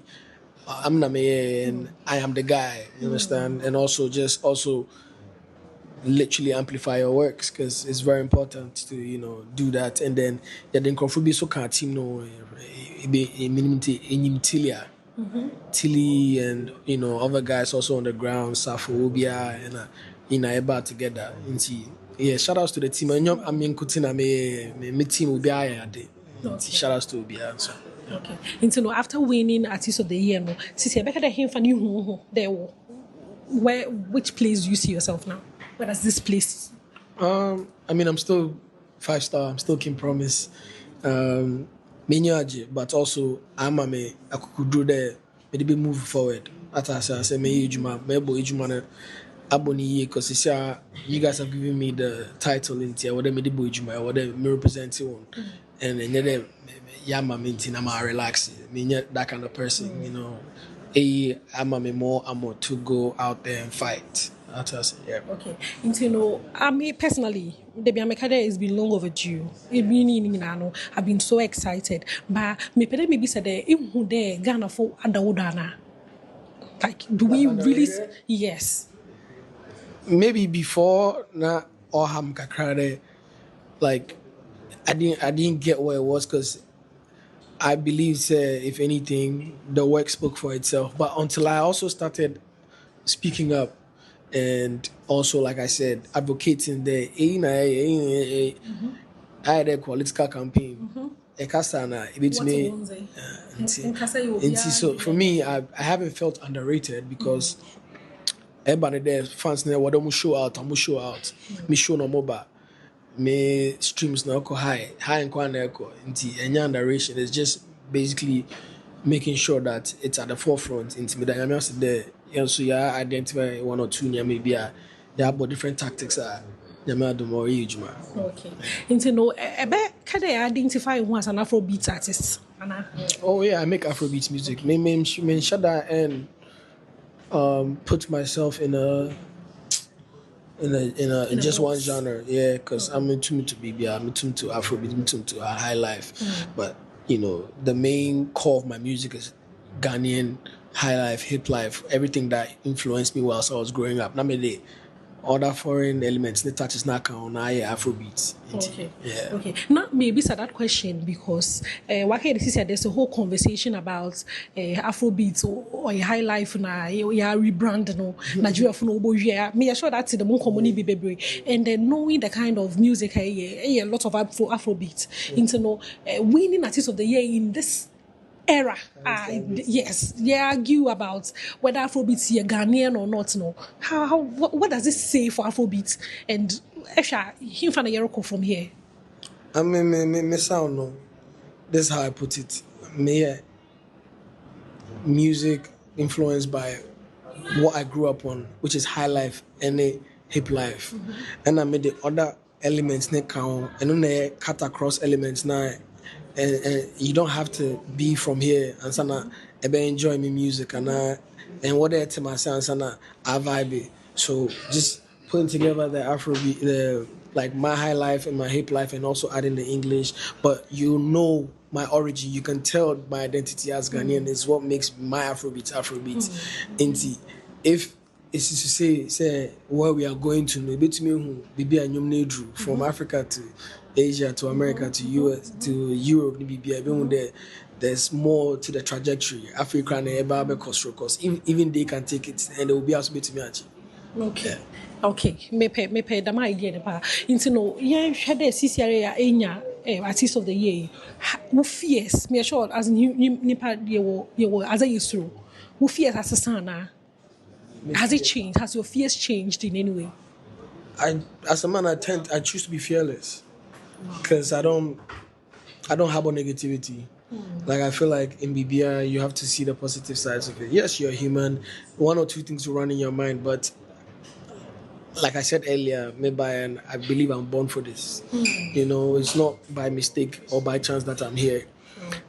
E: I'm the mayor and I am the guy. You understand? And also literally amplify your works because it's very important to do that. And then contribute so can team Tilly and other guys also on the ground, Safobia and about together. Yeah, shout outs to the team. I mean, Kutina me team will be shout outs to Ubia.
D: Okay. After winning Artist of the Year, since you're back at him for new there, which place do you see yourself now? Where does this place?
E: I mean, I'm still 5-star. I'm still King Promise. But also I could do there. Maybe move forward. As I say, because you guys have given me the title in here. What me represent you, and then I'm relaxing. That kind of person, I'm more to go out there and fight. Yeah.
D: Okay. I mean personally, the Biamekade has been long overdue. I've been so excited. But maybe said who there Ghana for Adawudana. Like, do we really? Yes.
E: Maybe before na Oham Kakrade, like I didn't get where it was because I believe if anything the work spoke for itself. But until I also started speaking up and also, like I said, advocating the I had a political campaign. So for me, I haven't felt underrated because everybody there fans now what I'm show out. Me show no mobile. Me streams now high and quite echo. Any underration is just basically making sure that it's at the forefront. Intimidate. I mean, there. So you identify one or two. Maybe they have different tactics.
D: Okay. Into no, can they identify who as an Afrobeat artist?
E: Oh yeah, I make Afrobeat music. Me shut and put myself in just one genre. Yeah, because I'm into BB, I'm into Afrobeat, I'm into high life. But the main core of my music is Ghanaian high life, hip life, everything that influenced me whilst I was growing up. Now me other foreign elements, the touches not on Afrobeats.
D: Okay.
E: Yeah.
D: Okay. Now maybe say that question because there's a whole conversation about Afrobeats or high life na rebrand Nigeria for no yeah. Me sure that's the more community baby. And then knowing the kind of music a lot of Afrobeat into winning artist of the year in this era. Yes, they argue about whether Afrobeat is Ghanaian or not. No, what does it say for Afrobeat? And him from the from here.
E: I mean, me sound no. This is how I put it. Me music influenced by what I grew up on, which is high life and hip life, and I made the other elements ne count and then cut across elements now. And you don't have to be from here and sana enjoy my music and what I tell myself sana I vibe. So just putting together the Afrobeat, the like my high life and my hip life, and also adding the English. But my origin, you can tell my identity as Ghanaian is what makes my Afrobeat. If it's to say where we are going to, maybe to me be a new from Africa to Asia to America to US to Europe, there's more to the trajectory. Africa and because even they can take it and they will be able to me.
D: Okay. Yeah. Okay. Me pay the my idea pa. Into no, had a CCRA enya artist of the year. Who fears me sure as nipa you as a used who fears as a sana. Has it changed? Has your fears changed in any way?
E: As a man, I choose to be fearless. Because I don't harbor negativity. Like I feel like in BBI you have to see the positive sides of it. Yes, you're human. One or two things will run in your mind, but like I said earlier, I believe I'm born for this. It's not by mistake or by chance that I'm here.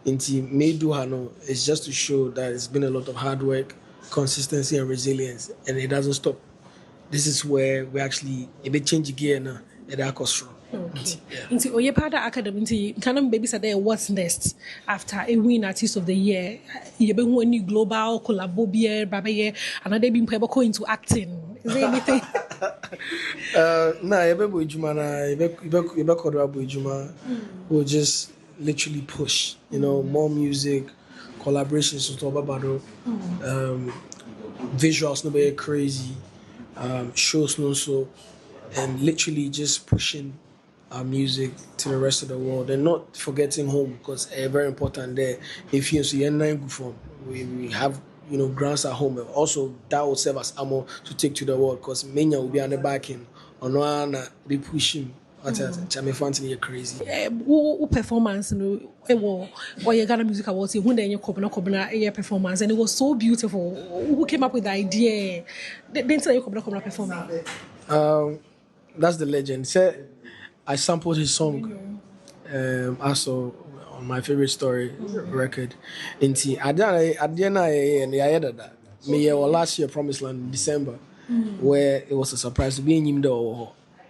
E: It's just to show that it's been a lot of hard work, consistency and resilience, and it doesn't stop. This is where we actually change gear now at our cost.
D: Okay. Into Oyepada Academy, can baby say what's next after a win artist of the year? You been one new global collabo baby, and they been able into acting. Is there anything?
E: We'll just literally push. More music, collaborations with Obabado, visuals no be crazy, shows no so, and literally just pushing our music to the rest of the world and not forgetting home because very important there. If you see we have grants at home. Also that will serve as ammo to take to the world because many will be on the back end on be pushing. You're crazy.
D: Performance or your Ghana Music Awards, when they performance, and it was so beautiful. Who came up with the idea? Then say you performing.
E: That's the legend. I sampled his song also on my favorite story record. Last year, Promised Land, December, where it was a surprise to be in him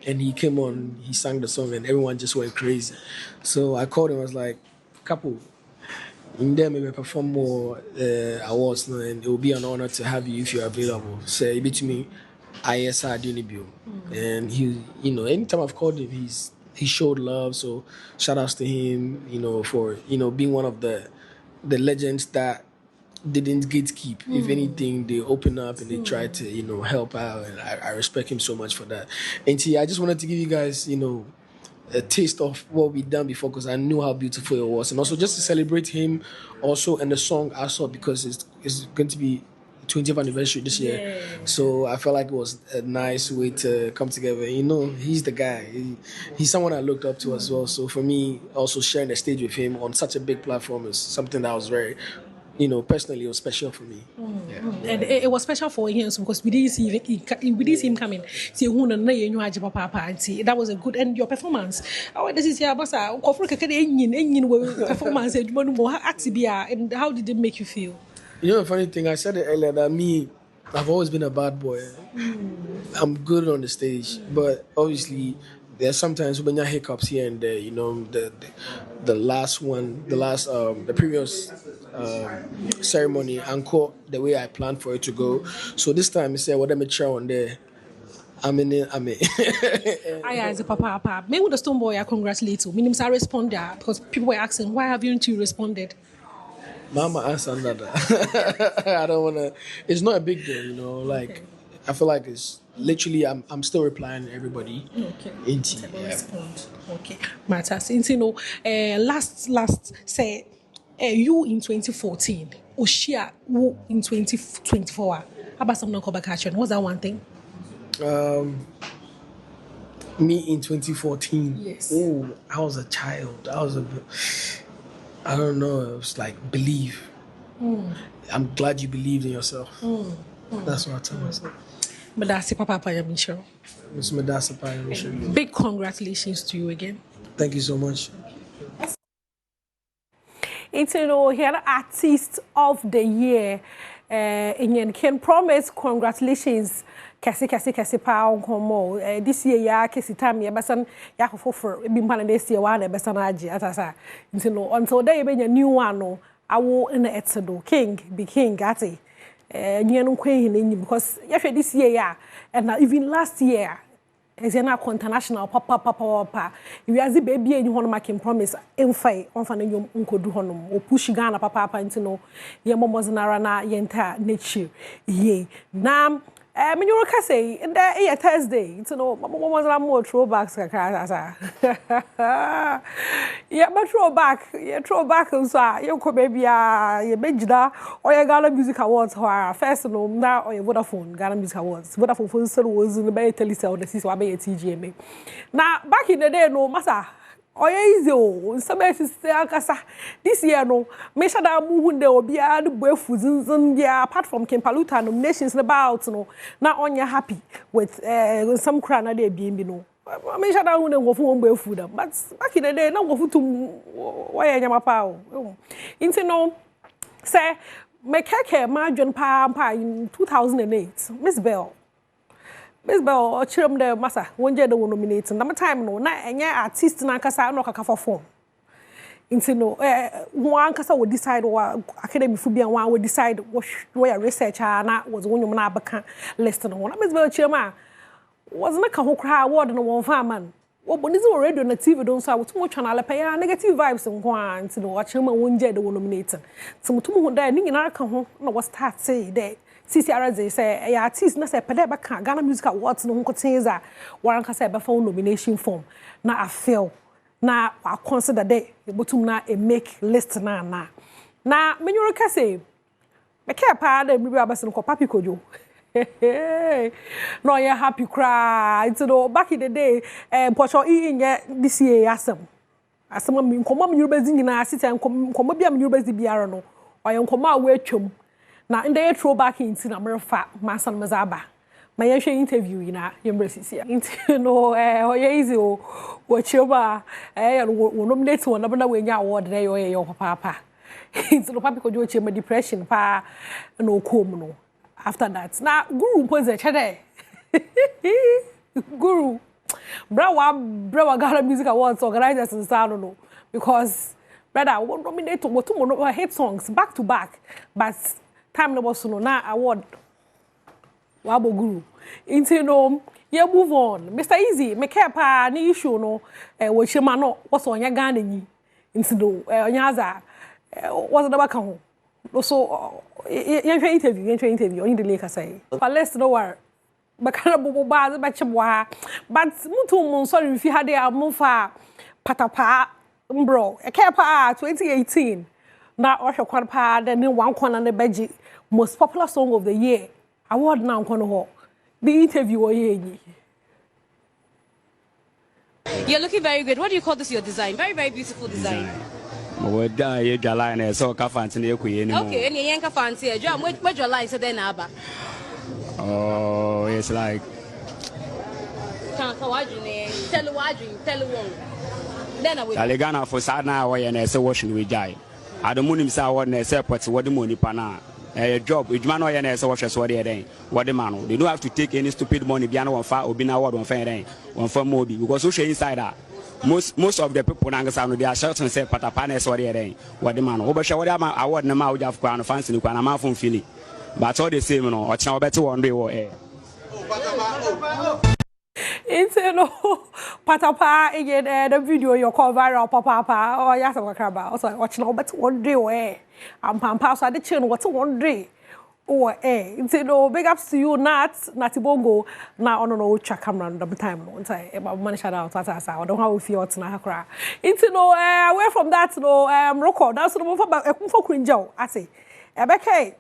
E: and he came on, he sang the song, and everyone just went crazy. So I called him, I was like, couple, in there maybe perform more awards, and it will be an honor to have you if you're available. Say it to me. ISR Dunibio. And he, anytime I've called him, he showed love. So shout outs to him, for, being one of the legends that didn't gatekeep. If anything, they open up and they try to, help out. And I respect him so much for that. And I just wanted to give you guys, a taste of what we've done before because I knew how beautiful it was. And also just to celebrate him also and the song I saw because it's going to be 20th anniversary this year. So I felt like it was a nice way to come together. You know, he's the guy. He's someone I looked up to as well. So for me, also sharing the stage with him on such a big platform is something that was very, you know, personally, it was special for me.
D: And it was special for him because we didn't see him coming. See who that was a good, and your performance. Oh, this is your performance. And how did it make you feel?
E: You know, the funny thing, I said it earlier that I've always been a bad boy. I'm good on the stage, but obviously there's sometimes when you hiccups here and there. You know, the previous ceremony, encore, the way I planned for it to go. So this time, I said, what am I trying on there? I
D: as a papa. Me with the stone boy, I congratulate you. Meaning I respond there because people were asking, why haven't you responded?
E: Mama answer that. I don't wanna. It's not a big deal, you know. Like I feel like it's literally I'm still replying to everybody.
D: Okay. Respond. Okay. Matters. You know, last say you in 2014, Oshia who in 2024. How about some non-cover action? What's that one thing?
E: Me in 2014.
D: Yes.
E: Oh, I was a child. I don't know. It was like believe. I'm glad you believed in yourself. That's what I tell myself.
D: But that's the Papa Michelle. Big congratulations to you again.
E: Thank you so much.
D: It's here artist of the year. And can promise congratulations. Kasi pa onkomo. This year ya kasi time ya besan ya for bimpana this year one besan aji atasa. Until there you be a new one no. I will in the etsedo king be king ati. Nyenu kwen because this year ya and even last year. Is na international papa we as baby any hono making promise emfai onfa na nyom nkodu honom o push Ghana papa ntino ye momozinara na yenta nature ye na me you can say in the Thursday ntino momozina more throwbacks kakra yeah but throwback so you ko baby ye bejida or ye Ghana Music Awards first no na or ye Vodafone Ghana Music Awards Vodafone for so was in the bay telecell the sis wa be TGMA now back in the day no massa easy some akasa this year no me sure that mu hunde obi a the boyfu zinzin dia apart from Kempaluta nominations about no na onya happy with some crown na dey bi no me sure that hunde ngofu won boyfu them but back in the day na ngofu tum why nyama pa o into no say me keke ma dwen pa in 2008 Miss Bell or children the massa one year the nominating. Number time no na any artist na kasa no kaka for form. Into no one kasa would decide what academy phobia one would decide where research na was one you na baka list no. Na Miss Bell chairman was na ka ho kra award no one farman. What but this already on the TV don't so too much channel pay negative vibes nko into no chairman one year the nominating. So mutumu ho da ni nyina ka ho na was start say that CCRZ say artist na say pede baka Ghana Music Awards no nkotenza waranka say be for nomination form na I feel na I consider that botum na a make list na menyo ka say me care pa da mi ba no ko papi kojo no you happy cry it's no back in the day pocho in this year asem mi nkomo mi Yoruba nyina sita nkomo bia mi Yoruba biara no oye nkomo a we atwam na in the throwback into na merfa masan mazaba my interview ina yembrasisia into no easy o chioba wo nominate one na we nya award there your papa into no papa ko jo chema depression pa no kom no after that na guru pose chede guru brawa Ghana Music Awards organizers in Sano no because brother we nominate to hit songs back to back but time no was no na award wabo guru into no you move on Mr. Easy me care pa ni issue no wo chema no was onya Ghana ni into do onya za was the back ho so interview only the lake say but let's no worry bakana bobo ba ba chebwa but mutu mun sorry if you had a monfa patapa mbro e care pa 2018 na ohwe kwan pa da ni wan kwan na beji most popular song of the year award now kono the interview oyenyi.
F: You're looking very good. What do you call this, your design? Very, very beautiful design.
V: Okay,
F: and you yanka fancy. Where's your line? So then, Abba.
V: Oh, it's like.
F: Tell one. Then I will.
V: Alegana for Sana, why and so washing with Jai. I don't want him say what they say, but what the money pana. A job, which man or any so watches what they're doing. What the man, they don't have to take any stupid money beyond 1 far or be now 1 fair, 1 for Mobi, because social inside that. Most of the people on they are short and say Patapanes or the what the man over show I want them out of crown fancy and I'm from Philly. But all the same, no, or now better one day or air.
D: It's no patapa again the video you call viral papa or yes craba also watch now but one day or I'm pampa so the channel what's one day or it's no big ups to you Nati Bongo now on no check camera the time one time about money shout out I don't know how we feel tonight cry it's no away from that no record that's no for cringe I say Ebeke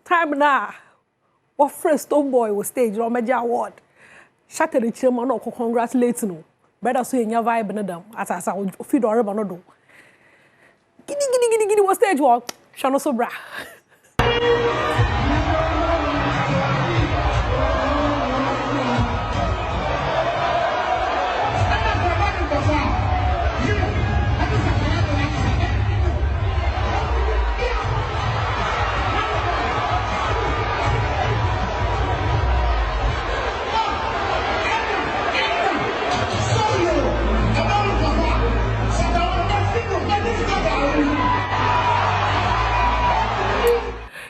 D: time now what first Stone Boy was stage on major award Shatter the chairman or congratulate no better so in your vibe in them as I feed or no do giddy was stage walk shano so bra.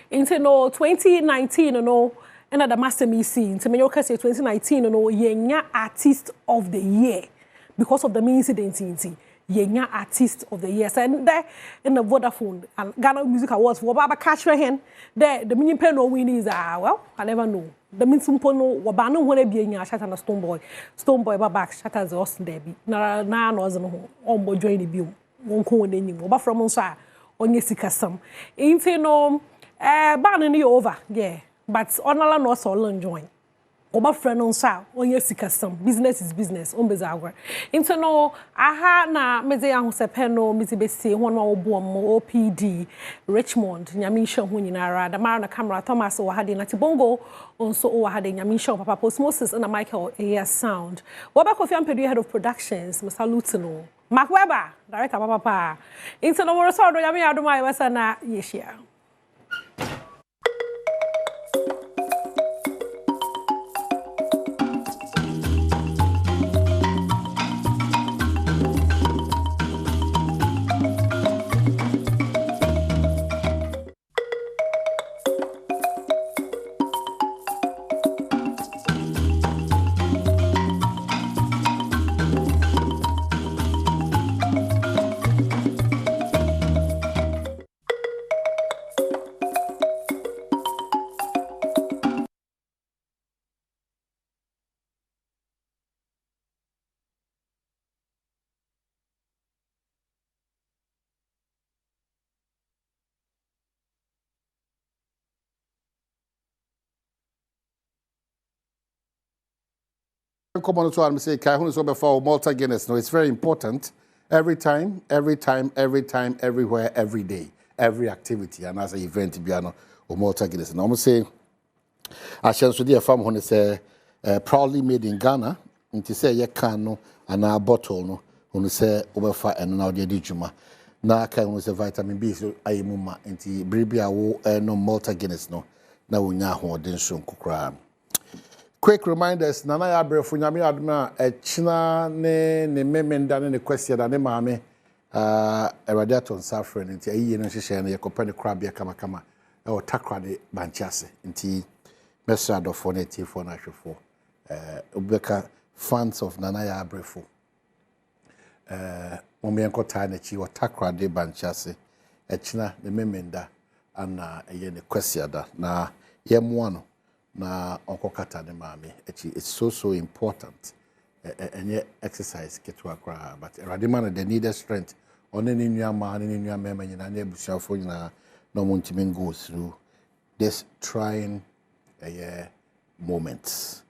D: Into no 2019 no and the master me see into me say 2019 no yenya artist of the year because of the incident yenya artist of the year and there in the Vodafone and Ghana Music Awards for Baba catch for him there the meaning pen no win is well I never know the mean simple no wabano wanna be in shot and Stone Boy back shot as Austin Debbie na no no on join the bill won't call any more from on sa on your sikasam into no ban over, yeah. But onala no so join. Oba friend on sa on your sikasam. Business is business. On bezagwa. Into no aha na meze ya husepe no mizi besi one obuom OPD Richmond nyamisha hu nyinara da mara na camera Thomas o hade na tibongo onso o hade nyamisha papa post Moses and Michael Air Sound. Waba Kofi Ampedu head of productions Masalute no. Mark Weber director papa. Into no more so do yami aduma wasa na yeshia.
A: Come on, so I'm saying, Kai, who's over for Malta Guinness? No, it's very important. Every time, everywhere, every day, every activity, and as an event to be or Malta Guinness. And I'm saying, I shall so dear farm when it's proudly made in Ghana. And to say, you can no, and our bottle no, when say over fire and now the dijuma. Now, can was a vitamin B, so I mumma, and the Bribia no Malta Guinness no. Now we know how den soon kukra. Quick reminders, Nana Abre Funyami Adma, China ne memenda ne question and mame radiaton suffering into a year and she and your company crabia kama or takra de banchase into Messado for native for natural for Ubeka fans of Nana Abrefo. Momianko Tanachi or takra de banchase, China ne memenda and a year question na yemuano. Na onkokata ne mame it's so important and exercise get to akra but radimana they need strength on any new man any new mema nyina na ebusuafo nyina no montimi go through this trying moments.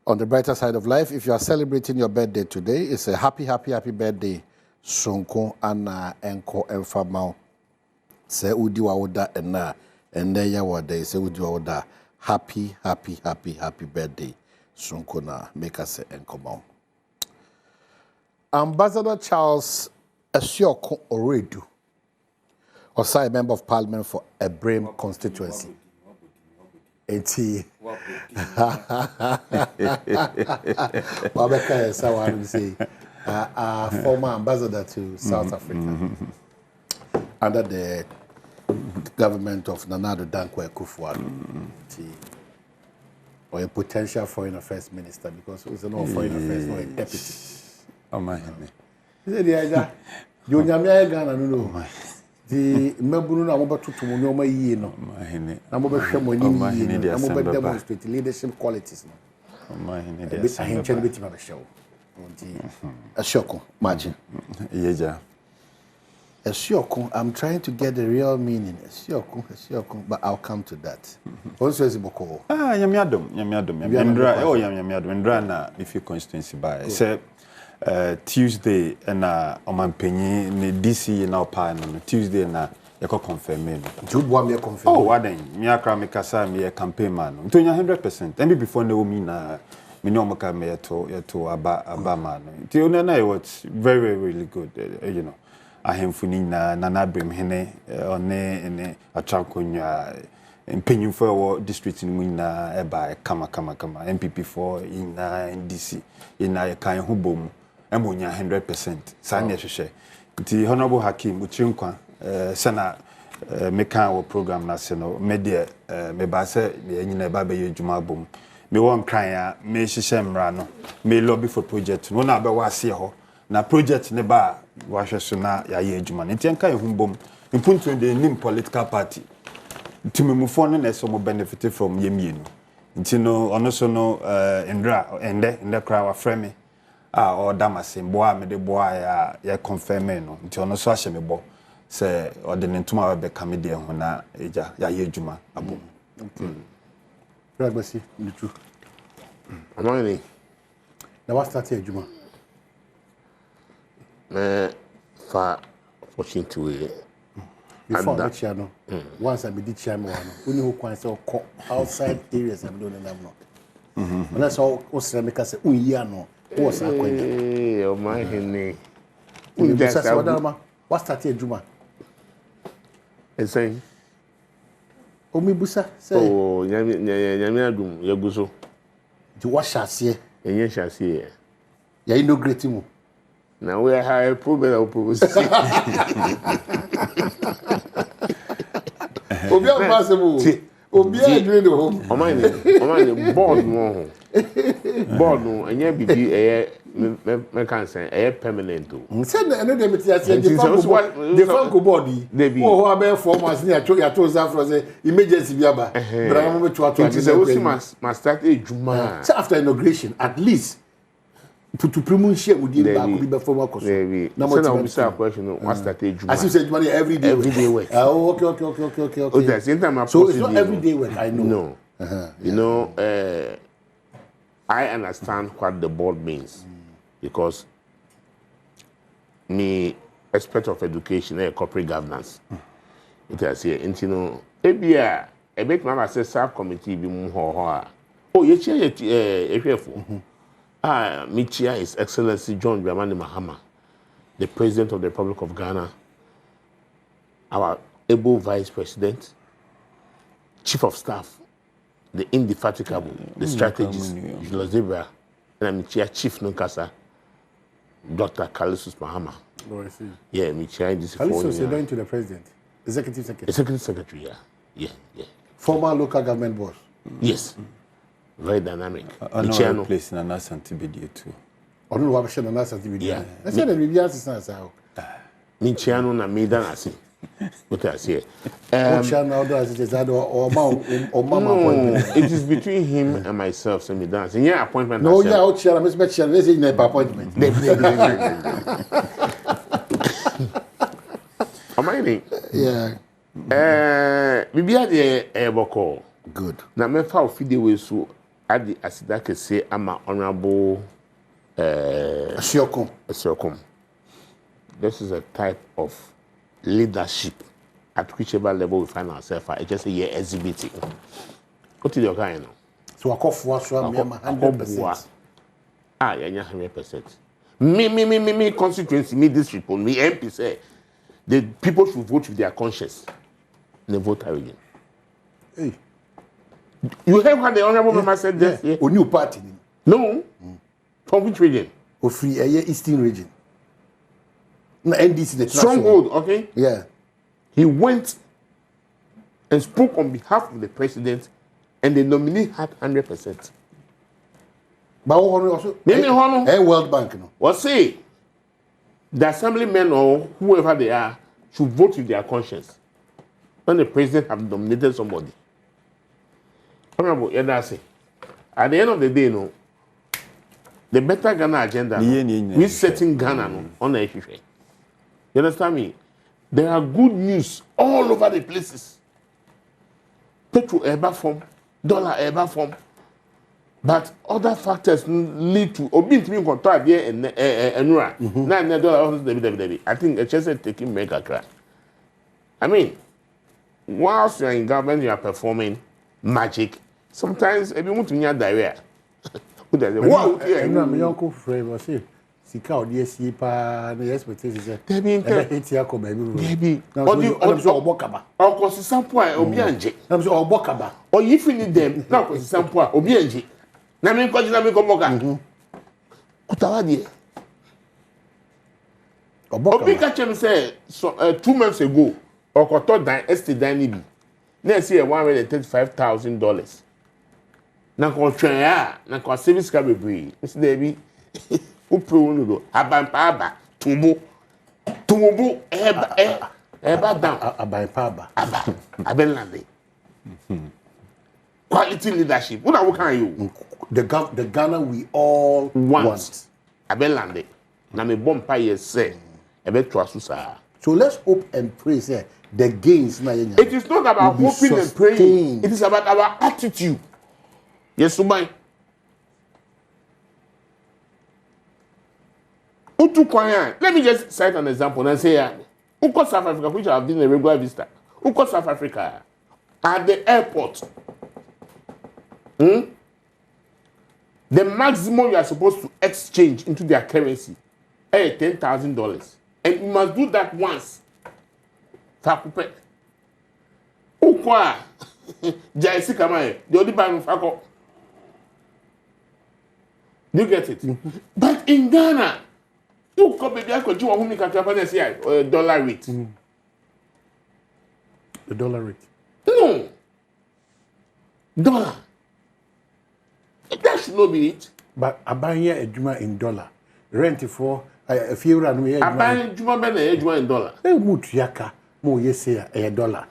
A: On the brighter side of life, if you are celebrating your birthday today, it's a happy birthday. Sonko ana enko enfamao. Se udi wa oda ena ya wada se udi wa oda happy birthday. Sonko na make us enko mao. Ambassador Charles Esioko Oredu, also a member of Parliament for Ebrem constituency. Wabeka Sawan say former ambassador to South Africa under the government of Nana Addo Dankwa Akufo-Addo, or a potential foreign affairs minister, because it's no foreign affairs, no a deputy.
G: Oh my
A: God. You nyame Ghana no. The memburu na mo batutu mo nyoma yie no. Na mo behwe mo ni yie. Na mo be demonstrate leadership qualities no.
G: Mahine dey.
A: I hinchen beti ma be show. Nti Esioko imagine.
G: Yeja.
A: Esioko, I'm trying to get the real meaning. Esioko, but I'll come to that. Also is boko.
G: Nyame adom. Ndra nyame adom. Ndra na if you constituency by. Say Tuesday na omampenyi ni DC na opa no Tuesday na yako confirm me.
A: Badwam me confirm.
G: Oh, waden me akra me kasa me campaign man. Ntonya 100%. And before no me na me no maka me to aba man. Nti ona na what very really good, you know. Ahemfuni na Nana Brim hene one atrankonya mpenyimfo wo district ni mu na eba kama MPP for in DC in kan ho bom amonya 100% san ye hwehwe nti honorable hakim uchinkwa sana meka wo program na se no media me ba se me nyina ba be yedwuma bom me won kran ya me hwehwe mra no me lobby for project no na ba wa se ho na project ne ba wa hwehwe na ya ye edwuma nti enka ye ho bom mpuntu de nim political party timemufo no na so mo benefit from yemienu nti no ono so no ndra ende kra wa frame o damase boa me de boa ya confirm no nti ono so ahye me bo se o de ntuma wa be kamede ho na eja ya ye adwuma abom
A: Pragbasi nitu
H: amani
A: na wa start adwuma
H: fa opportunity we
A: before the channel once I be the chairman one who can say outside areas I'm doing them no when I saw Osrameka say unyi ano what's akwenda
H: oh my hene
A: what start adwuma
H: say
A: omi busa say
H: oh nyame adum yaguso
A: di wa hyase
H: enye hyase
A: ya inaugurate mu
H: now we have a problem
A: Obi possible. Obi adwene no home.
H: Omani board no. Board no enye bibi me kan say permanent o.
A: Say na no dey metiase the fanko board yi. Wo ho abe 4 months ni ya to for say emergency bi aba. Bra mo betu ato.
H: It is a start ejuma.
A: So after inauguration at least to promote share with you back be former course.
H: Na mo tell you question what start ejuma.
A: As you said money every day work. Oh okay.
H: Oh the same time
A: so it's not every day work I know.
H: No. You know I understand what the board means because me aspect of education and corporate governance. It is here you know ebia make mama say sub committee bi mu ho oh ye ehwefo Michia His Excellency John Dramani Mahama, the President of the Republic of Ghana, our able Vice President, Chief of Staff, the indefatigable, the strategist, Julius Zebra, and Michia Chief Nunkasa, Dr. Kalisus Mahama. Yeah, Michia is
A: Kalisus is going to the President, Executive Secretary.
H: Executive Secretary, yeah.
A: Former local government boss.
H: Yes. Very dynamic.
G: Michiano place in Nana Santibidio too.
A: I don't know what Nana Santibidio. Yeah. I said the Bibian assistance how.
H: Michiano na made an asi. What I say.
A: Michiano does it is that or mama appointment.
H: It is between him and myself so me dance. Yeah, appointment.
A: No, yeah, Michiano Miss Michiano let's say appointment.
H: Am I?
A: Yeah.
H: Bibia de eboko.
A: Good.
H: Na me fa ofide we so ade asida kese ama honorable Asyokom. This is a type of leadership at whichever level we find ourselves at. It's just a year exhibiting. What is your kind now?
A: So I call for 100%.
H: Ah, yeah, 100%. Me constituency, me district, me MP say the people should vote with their conscience. They vote again.
A: Hey.
H: You heard what the honorable member said this year?
A: A new party?
H: No. From which region?
A: Of free Eastern region. No, NDC the
H: stronghold, okay?
A: Yeah.
H: He went and spoke on behalf of the president, and the nominee had 100%.
A: But also, World Bank, no.
H: What say? The assemblymen or whoever they are should vote with their conscience. When the president have nominated somebody. Honorable, say, at the end of the day, no, the better Ghana agenda, we setting Ghana no, on the issue. You understand me? There are good news all over the places. Petrol ever form, dollar ever form. But other factors lead to obi to be control here and Nura. $9 I think it's just taking mega crack. I mean, whilst you're in government, you are performing magic. Sometimes if you want to near diarrhea. Wow,
A: my uncle Fred was here. Sika odie pa na expectation
H: Debi
A: baby.
H: Obokaba. Okosi sampo a obi anje. Na so obokaba. Oyifi ni dem na okosi sampo a obi anje. Na me kwaji na me komoka. Kutawa die. Obi ka chem say 2 months ago okoto dan estate dan ni bi. Na say $135,000. Na ko twen ya, na ko service ka bebre. Nsi Debi Upronudo, Abampaba, Tumbo, Eba down,
A: Abampaba,
H: Abenlande. Quality leadership. What can you?
A: The Ghana we all want.
H: Abenlande. Na me bompa say,
A: so let's hope and pray say the gains.
H: It is not about hoping and praying. It is about our attitude. Yes, Sumai. Let me just cite an example and say, Uko South Africa, which have been a regular visitor, Uko South Africa, at the airport, the maximum you are supposed to exchange into their currency is $10,000. And you must do that once. Fakupe. Uko, Jaisi Kamae, the only bank of Fako. You get it? But in Ghana, you come baby, I could do a home dollar rate.
A: The dollar rate?
H: No. Dollar. That should not be it.
A: But I buy here a juma in dollar. Rent for a few rand.
H: I buy juma in dollar.
A: Mut yaka, mo yes a dollar.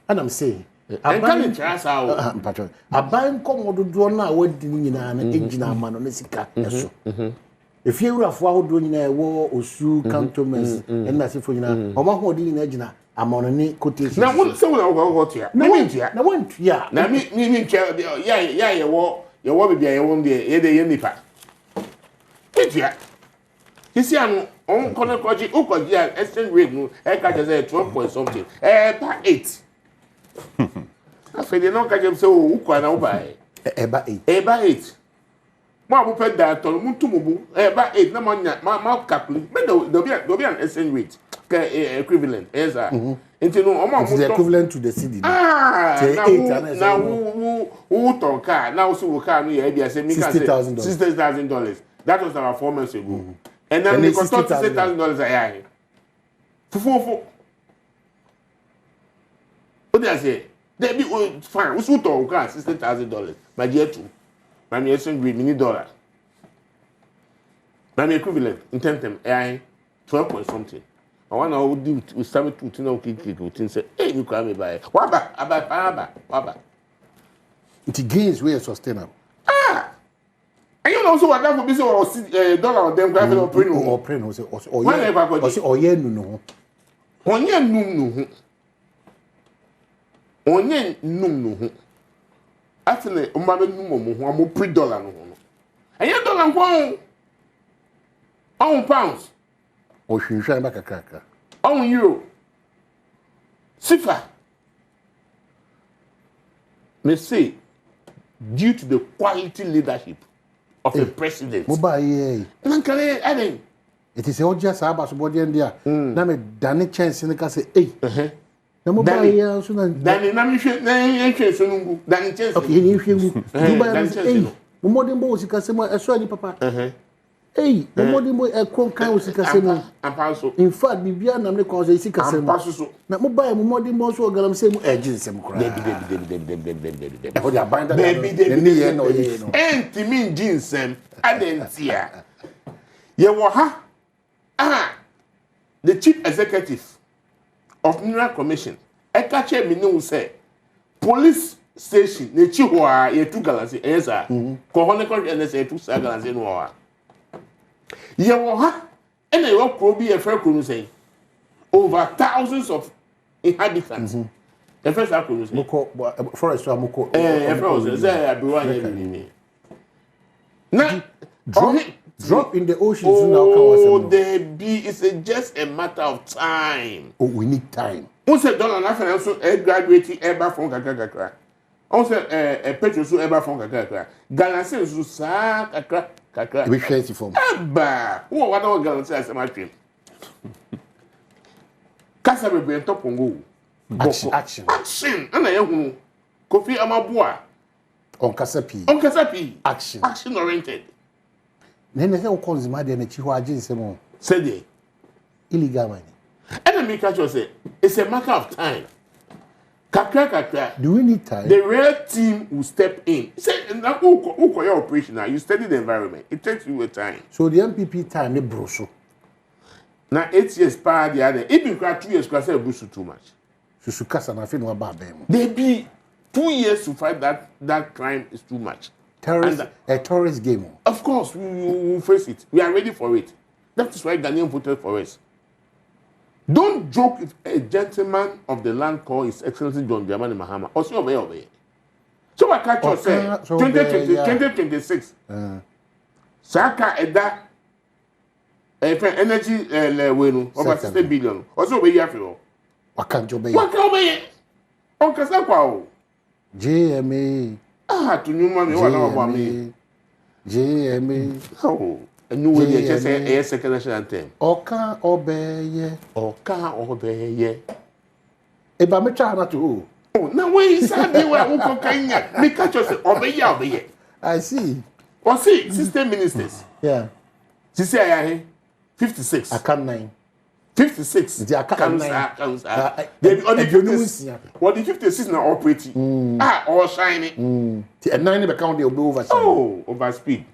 H: And
A: I'm saying,
H: I
A: buy commodore na wedding in an engine man onEssica. If you are for doing a war or sue cantonments and that's for you know, or my holding engine, I'm on a neat quotation.
H: Now, what's so what here? No,
A: yeah.
H: Now, me, you won't be a won't be a nipa. You see, I'm on corner project, exchange rate, I catch as 12 point something, 8. I feel they don't catch them so who can buy
A: Eba 8.
H: Eba 8. Ma will pay that on Mutumu, Eba 8. No money, my calculate, but there'll be an exchange rate equivalent. Yes, sir. It's
A: equivalent to the city.
H: Now who talk car now? So car no idea say $60,000. That was our 4 months ago, and then they cost $60,000 a year. Fufu. What did I say? They be fine. We should talk $60,000. My dear too. My exchange rate mini dollar. My equivalent in 10 AI 12 point something. I want to do we start to know kick say, hey, you come by. Waba.
A: It gains way sustainable.
H: And you know so what that would be so dollar or them graphic or print
A: or yeah no.
H: onye num no ho afene umba num mo ho amo $3 no ho no enye dollar nko on pounds
A: o hwehwe ba kakaka
H: on euro sifa me say due to the quality leadership of the president
A: mobile
H: nankale aden
A: it is all just about so body and na me dane chance ne ka say na mobile so na
H: dane na me hwe na hwe so ngu dane chance
A: okay ni hwe ngu dubai mo modern bo sika se mo eso ani papa mo modern bo e kon kan o sika se mo
H: ampaso
A: in fact bibia na me ko so sika se mo
H: ampaso
A: na mobile mo modern bo so galam se mo ejin se mo kra
H: baby
A: o dia banda
H: baby
A: ni ye no ye no
H: entimin jinsem adentia ye wo ha the chief executive of Mineral Commission ekache mi ne say police station ne chi ho a ye tu galanse esa ko ho ne ko ne say tu sa galanse no wa ye wo ha ene yo pro bi e fra kunu say over thousands of inhabitants the first akunu say
A: moko forest wa moko
H: forest say abiwa ye na
A: drop in the ocean now
H: oh there be it's just a matter of time.
A: Oh, we need time.
H: Who said dollar na finance graduate ever from kakakakra. On say petrol so ever from kakakakra. Galanse so sa kakakakra.
A: We share it from.
H: Eba. Who what do galanse as my dream. Kasa be top ngo. Action. Ana ye hu. Kofi Amaboa.
A: On kasapi.
H: Action oriented.
A: Nene se ukonzima de na chiho agin mo
H: say dey
A: illegal money
H: and me catch you say it's a matter of time kakra
A: do we need time
H: the real team will step in say na who your operation now you study the environment it takes you a time
A: so the MPP time me broso
H: na 8 years pa the other even 2 years kwa say busu too much
A: susukasa na fe no ba ba mo
H: they be 2 years to fight that crime is too much.
A: A tourist game.
H: Of course, we will face it. We are ready for it. That is why Ghanaian voted for us. Don't joke if a gentleman of the land called His Excellency John Dramani Mahama. Also, obey. So I catch you say 2026. Saka Eda energy over 60 billion. Also, obey you.
A: Wakanjo obey.
H: Wakanjo on kasa kwa o.
A: JMA.
H: To new money, what about me?
A: JMA.
H: Oh, a new way, just say a second national anthem.
A: Oka obey. Eba me try to.
H: Oh, now wait, Saturday where we go Kenya. Me catch us obey.
A: I see.
H: Or see, 16 ministers.
A: Yeah.
H: She say I 56.
A: I can 9.
H: 56.
A: The account 9.
H: They be on the 56. What the 56 now operating? All shining.
A: The 9 account they will be over.
H: Oh, over speed.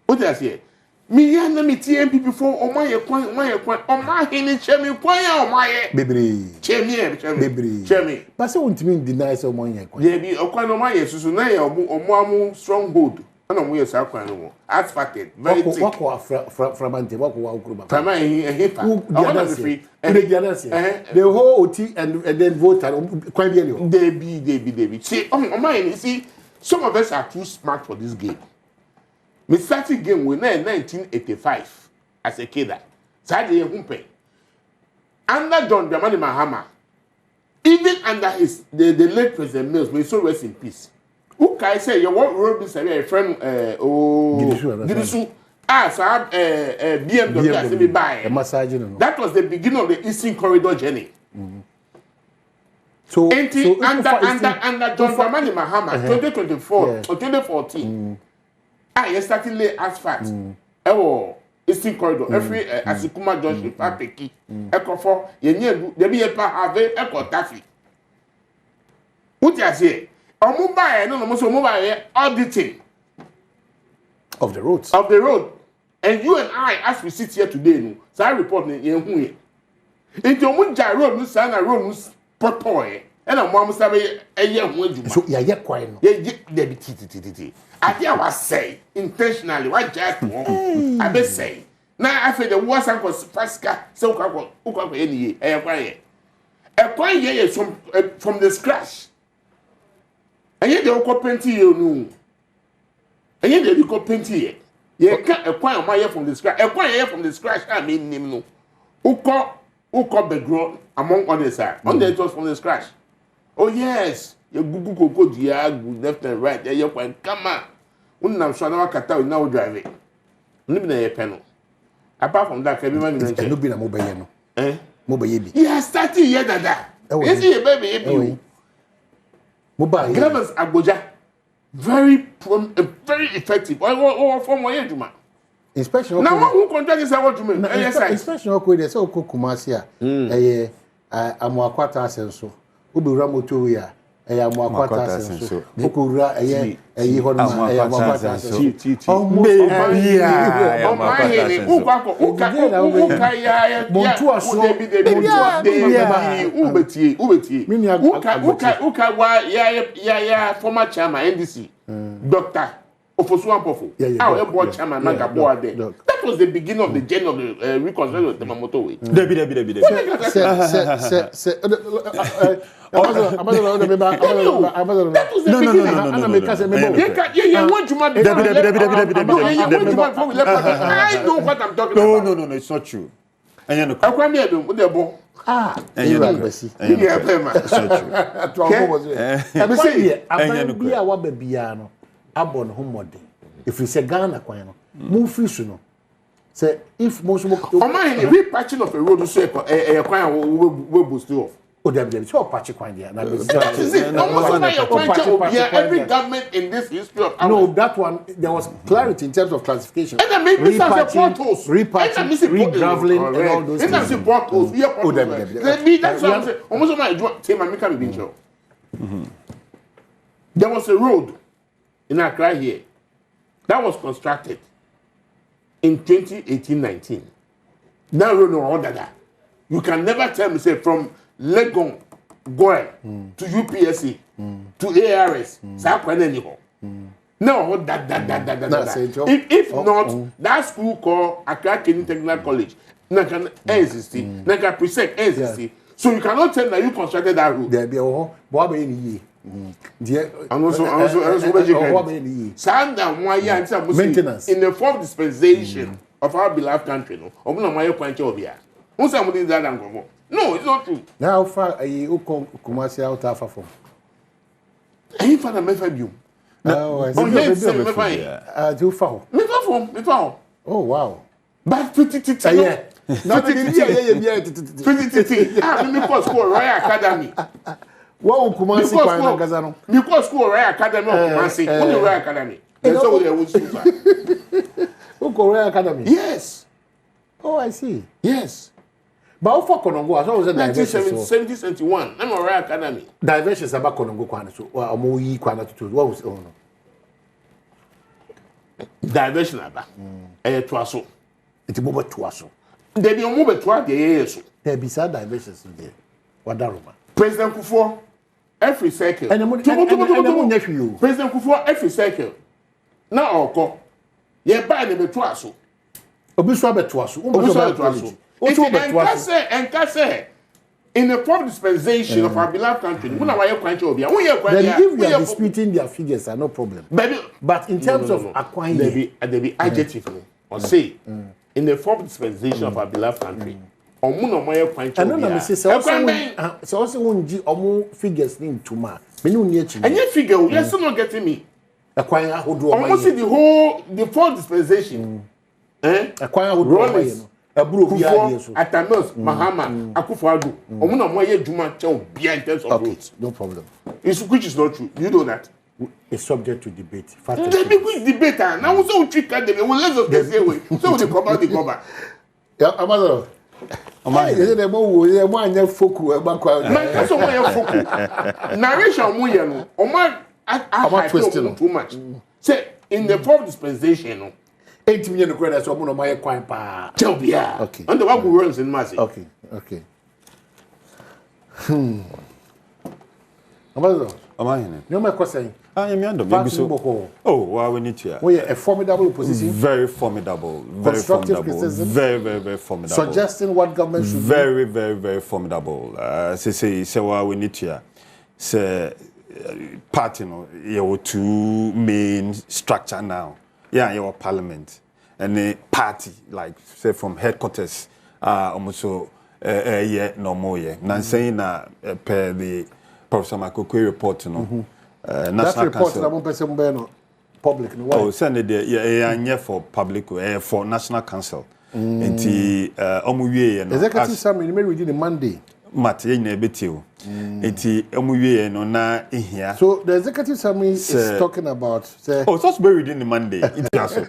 H: What do I say? Me yana me TMP before on my hini chemi kwanya on my
A: baby.
H: Chemi.
A: But so won't mean deny so money.
H: They be okwan on my susu na ye omo stronghold. Ana mo yes akwan no. Asphalted. Very thick.
A: Wako framante wako wa ukruba.
H: Frama hipa.
A: The whole OT and then vote quite bien.
H: They be. See, on my you see some of us are too smart for this game. Me started game when 1985 as a kid. Sadly, humpe. Under John Dramani Mahama, even under the late President Mills, may so rest in peace. Who can say you want road this a friend Gidisu BMW as me buy. That was the beginning of the Eastern Corridor journey.
A: So
H: under John Dramani Mahama 2024 or 2014. You started lay asphalt. Eastern Corridor. Every Asikuma Junction, Papeki, Ekofo, Yenye, there be a have Eko Tafi. What you say? A mobile, no, mobile auditing
A: of the roads.
H: And you and I, as we sit here today, so I report in Yehuye. Into Munja road, no sana road, no potoy. And a mom say a young woman.
A: So yeah, quiet.
H: I was say intentionally what just I be say na afi the war san ko pasca so ukwa eni e kwa ye from the scratch anye de ukwa penti ye nu anye de ukwa penti ye ka e kwa ma ye from the scratch e kwa ye from the scratch I mean nim no ukwa background among others on the was from the scratch. Oh yes, you gugu koko dia left and right ye kwa kama unna so na wakata na wo drive ni bi na ye peno. Apart from that, can be man in no be na mobile no. Mobile bi. Yeah, starting here dada. Yes, you baby. Mobile. Governors Abuja very effective. Or from where you ma. Inspection. Now who contract is what you mean? Inspection ko dey say ko Kumasi a amuakwata asenso. Obi ramoto we a amuakwata asenso. Okura honma amuakwata asenso. Former chairman NDC, Dr. Ofosuampofo. Board chairman Magaboa there. That was the beginning of the journey of the reconstruction of the motorway. I know what I'm talking about.
G: No, it's not true.
I: If we say Ghana, move free soon. Say if most
H: repatching of a road, say a will boost off.
I: Oh, there so patchy coin there.
H: That is it. Every government in this history of
I: no, that one there was clarity in terms of classification.
H: And then maybe repatching,
I: regraveling, and all those things.
H: That's what I'm saying. Almost my team, I make a show. There was a road in Accra here that was constructed in 2018-19. Now road no order that. You can never tell me say from Legon, Goy to UPSC to ARS. No, that. If not, that school called Accra Technical College, can exist, can present exist. So you cannot tell that you constructed that road.
I: There be a
H: maintenance in the fourth dispensation of our beloved country. No, it's not true.
I: Now, far you come Kumasi out of from.
H: I found a method.
I: Oh, wow.
H: But 50. Yeah. Not 50. I'm school Royal Academy.
I: What Kumasi Gazano?
H: Because school Royal Academy of Kumasi. What Royal Academy? That's all there was.
I: Royal Academy?
H: Yes.
I: Oh, I see.
H: Yes.
I: But for Konongo, as well as
H: 1971, I'm a Royal Academy.
I: Diversions about Konongo Kwana, so or Moyi Kwana to what was on?
H: Diversion about a twasso.
I: It's a mobile twasso.
H: There be a mobile twa the years.
I: There be sad diversions in there. Wadaruma.
H: President Kufo, every cycle. And President Kufo, every cycle. Now, Oko, ye buy the twasso.
I: Obiswa twasso.
H: And in the fourth dispensation of our beloved country, then
I: if we are disputing their figures, no problem. But in terms of acquiring,
H: they be adjective or say in the fourth dispensation of our beloved country. And
I: then so also won't figures need to mark.
H: And your figure, you're still not getting me.
I: Acquiring
H: almost the fourth dispensation.
I: Acquiring
H: Kufo, Atanos, Mahama, Akufo-Addo. Omuna moye juma chao bia in terms of roads.
I: No problem.
H: Which is not true. You know that.
I: It's subject to debate.
H: There be quick debate. Now so trick them. Let's just get away. So they cover.
I: Yeah, Amazon. Is it a more one foku about
H: that's why you foku. Narration mu ye no. Oma I twisting too much. Say in the fourth dispensation
I: 8 million credits or more my coin pa.
H: Okay. And the one who runs in Massey.
I: Okay. Ambassador.
G: Omahene.
I: No my question.
G: I am Yando. Maybe so. Oh, wow, we need to.
I: We a formidable position.
G: Very formidable. Very formidable. Very formidable.
I: Suggesting what government should
G: do. Very formidable. Say what we need to. Say party no. You have two main structure now. Yeah, your parliament and the party like say from headquarters. Almost so. Yeah, no more. Yeah. Now saying per the Professor Makokwe report, no.
I: That report that one person no public. No,
G: oh, send it there. Yeah, for public, for National Council. Enti, omuwie no.
I: Executive Sammy, you may read the Monday.
G: Mat, ye na betio. Enti, omuwie no na ehia.
I: So the Executive Sammy is talking about. Say,
G: oh, so be reading the Monday. Enti aso.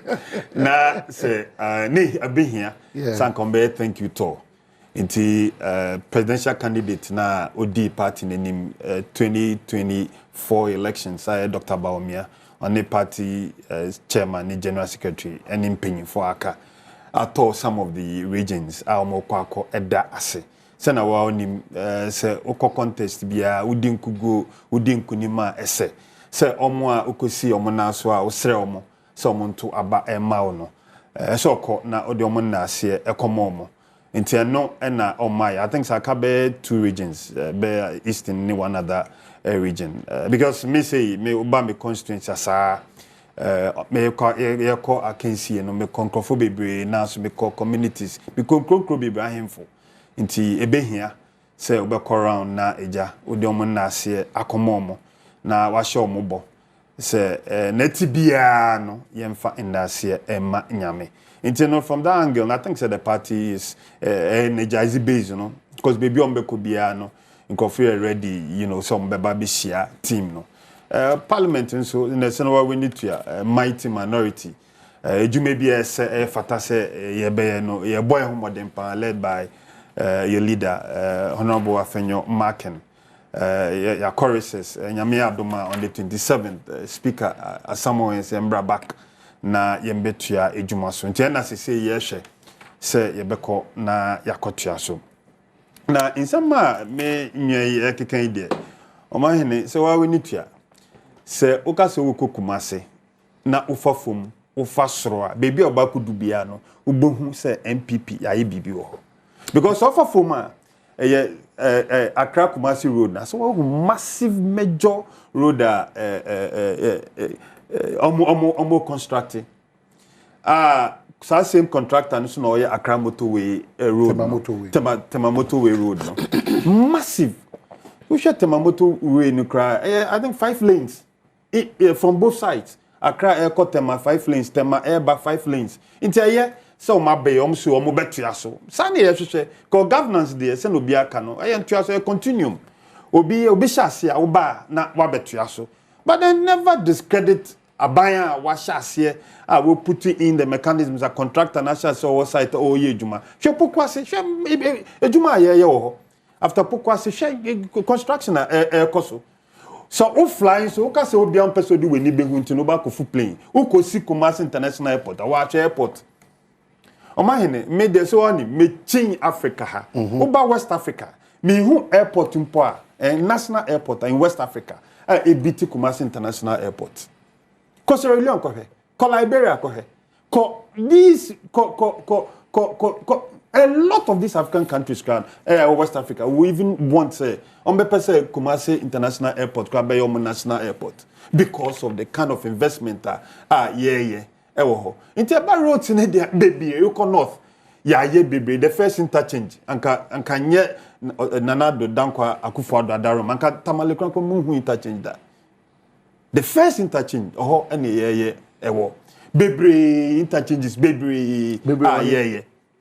G: Na say, ne abehia. Sankombe, thank you to. Into presidential candidate na OD party in 2024 elections. I Dr. Baumia on the party chairman, the general secretary, and in penny for Aka. I told some of the regions, Almo Kwako, Edda Ase. Sena wa onim se oko contest bia udin kugo udin kunima ese. Se omo a ukosi omo na so a osre omo se omo nto aba ema wo no. So ko na ode omo na ase ekomo omo. Inti no na omai. I think Sakabe 2 regions, be eastern ni one other region. Because me say me oba me constituency asa me ko akensi no me konkrofo bebre na so me ko communities me konkrokro bebre ahemfo. Inti ebehia say obekọ round na eja odi omo na ase akomomo na wa hye omo bo say neti bia no yemfa indase emma nyame. Inti from that angle I think say the party is energized based, you know, because baby ombeko bia no nkofre ready, you know, some beba be share team no. Parliament so in the sense we need to mighty minority. You may be a fata say ye be no ye boy homodempa led by your leader, Honorable Afenyo Marken, your choruses, Nyame Abdoma on the 27th, Speaker Asamoah Nsembra back na yembetua ejuma so. Nti na se yehwe se yebeko na yakotua so. Na insama me nwe ekekan ide. Omahene se wa weni tua. Se okase wo kokumase na ufafom, ufasoro a bebi obakudu bia no, ubohu se MPP aye bibi wo. Because ufafom a Accra Kumasi Road na so massive major road almost constructed. Same contractor and so no Accra motorway road. Tema motorway road no. Massive. We should Tema motorway no cry. I think 5 lanes. From both sides. Accra airport Tema 5 lanes, Tema airback 5 lanes. Into here so my bay so omo betua so. Sani ye hwehwe ko governance there se no bia ka no. Entua so continuum. Obi shase oba na wa betua so. But they never discredit Abaya washase we put in the mechanisms a contractor na shase or site o ye juma. She pokwase she ejuma ye wo. After pokwase she construction koso. So o flying so o ka se obi am person do we ni behu nti no ba ko fu plane. O ko si Kumasi International Airport, wa airport. Omahene me de so oni me chin Africa ha. Oba West Africa. Me hu airport mpo a national airport in West Africa. Ebiti Kumasi International Airport. Ko Sierra Leone ko he. Ko Liberia ko he. Ko these a lot of these African countries can West Africa we even want say on be say Kumasi International Airport ko be your national airport because of the kind of investment ewo ho. Inti aba roads ne dia baby you ko north baby the first interchange anka nye Nanado Dankwa Akufo-Addo Adaro manka Tamale Kranko Munhu interchange that. The first interchange any ewo baby interchanges baby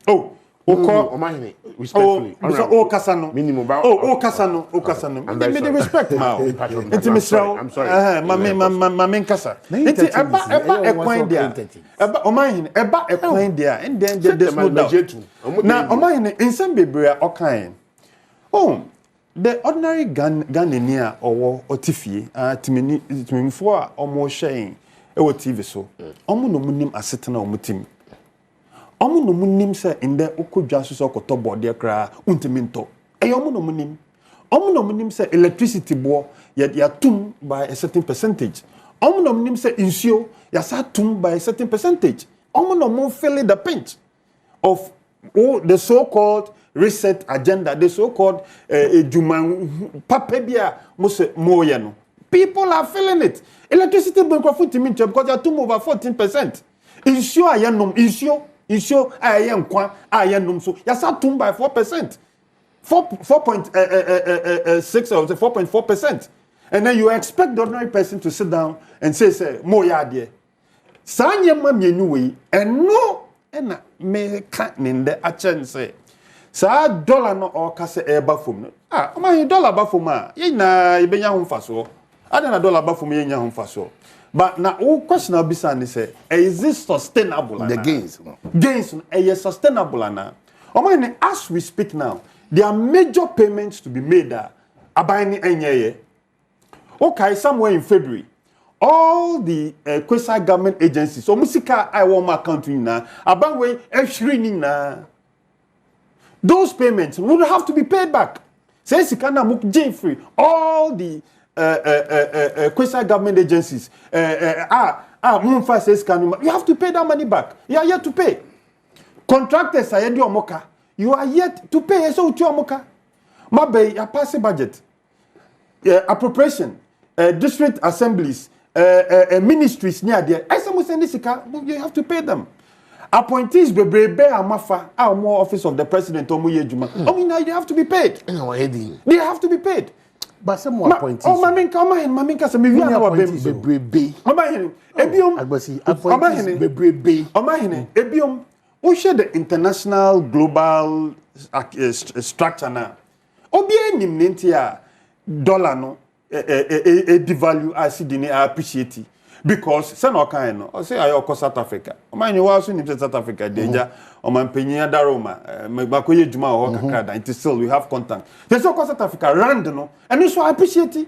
G: oh
H: Omahene, respectfully.
G: Kasano.
H: Minimum about.
G: Kasano. They respect now. I'm
H: sorry.
G: Mamen kasa. Eba ekwan dia. Omahene, eba ekwan dia. And then there's no doubt. Now, Omahene, in some bebre okan. Oh, the ordinary Ghanaian or Otifie, timini for almost sharing. Ewo TV so. Omo no munim asetena omutim. Omo no munim se inde okodwa so okoto bode kra untiminto. Omo no munim.
J: Omnom say electricity bo ya tum by a certain percentage. Omnom say insure ya sa tum by a certain percentage. Omnom feel the pinch of the so-called reset agenda, the so-called papebia moyano. People are feeling it. Electricity bill because you are tum over 14%. Insure ayanum insure ayan kwa ayanum so ya sa tum by 4%. 4.6 or 4.4%. And then you expect the ordinary person to sit down and say more yadie. Sanya mami anyway, and no, and me can't ninde a chance. Sa dollar no or kase eba fum. Ah, my dollar bafuma. Yina ibenya hum faso. Adana dollar bafum yenya hum faso. But now, all question I'll be saying is, is this sustainable?
I: The gains.
J: Gains, is sustainable? As we speak now, there are major payments to be made. Okay, somewhere in February, all the quasi government agencies, so Musika I want my country now, those payments would have to be paid back. Say Sikana Muk free. All the quasi government agencies, you have to pay that money back. You are yet to pay. Contractors are yet moka. You are yet to pay. So to moka. Mabe ya pass budget, appropriation, district assemblies, ministries near there. You have to pay them. Appointees bebrebe amafa more office of the president omuyejuma. They have to be paid. They have to be paid.
I: But some more appointees.
J: Maminka se me via na
I: bebrebe.
J: Ebiom
I: appointees bebrebe.
J: Ebiom we share the international global structure now. Obi enim nentia dollar no devalue asidini appreciate because say no kan no o say ayo South Africa o man ni wa so ni South Africa danger o man penyin adaroma megbakoye djuma o kakada until still we have contact they say South Africa rand no and so appreciate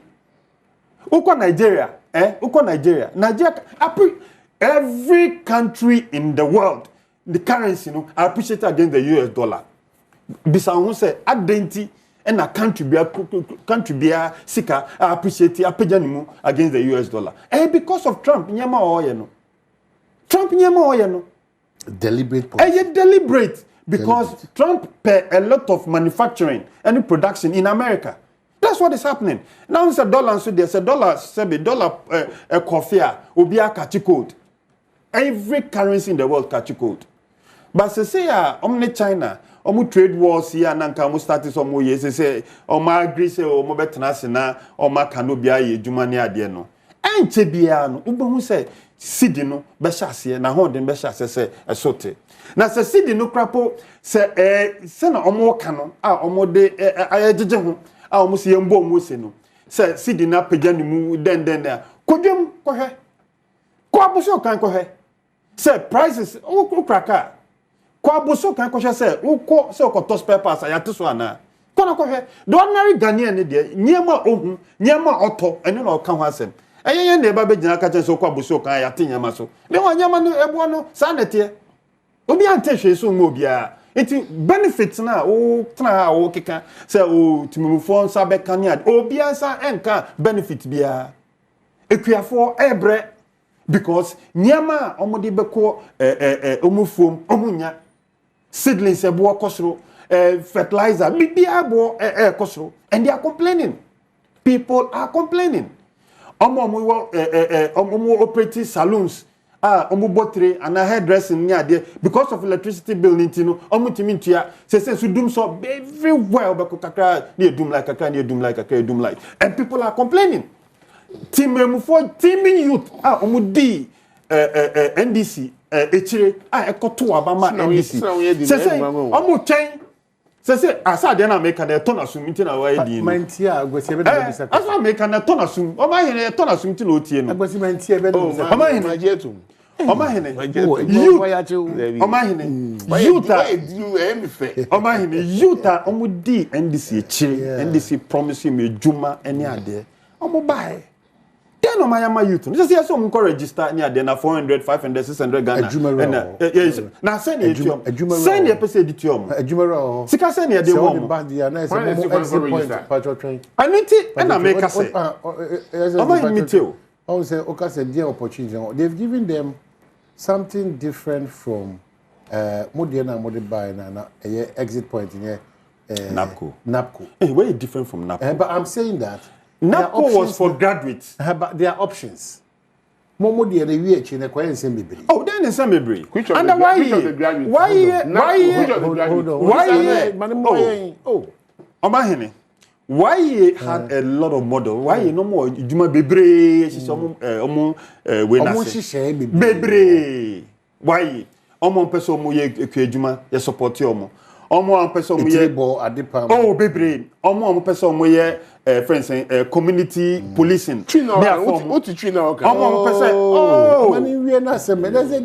J: uko Nigeria every country in the world the currency no appreciate against the US dollar bisa who say adenti and a country be sika appreciate apejanimu against the US dollar. And because of Trump, nyama oyeno.
I: Deliberate policy.
J: Deliberate because Trump pay a lot of manufacturing and production in America. That's what is happening. Now it's a dollar, so there's a dollar, coffee, ubia catch code. Every currency in the world catch code. But say China. Omu trade wars here nanka omu start some years say omu agree say omu betena se na omu kanu bia ye dwuma ne ade no enche bia no ubehu say sidi no be hyase na honden be hyase say esote na se sidi no krapo se na omu ka no a omu de ayejeje ho a omu se yembo omu se no se sidi na pagya ni mu den na kodwem kohwe ko abuso kan kohwe se prices kraka kwa boso kan kwhwe se ukọ se okoto spare parts ayate so ana kono kwhwe the ordinary Ghanaian ne de nyema ohun nyema oto ene na oka ho asem eyenye na eba begina ka chen so kwa boso kan ayate nyema so de ho nyema no ebo no sa nete obi ante hwe so ngo bia enti benefits na o tena o keka se o timumufo nsa be kan ya obi ansa enka benefit bia ekuafo ebre because nyema omode beko omufuom omunya seedlings ebo kosoro fertilizer bibia bo kosoro and they are complaining. People are complaining. Omo operating salons omo botre and hairdressing near there because of electricity bill nintino omo timintua say so doom so everywhere be kakra near doom like and people are complaining. Teaming youth omo di NDC echire ekoto abama NDC say omo chen say asade na make na ton asum nti na wa di
I: manti agwese be na bisa
J: asa make na ton asum o ma hene ton asum nti na otie no
I: agwese manti be na bisa
J: o ma hene jetum o ma hene youth o ma hene youth o ma hene youth omo di NDC echire NDC promise me juma eni ade omo bae Then no my youth. Just say so mun register near then 400, 500, 600 Ghana. Na send it to send the person editium.
I: Ejumero.
J: Sika send the one. I need it and I make us say.
I: I say okay said the opportunity. They've given them something different from Modiana Modibai na exit point in here. NAPCO.
J: Very different from NAPCO.
I: But I'm saying that
J: NAPCO was for graduates.
I: But there are options. Momo de the UH in a quiet assembly.
J: Oh, then in assembly.
H: Which of the graduates?
J: Why had a lot of model? Why no more Juma Bebre? She's Bebre. Why? Person moye Juma, you support you. Person oh, Bebre. Person moye friends community policing.
H: What to train now?
J: Oh,
I: money we are not some. That's a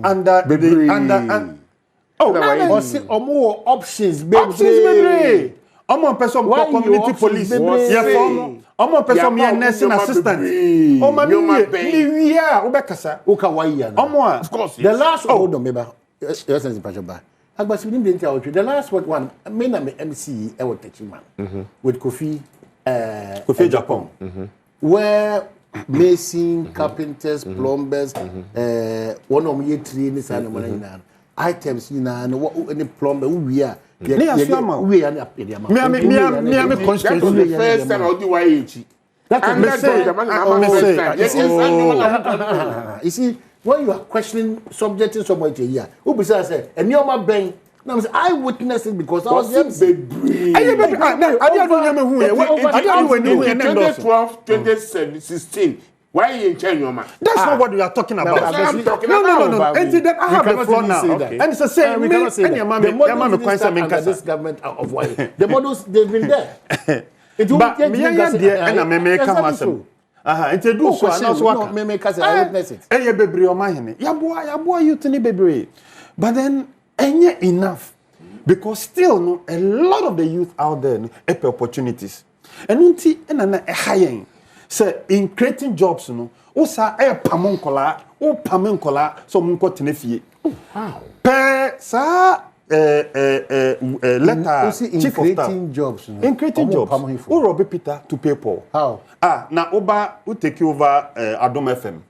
J: under the oh,
I: more options,
J: baby. Person community police. Person nursing assistant.
I: Of course. The last hold on, maybe. Yes, the last one, main MC, I was touching man with Kofi
J: Japan,
I: where mason, carpenters, plumbers, one of me trainers and items, you know, and what any plumber we are.
J: We are first time I'll do YH.
I: You see, when you are questioning, subjecting someone to here, who besides say, and you're my bank. Now I witnessed it because I was young.
H: 2012, 2016. Why are you in China?
J: That's not what we are talking about.
H: That's what I'm talking about.
J: No. And then I have the floor now. And it's the same.
I: We cannot say that. The models didn't start under this government of why. The models, they've been there.
J: But me and I may come so. Introduce so
I: no, me make us I witness it.
J: Eh, bebre o mahene. Ya boy you tini bebre. But then enye enough because still no a lot of the youth out there no opportunities. And unti na hayen. Say in creating jobs no o sa pamon kola so mun ko tene fie.
H: Wow.
J: Per sa letter
I: chief of staff jobs no?
J: In creating jobs who Robbie Peter to pay Paul
I: how
J: na oba who take over Adom FM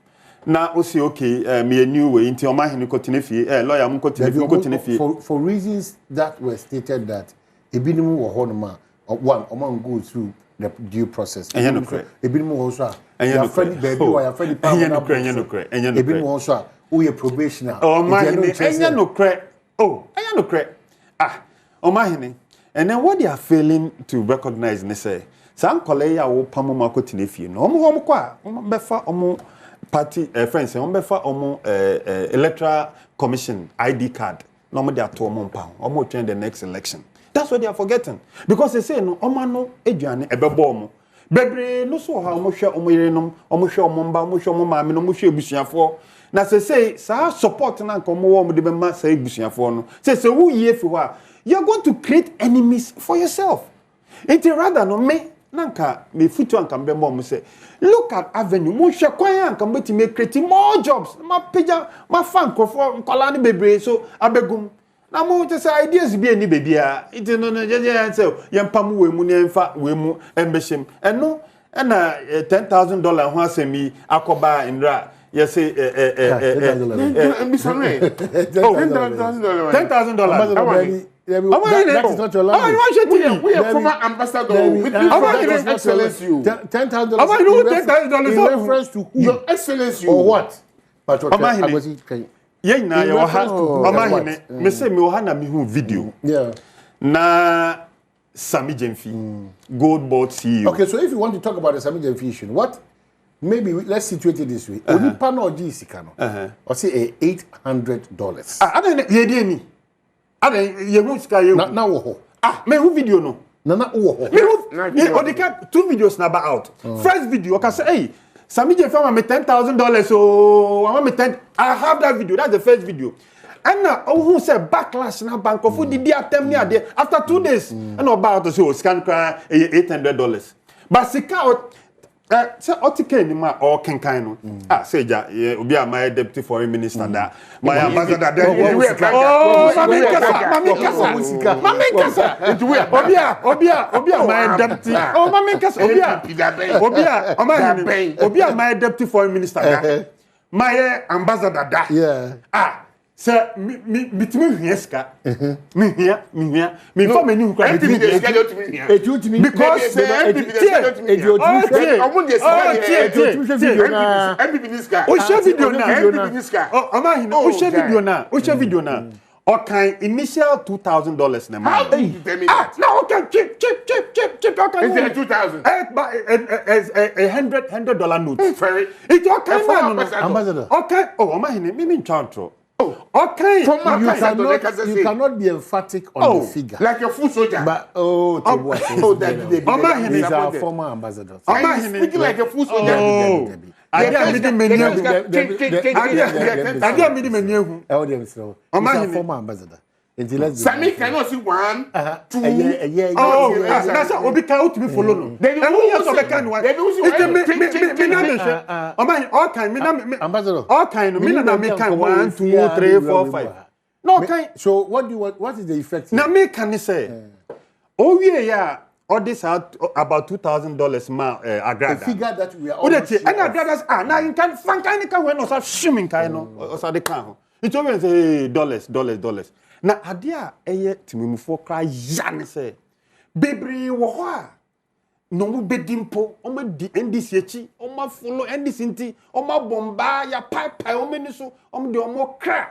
J: na o say okay me a new way into o mahene ko tene fie lawyer mun ko tene fie
I: for reasons that were stated that ebinimu wo ho no ma one o go through the due process ebinimu wo so ya friend baby or ya friend power ebinimu wo so who your probationer
J: o mahene no cre oh, I no credit. Omahene. And then what they are failing to recognize, they say, some colleague will pamo marco tinefie. No, befa omo party friends, befa omo electoral commission ID card. No, they are to omo train the next election. That's what they are forgetting. Because they say no, omano ejuane ebebomo. Bebre no so how omo share omo yerenom, omo share omo mba, omo share omo maame, omo share busuafo. Na say support na nkomo wo mo de be ma say busuafo no say who ye fi ho you're going to create enemies for yourself. It rather no me nanka me futu anka be mo say look at avenue mo hwe kwan anka mbeti me create more jobs ma pija ma fan krofo nkola ne bebre so abegum na mo te say ideas bi ani bebia it no je say yempam we mu ne mfa we mu embeshim eno na $10,000 ho asemi akoba indra. Yes, $10,000.
I: That is not your language.
H: We are former ambassador with Excellency.
I: $10,000
J: in
I: reference to who?
H: Your Excellency.
I: Or what? But
J: na your Omahene, me say me ohana me hu video.
I: Yeah.
J: Na Sammy gyamfi, Gold Board CEO.
I: Okay, so if you want to talk about the Sammy gyamfi issue, what? Maybe let's situate it this way. Only panel G or say $800.
J: I don't ye
I: now
J: me who video no.
I: Me
J: two videos na out. First video, I can say, hey, Sammy gyamfi me $10,000. So I want me 10. I have that video. That's the first video. And now, who said backlash na bank of food did attempt near there after 2 days. And about to say scan cry $800. Basika say otike ni ma o kenkan no say ja obi am my deputy foreign minister da my ambassador da mami kasa obi am my deputy mami kasa obi am my deputy foreign minister da my ambassador da say mitimi hieska me for me ni kwa because video na okay initial $2,000 na man now okay chip okay
H: is it 2,000
J: $100 note it's okay man ambassador okay me chantro okay
I: you cannot be emphatic on the figure
H: like a full soldier
I: but he's our former ambassador
H: speaking like a full soldier
J: he's a
I: former ambassador.
H: Sammy cannot see 1, 2.
J: That's how Obi can out me follow no. They also can one.
I: Ambassador.
J: All kind. Me na me can 1, 2, 3, 4, 5. No kind.
I: So what do you want? What is the effect?
J: Na me can say. Oh yeah. All this out about $2,000 ma agrada.
I: The figure that we are
J: all. And agradas now you can find kind when no shimming kind no. So they can. It's always say dollars. Na adia eye timimufo kra yan say bebre wo ho a no mu bedimpo o ma di NDC echi o ma follow NDC nti o ma bomba ya pipe o meni so o de o mo kra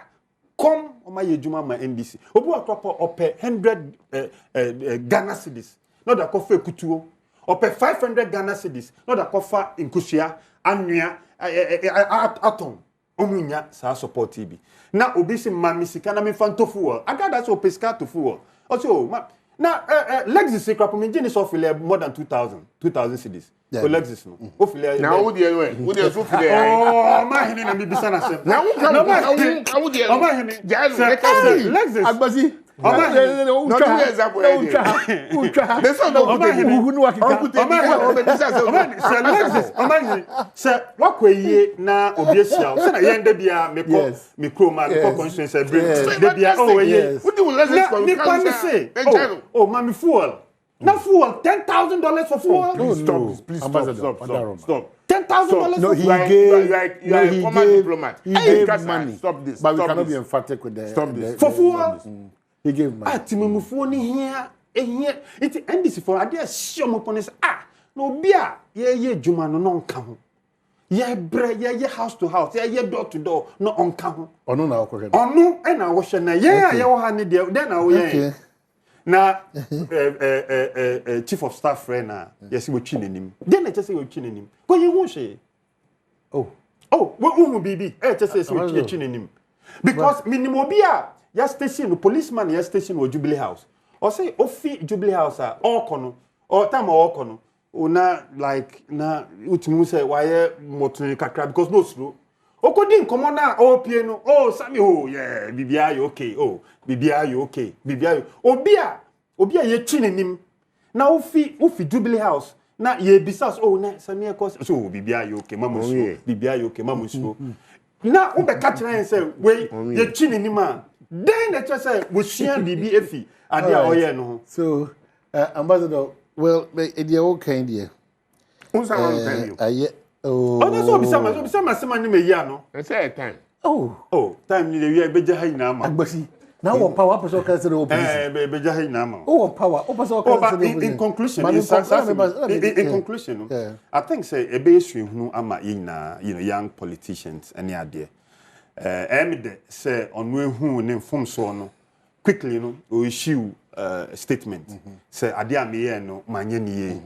J: kom o ma yejuma ma NDC obu atop ope 100 Ghana cedis no da kofa ekutuo ope 500 Ghana cedis no da kofa inkusia anwea atom omunya sa support bi na obi si mami sika na me fantofu I got that so pesca to fool also na Lexus crap me gene so feel more than 2,000 cedis for Lexus no o feel
H: na wo dey so feel
J: ma hini na me bisa na sem
H: na wo kan wo dey
J: ma hini Lexus
I: agbazi
J: na obiesia so na yende bia me ko ma ko constituency de bia oh mami fuel na fuel $10,000 for fuel
H: please stop
J: $10,000
I: no he
H: gave former diplomat
I: he gave money
H: stop this
I: but we cannot be emphatic with the
J: for fuel
I: he gave money
J: timemufo ni here it NDC for ade asio mo ponis no obi a ye djuma no nka ho ye bre ye house to house ye door to door no onka ho
I: ono na akohwe
J: ono e na wo hwe na ye wo ha ne de na wo ye na chief of staff friend na yes we twi nanim de na chese we twi nanim ko ye hu hwe oh we hu bibi chese we twi nanim because minimum obi a ya station policeman ya station o Jubilee House or say ofi Jubilee House all kono or time all kono una like na utimu say why moto kakra because no slow okodi nkomo na opie no Sammy yeah bibia you okay bibia you okay bibia obi a ye twinanim na ofi Jubilee House na ye bisas na Sammy e cause so bibia you okay mama slow bibia you okay mama slow na ube catch na say we ye twinanim a then the church say we share bibi efi ade a oye no
I: so ambassador well e okay there
H: unsa one time you
J: that's so bisa ma ni me ya no
H: say time
J: time ni le wi beja ha ina ma
I: agbasi na wo power person can say opposition
J: beja ha ina ma
I: power person can say
J: in conclusion I think say e be issue hunu ama yina young politicians any ade Emide say on who ne form so no quickly no o issue statement say ade ameye no manye niye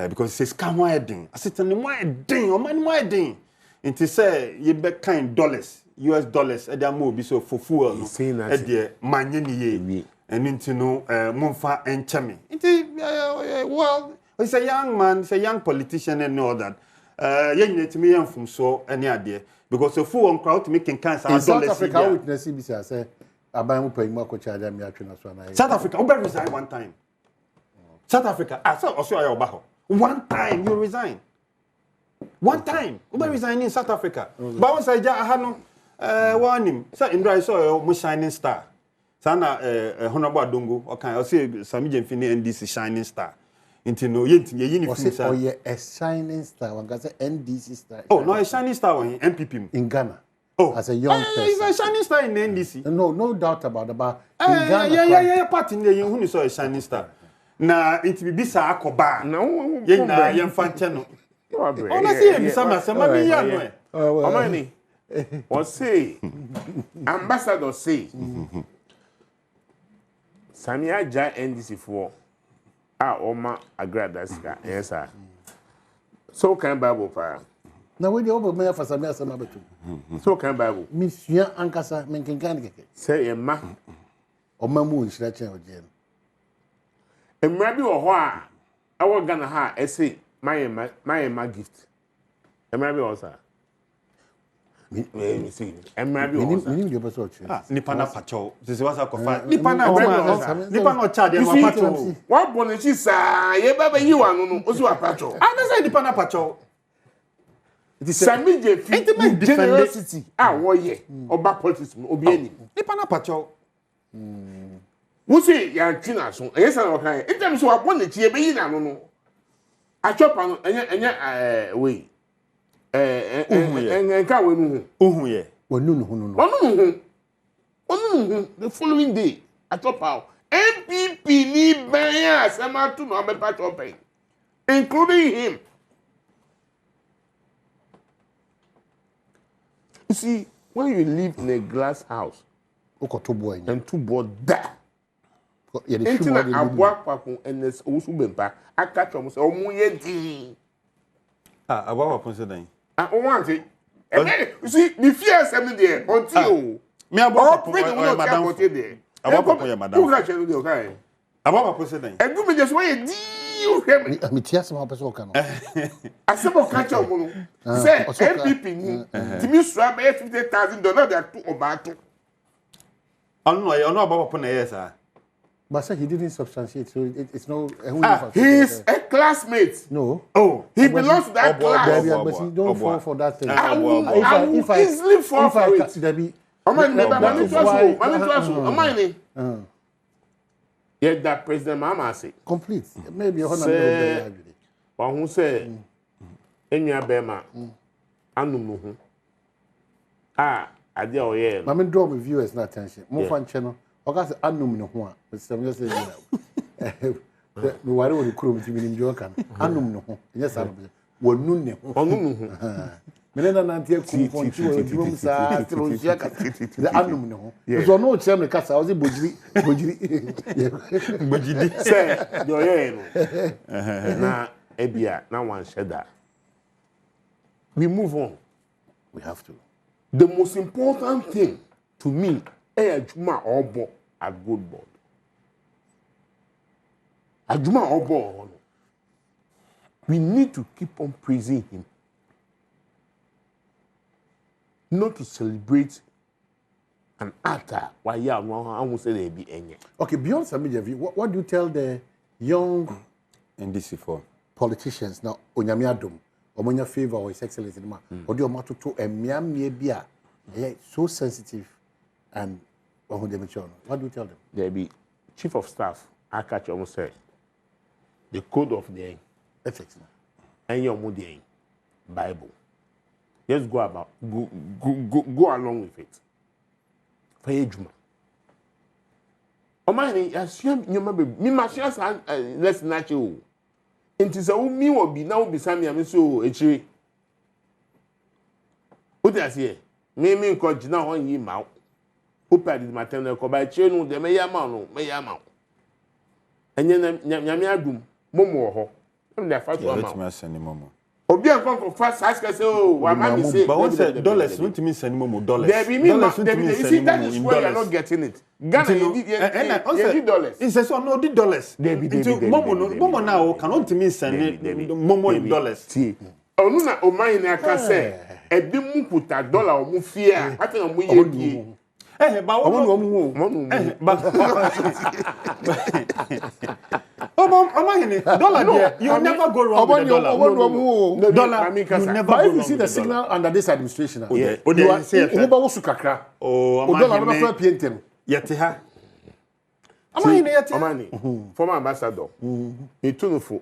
J: because says can why den asitene why den o man why den it say ye be kind dollars US dollars e dey mo bi so for fuel no e dey manye niye enti no monfa encheme enti well he's a young man, he's a young politician and all that ye nyine timi yan fum so any ade because the full on crowd to make cancer
I: in South Africa witness CBC say aban mu pay mo ko charge am ya twe na so na
J: South Africa we resign one time South Africa so also ayo ba ho One time you resign. One time. You resign in South Africa. But once I had no one him. So in dry soil, we shining star. Sana Honorable Dongo, okay, I'll say Sammy gyamfi NDC shining star. Into no yet ye
I: a shining star. One got NDC star.
J: Oh, no, a shining star in MPP
I: in Ghana.
J: Oh,
I: as a young person.
J: He's a shining star in NDC.
I: No doubt about in Ghana.
J: Yeah, part in the who saw a shining star. Na it be bisa akoba.
H: No,
J: ye na ye mfa cheno. Honestly, be sama me ya no.
H: Omani. Or say ambassador say Sammy aja NDC for Oma agradaska. Yes sir. So can Bible pa.
I: Na we dey over me for Sammy asema betu.
H: So can Bible.
I: Misua ankasa menkenkan keke.
H: Say e ma.
I: Oma mu nhira chen oje.
H: Emra bi wo ho a awo Ghana ha ese my gift. Emra bi wo sa. Me see. Emra bi wo sa.
I: Me dey person oche.
J: Nipa na pacho. Sisi wasa kofa. Nipa na cha dey ma pacho.
H: Wa bonechi sa ye baba yi wa no no osi wa pacho.
J: I say nipa na pacho.
H: Sammy gyamfi
J: intimate
H: generosity wo ye oba politics obi ani.
J: Nipa na pacho.
H: Wusi ya twina so eyesa na okan item so wabọ na tie be yi na no no achopa no enya we enka we nu
J: ohun ye
I: wonu nu hunu
H: onu the following day achopa MPP ni ban asema tu no be part of it including him. You see, when you live in a glass house and two boy die. Enti na abwa kwakun NS osu bempa aka twom se omu ye di
J: abwa kwakun se dan
H: o want it you see the fear sem there until
J: me abwa kwakun
H: o madam
J: abwa kwakun ya madam
H: who ka chenu dey okay
J: abwa kwakun se dan
H: edu me just wey di o hwe
I: me tia se ma person o kan
H: asebo ka twom no say MPP ni timi sura be $50,000 that to obato
J: ono abwa kwakun na yes ah.
I: But he didn't substantiate, so it's no.
H: He's a classmate.
I: No.
H: Oh, he belongs to that class.
I: But he don't fall for that thing.
H: I will easily fall for it.
I: Debbie,
H: yeah, that President Mama say.
I: Complete. Maybe you're
H: say. But who say? Enya Bema. Anumuhu. I deal yeah.
I: I mean, draw my viewers' attention. More fun channel. Okay, say anum no ho a. Some just say the wari wo kuro mi mi njo kan. Anum no ho. Yes, anum. Wonu ne ho.
H: Onu no ho.
I: Me na nanti ku ponti wo di mo sa tronsia ka. The anum no ho. So no chere me kasa, o say bojiri.
H: Bojiri. Say, do ye no. Na ebia na wan sheda. We move on.
I: We have to.
H: The most important thing to me Ajuma obo a good board. Ajuma obo. We need to keep on praising him. Not to celebrate an actor. Why I won't say they be any.
I: Okay, beyond Sammy gyamfi, what do you tell the young
J: NDC for
I: politicians now? Onyame Adom, omonya favor or His Excellency ma. Odi omato to emiamie bia. So sensitive. And what do you tell them?
H: There be chief of staff. I catch almost say the code of the
I: ethics
H: and your moody Bible. Just go along with it. For Juma. O my name, assume you remember me. My chance less natural. It is a me will be now be Sammy and so a what does he? Me coach now on ye mouth. Upa di maternal ko ba chenu de me yama no me yama. Enye nyame adum momo ho. Em da fa to ama.
J: Let me send momo.
H: Obi ankon ko fa saska say oh wa ma me say.
J: But what say dollars want me send momo dollars.
H: There be me you see that is why you are not getting it. Ghana you need dollars.
J: It says no the dollars.
H: There be
J: momo now cannot me send momo in dollars.
H: See. Onu na o man na ka say e bi mu puta dollar o mu fie a ati na mu ye die.
J: Dollar there, you never go wrong with the dollar. Dollar, you never go wrong.
I: But if you see the signal under this administration,
J: yeah,
I: you are kakra.
J: Oh,
I: dollar no for pientem.
J: Yete ha.
H: Amani, former ambassador. He took for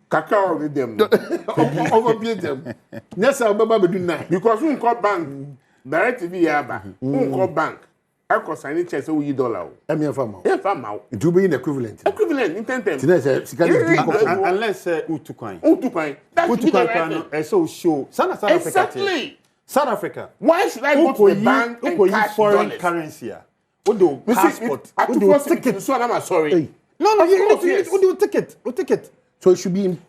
H: kakra with them.
I: Over pientem. Yes, I remember be doing that.
H: Because we call bank direct TV yaba. We call bank. I could sign it chest $1.
I: Farmer. It will be in equivalent.
H: Equivalent in 10 times.
J: Unless Utukwai. Utukwai so show. South Africa.
H: Exactly.
J: South Africa.
H: Why should I go to the bank and cash
J: foreign
H: dollars?
J: Currency? What do passport? What do ticket?
H: So I'm sorry.
J: No, what do ticket? What ticket?
I: So it should be in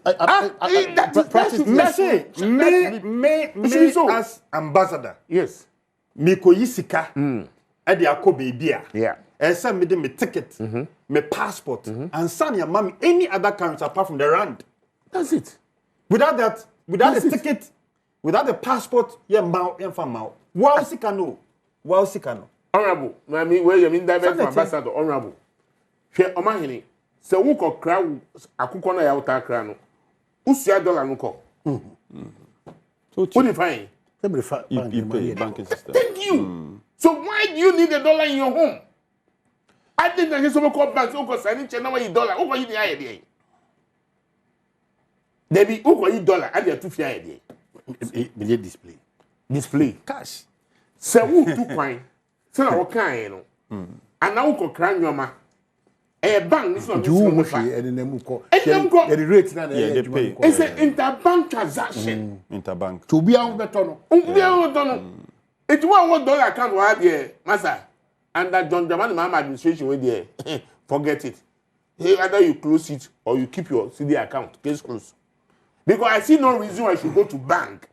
J: me as ambassador.
H: Yes.
J: Miko yisika. Edi ako baby a.
H: Yeah.
J: Esa me de me ticket, me passport, and send your mommy any other currency apart from the rand.
H: That's it.
J: Without that, without the ticket, without the passport, yeah, wow. Wow, sikano.
H: Honorable, I mean, where you mean direct ambassador, honorable. She omahini. Se wo ko kra akukọ na ya uta kra no. Usia dollar no ko. So what fine?
J: Banking system.
H: Thank you. So why do you need a dollar in your home? I think that some call banks who sign China $1. Who can you the idea? Debbie, who can you dollar? I get 2 idea. Display. Cash. So who 2 coin? So now what kind you know? And now who can cry your ma? A bank is not
I: do and then the rate now
J: they pay.
H: It's an interbank transaction.
J: Interbank.
I: To be on beton.
H: It's $1 account we have here, master. And that John Dramani Mahama administration with there. Forget it. Either you close it or you keep your CD account. Case closed. Because I see no reason why I should go to bank,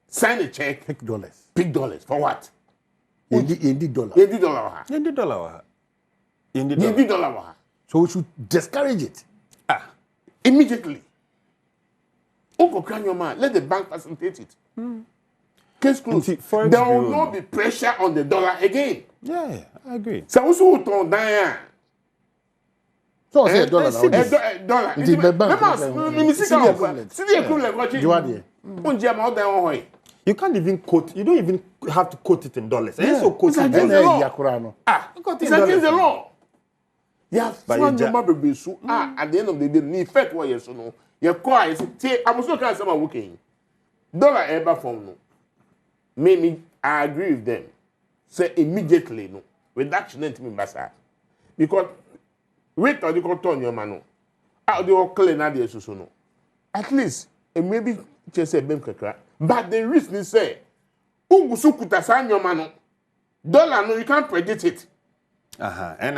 H: sign a check,
I: pick dollars.
H: For what?
I: Indeed dollar. So we should discourage it.
H: Immediately. Let the bank facilitate it. Case closed. There will not be pressure on the dollar again.
J: Yeah, I agree.
H: So also turn down.
I: So say dollar.
H: Dollar.
J: You can't even quote. You don't even have to quote it in dollars.
H: Yeah. So quote it in dollars. It's against the law. Yeah, at the end of the day, the effect what you know. Your core is I'm also kind of someone working. Dollar ever from no. Maybe I agree with them. Say immediately no reduction in me basa because wait till you can turn your man no. How they all clean na dey so no. At least maybe just say bem kakra. But the risk they say ungusu kuta san your man no. Dollar no you can't predict it.
J: And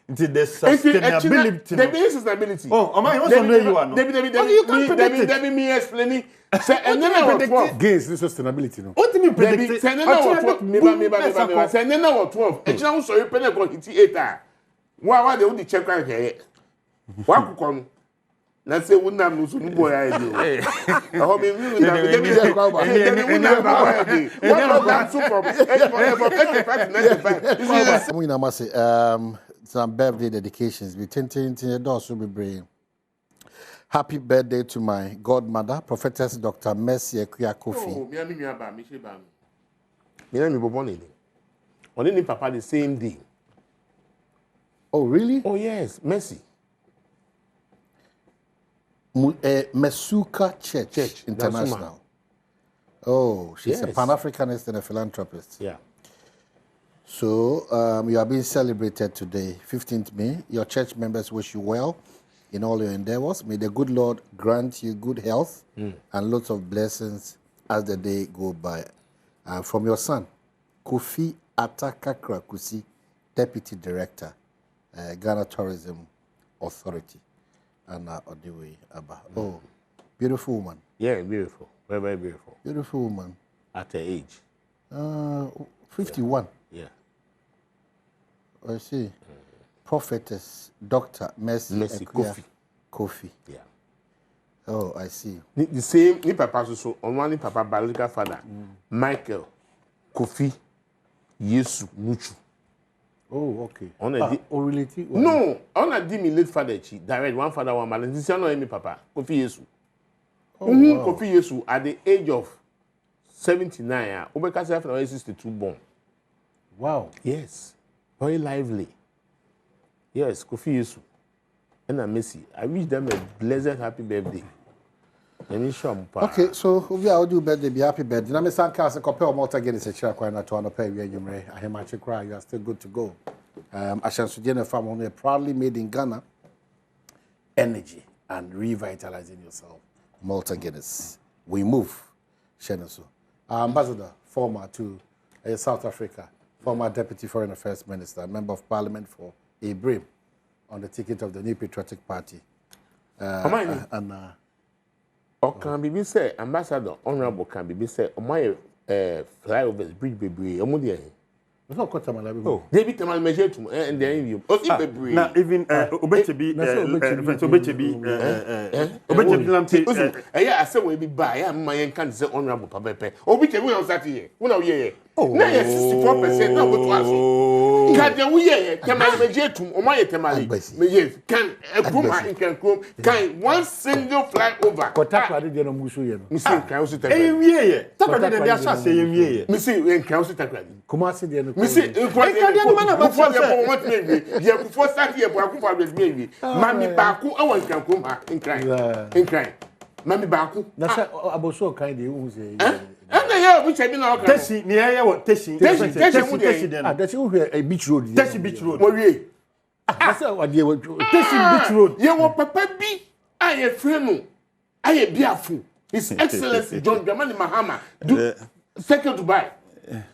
J: the sustainability.
H: The sustainability.
J: Oh, am I also know you are no.
H: Debbie me explaining. Say and then I was
I: gains the sustainability no.
J: What do you mean predict?
H: Say then I was 12. Say then I was 12. E china so you pay go hit 8. Why they would check right here. Wa kuko na say wunam no so ni boy I do. I me we
I: na some birthday dedications. We the doors will be brave. Happy birthday to my godmother, Prophetess Dr. Mercy Ekuya Kofi.
H: Oh, me born in. Only papa the same day.
I: Oh, really?
H: Oh, yes, Mercy.
I: Mesuka Church International. Oh, she's a Pan-Africanist and a philanthropist.
H: Yeah.
I: So you are being celebrated today, 15th May. Your church members wish you well in all your endeavors. May the good Lord grant you good health and lots of blessings as the day go by. From your son, Kofi Atakakra Kusi, Deputy Director, Ghana Tourism Authority. And Odiwe Abba. Oh, beautiful woman.
H: Yeah, beautiful. Very, very beautiful.
I: Beautiful woman.
H: At her age?
I: 51.
H: Yeah.
I: I see. Prophetess, Dr. Mercy Kofi.
H: Yeah.
I: Oh, I see.
H: The same, ni papa so on one papa biological father, Michael Kofi Yesu Nuchu.
I: Oh, okay.
H: On a
I: relative?
H: No, on a di me late father direct one father one man. This is not me papa. Kofi Yesu.
I: Oh, wow.
H: Kofi Yesu at the age of 79. Obeka self na 62 born.
I: Wow.
H: Yes. Very lively. Yes, Kofi Yesu. And a Messi. I wish them a blessed happy birthday.
I: Okay, so we are do birthday, be happy birthday. Now, Miss Sancas, a couple of Malta get a chair quite not to pay you. I hear my cry, you are still good to go. I shall suggest a family proudly made in Ghana. Energy and revitalizing yourself. Malta Guinness. We move. Sheneso. Ambassador, former to South Africa, former Deputy Foreign Affairs Minister, Member of Parliament for Abrim on the ticket of the New Patriotic Party.
H: Or can be say ambassador honorable can be say my flyovers bridge baby omudia.
I: No kwata malabi.
H: Oh, David Tamal measure to and the interview. O baby.
J: Na even obechebi lamte
H: I say we be buy am my can say honorable papa. Obechebi we on start here. We now here. Na 64% na go to aso. Can we here Tamal measure to o my Tamali. Me can Kuma in can one single flyover.
I: Kota dey no musu ye no.
H: Me say can also take.
J: Wiye. Takwa dey asa say wiye.
H: Me say can also take.
I: Kuma say dey no.
H: Me say before you want me you before start here Akufo be me mami baaku e won kan kom ha in cry mami baaku
I: na say aboso kan dey who say
H: na ye obi chebi na okan
J: tesi ni ye wo tesi den
I: tesi who here beach road
J: beach road
H: mo wie
I: na say wadie wo
J: tesi beach road
H: ye wo papa bi aye frenu aye biafu His Excellency John Dramani Mahama do second Dubai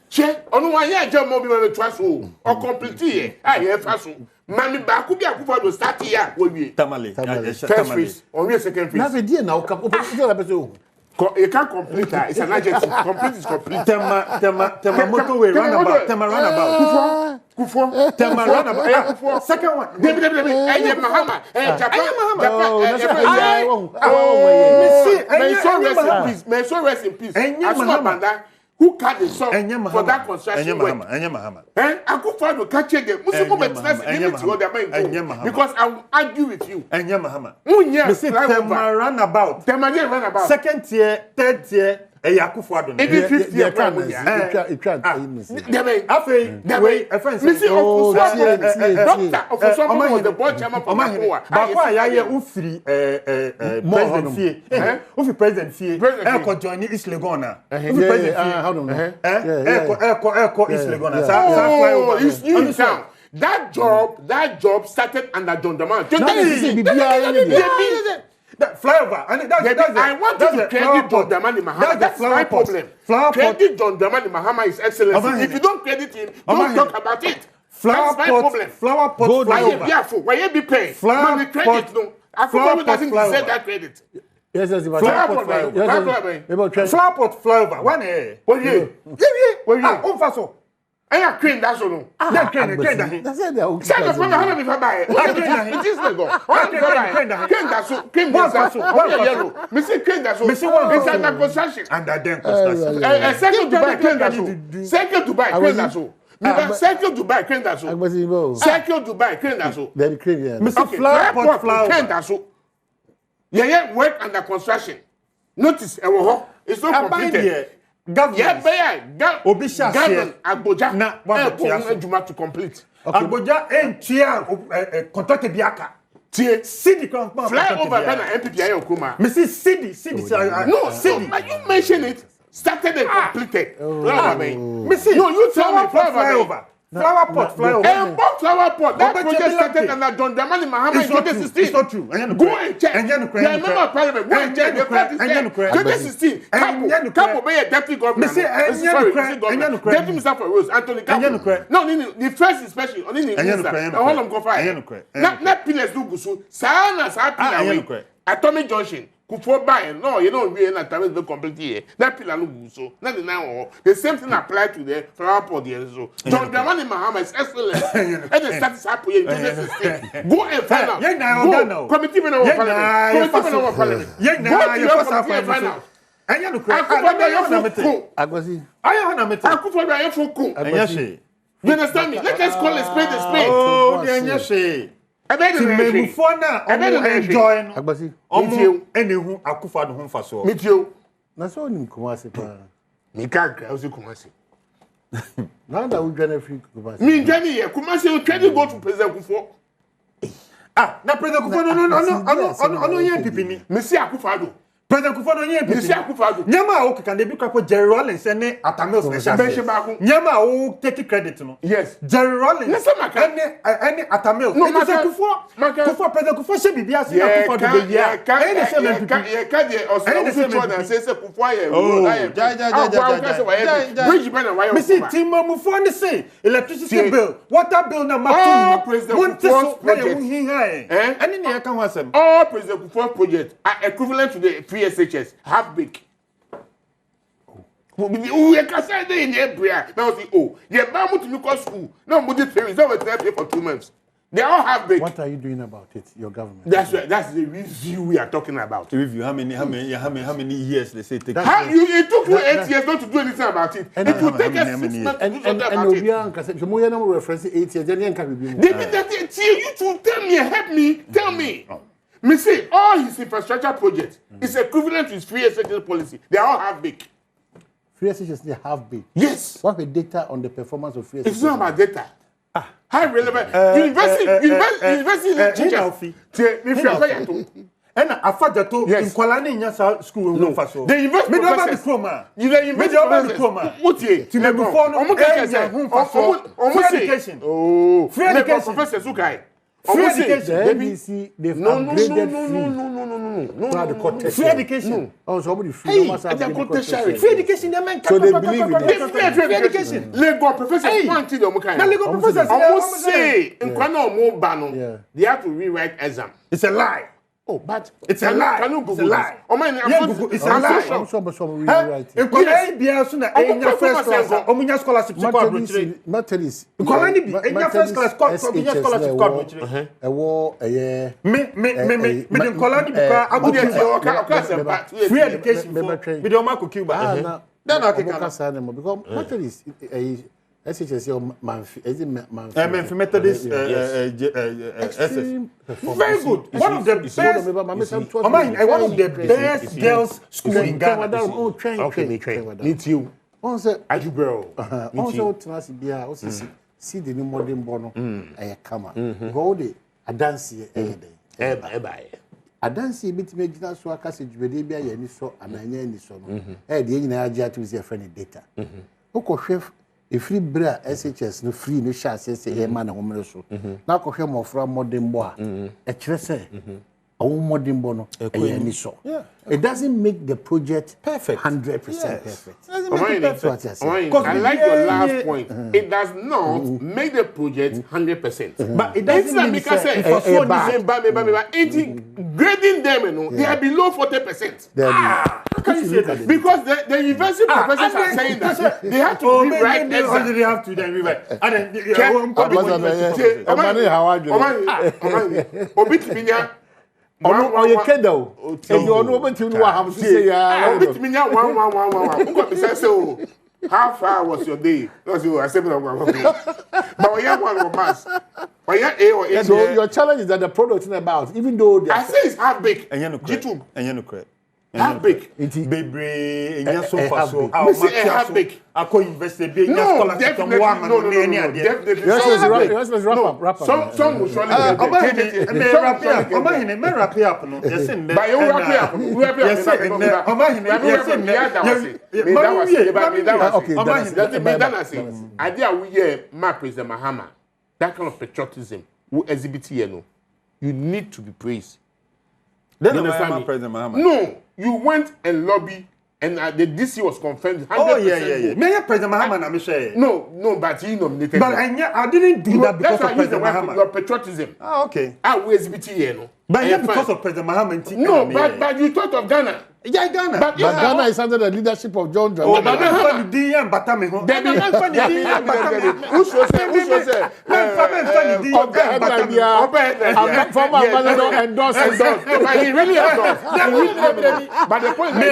H: che onu wa ye aja mo bi me twa so o complete here aye fa so mami baaku bi Akufo do start here wo wie
J: tamale
H: first phase on we second phase
I: na be die na o ka o person
H: you can't complete that. It's an adjective. Complete is complete.
J: Tema motorway roundabout. Tema roundabout. Kufo. Tema roundabout. Second one.
H: Eye Mahama. May so rest in peace. Asuma Banda, who cut the song for that construction work. Akufo do catch again. Musumo betress because I will argue with you.
J: Mahama.
H: Tema
J: roundabout. Second tier, third tier. Akufo Addo.
H: Even 50 years. Doctor of someone was the board chairman for Makoa.
J: Bakwa ya ufiri president fie. Ufi president fie. Eko join East Lagona. Ufi president fie.
I: How do you
J: Eko East Lagona.
H: Oh, it's new in town. That job started under John Dramani.
J: That flyover, and
H: I want to credit John Dramani Mahama. That's my problem. Credit John Dramani Mahama is excellent. If you don't credit him, don't talk about it. That's my problem.
J: Flower pot
H: flyover. Why you be paying? Flower credit no. Akufo doesn't deserve that credit.
I: Yes,
J: flower pot flyover. One faso.
H: I crane that's all.
J: That crane that.
I: That's it.
H: That's from how many buy. It is Lagos. Crane that's all. Yellow. Me say crane that's all.
J: Me say one.
H: It's under construction.
J: Under them construction.
H: Second to buy crane that's all. Second to buy crane that's all. Second to buy crane that's all. Second to buy crane that's all.
I: Very crane. Yeah.
J: Me say flower pot flower.
H: Crane that's all. Yeah, work under construction. Notice, it's not completed.
J: Government.
H: Government Agboja na one to complete.
J: Agboja entia contract biaka.
H: Tie
J: city
H: fly over Ghana MPP ayo kuma.
J: Me see city.
H: No, city. You mention it. Started and completed.
J: Me see.
H: No, you tell me
J: flyover. Flower pot flyover.
H: Flower pot. That project started under John Dramani Mahama in 2016.
J: It's not true.
H: Go and check. Yeah, member of parliament. Go and check. 2016. Capo be a deputy governor. Deputy Minister for Roads, Anthony Capo. No, the first inspection on the minister. All of them go fire. Not pillars do gusu. Sana sa pillar. Atomic Junction. Kufo buy no, you know we na time be complete here. That pillar no guso. Na the now the same thing apply to the flower pot there so. John Dramani Mahama is excellent. And the status happen in 2016. Go and find out. Go. Committee men of parliament. Committee men of parliament. Find out.
J: Anya no cry. Agbosi.
I: Agbosi.
J: Aya na mete.
H: Akufo do aye foko.
J: Anya she.
H: You understand me? Let us call a spade a spade.
J: Oh, they are say.
H: I bet
J: you may move for now. I bet enjoy.
I: Agbasi.
J: Omo enihu akufa do hon faso.
H: Meet you.
I: Na so nim Kumasi pa.
H: Me can't cry also Kumasi.
I: Now that we join free Kumasi.
H: Me journey here Kumasi we can go to President Akufo.
J: Ah, na President Akufo no yen pipini.
H: Me see Akufo do.
J: President Akufo no yen pipini.
H: Me see Akufo do.
J: Nyama o kan dey be kwapo Jerry Rollins ne Atamils ne sha. Nyama o take credit no.
H: Yes.
J: Jerry Rollins. Any Atamils. No, Akufo President Akufo she bibia se Akufo do be ya. Any se me pipi.
H: Yeah, can dey also na say Akufo aye. Bridge bana why.
J: Me see Timo Mufo ne say electricity bill, water bill na matu.
H: President Akufo
J: project. Any ne kan wasem.
H: All President Akufo project are equivalent to the PSHS half big. We can say they in Hebrea. Now see, oh, you're bound to look at school. No, but the is over there for 2 months. They all have big.
I: What are you doing about it, your government?
H: That's right. That's the review we are talking about.
J: The review. How many years they say take?
H: It took you 8 years not to do anything about it. It will take us 6 months to do something about it.
I: And reference 8 years. Then you can be.
H: You to tell me, help me, tell me. Me say all his infrastructure projects is equivalent to his free executive policy. They all have big.
I: Free executive they have big.
H: Yes.
I: What the data on the performance of free executive?
H: It's not about data. How relevant? University teachers.
J: And afajato in Kwalani Nyasa school no faso.
H: The investment process. You invest
J: diploma.
H: Mutie.
J: Free education.
H: Oh.
J: Free education.
H: Professor Sukai.
J: Free education.
I: NBC, they've upgraded
J: No. Free education.
I: Oh, somebody free.
J: Free education, they mean.
I: So they believe in it.
J: Free education.
H: Lego professors want to do
J: Now Lego professors
H: almost say in Kwano more bano. They have to rewrite exam.
J: It's a lie.
H: Oh, but
J: it's a lie.
H: Can you
J: It's a lie.
H: Oh man,
J: it's a lie.
I: Some rewrite.
J: In Kwalani bia so na enya first class. Omunya scholarship to go abroad.
I: Materials.
J: In Kwalani bi enya first class omunya scholarship to go abroad.
I: Ewo
J: Me in Kwalani bi ka abudu free education. Me dey mark Cuba. Then I can
I: because materials SHS Manfi,
J: Manfi Methodist very good. One of the best girls school in Ghana.
H: Okay, meet you.
I: Aju bro. Also tenasi bia, also see the new modern bono. Kama. Go de adansi
H: Eba.
I: Adansi bit me gina so akase dwede bia ye ni so ananya ni so no. De nyina agya to see friend data. Okwohwe free bra SHS no free no sha say e ma na homre so na kohwe mofra modern bo a e kire say owo modern bo no e ni so it doesn't make the project perfect 100% perfect.
H: I like your last point. It does not make the project 100%.
J: But it doesn't make
H: say grading them they are below 40%. How can you say that? Because the university professors are saying that they have to rewrite exam.
J: They have to then rewrite.
I: Or you can do. If you are not to know how to say,
H: how far was your day? But
I: your challenge is that the product is about, even though
H: I say it's half big.
J: YouTube.
H: Half big.
J: Baby, and so far so.
H: Half big.
J: I could invest a big scholarship.
H: Wrap up. Some will surely that kind of patriotism who exhibit here no. You need to be praised.
J: Then you understand President Mahama?
H: No, you went and lobby, and the DC was confirmed. 100%.
J: Oh yeah. Me President Mahama na me share.
H: No, but he nominated.
J: But I didn't do that because of President Mahama.
H: Your patriotism.
J: Ah, okay.
H: I will exhibit here no.
J: But yeah, because of President Mahama.
H: No, but you thought of Ghana.
J: Yeah, Ghana.
I: But Ghana is under the leadership of John Dramani.
J: Oh, but I'm funny D and Batame. I'm funny D and Batame. Who say?
I: Former ambassador endorses.
J: He really endorses. But the point is,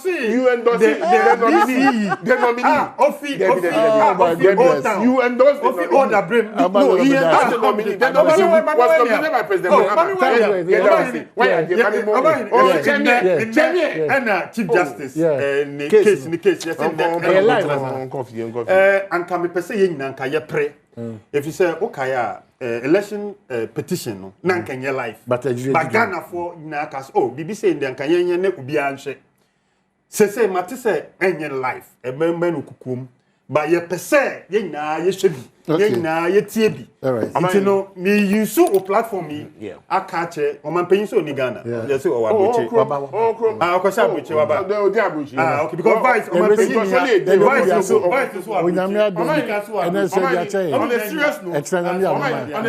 J: you endorse the nominee. You endorse the nominee. No, he endorsed the nominee. The nominee was nominated by President Muhammad. And Chief Justice, case in the case, yes, and can be per se in Nankaya pre. If you say, okay, election petition, Nankanya life, but Ghana for Nakas, oh, BBC in the Nankanya ne Ubianche. Say, Matisse, any life, a member who kukum, but ye per se, ye na, ye should be. Na ye TB. You know, me you so o platform me. I catch it. O man pay so ni Ghana. Yes, o wa buche. Ah, o kwasa buche wa ba. Ah, okay, because vice o man pay so vice so
I: o nyame ado.
J: On a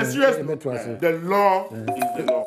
J: serious note, the law is the law.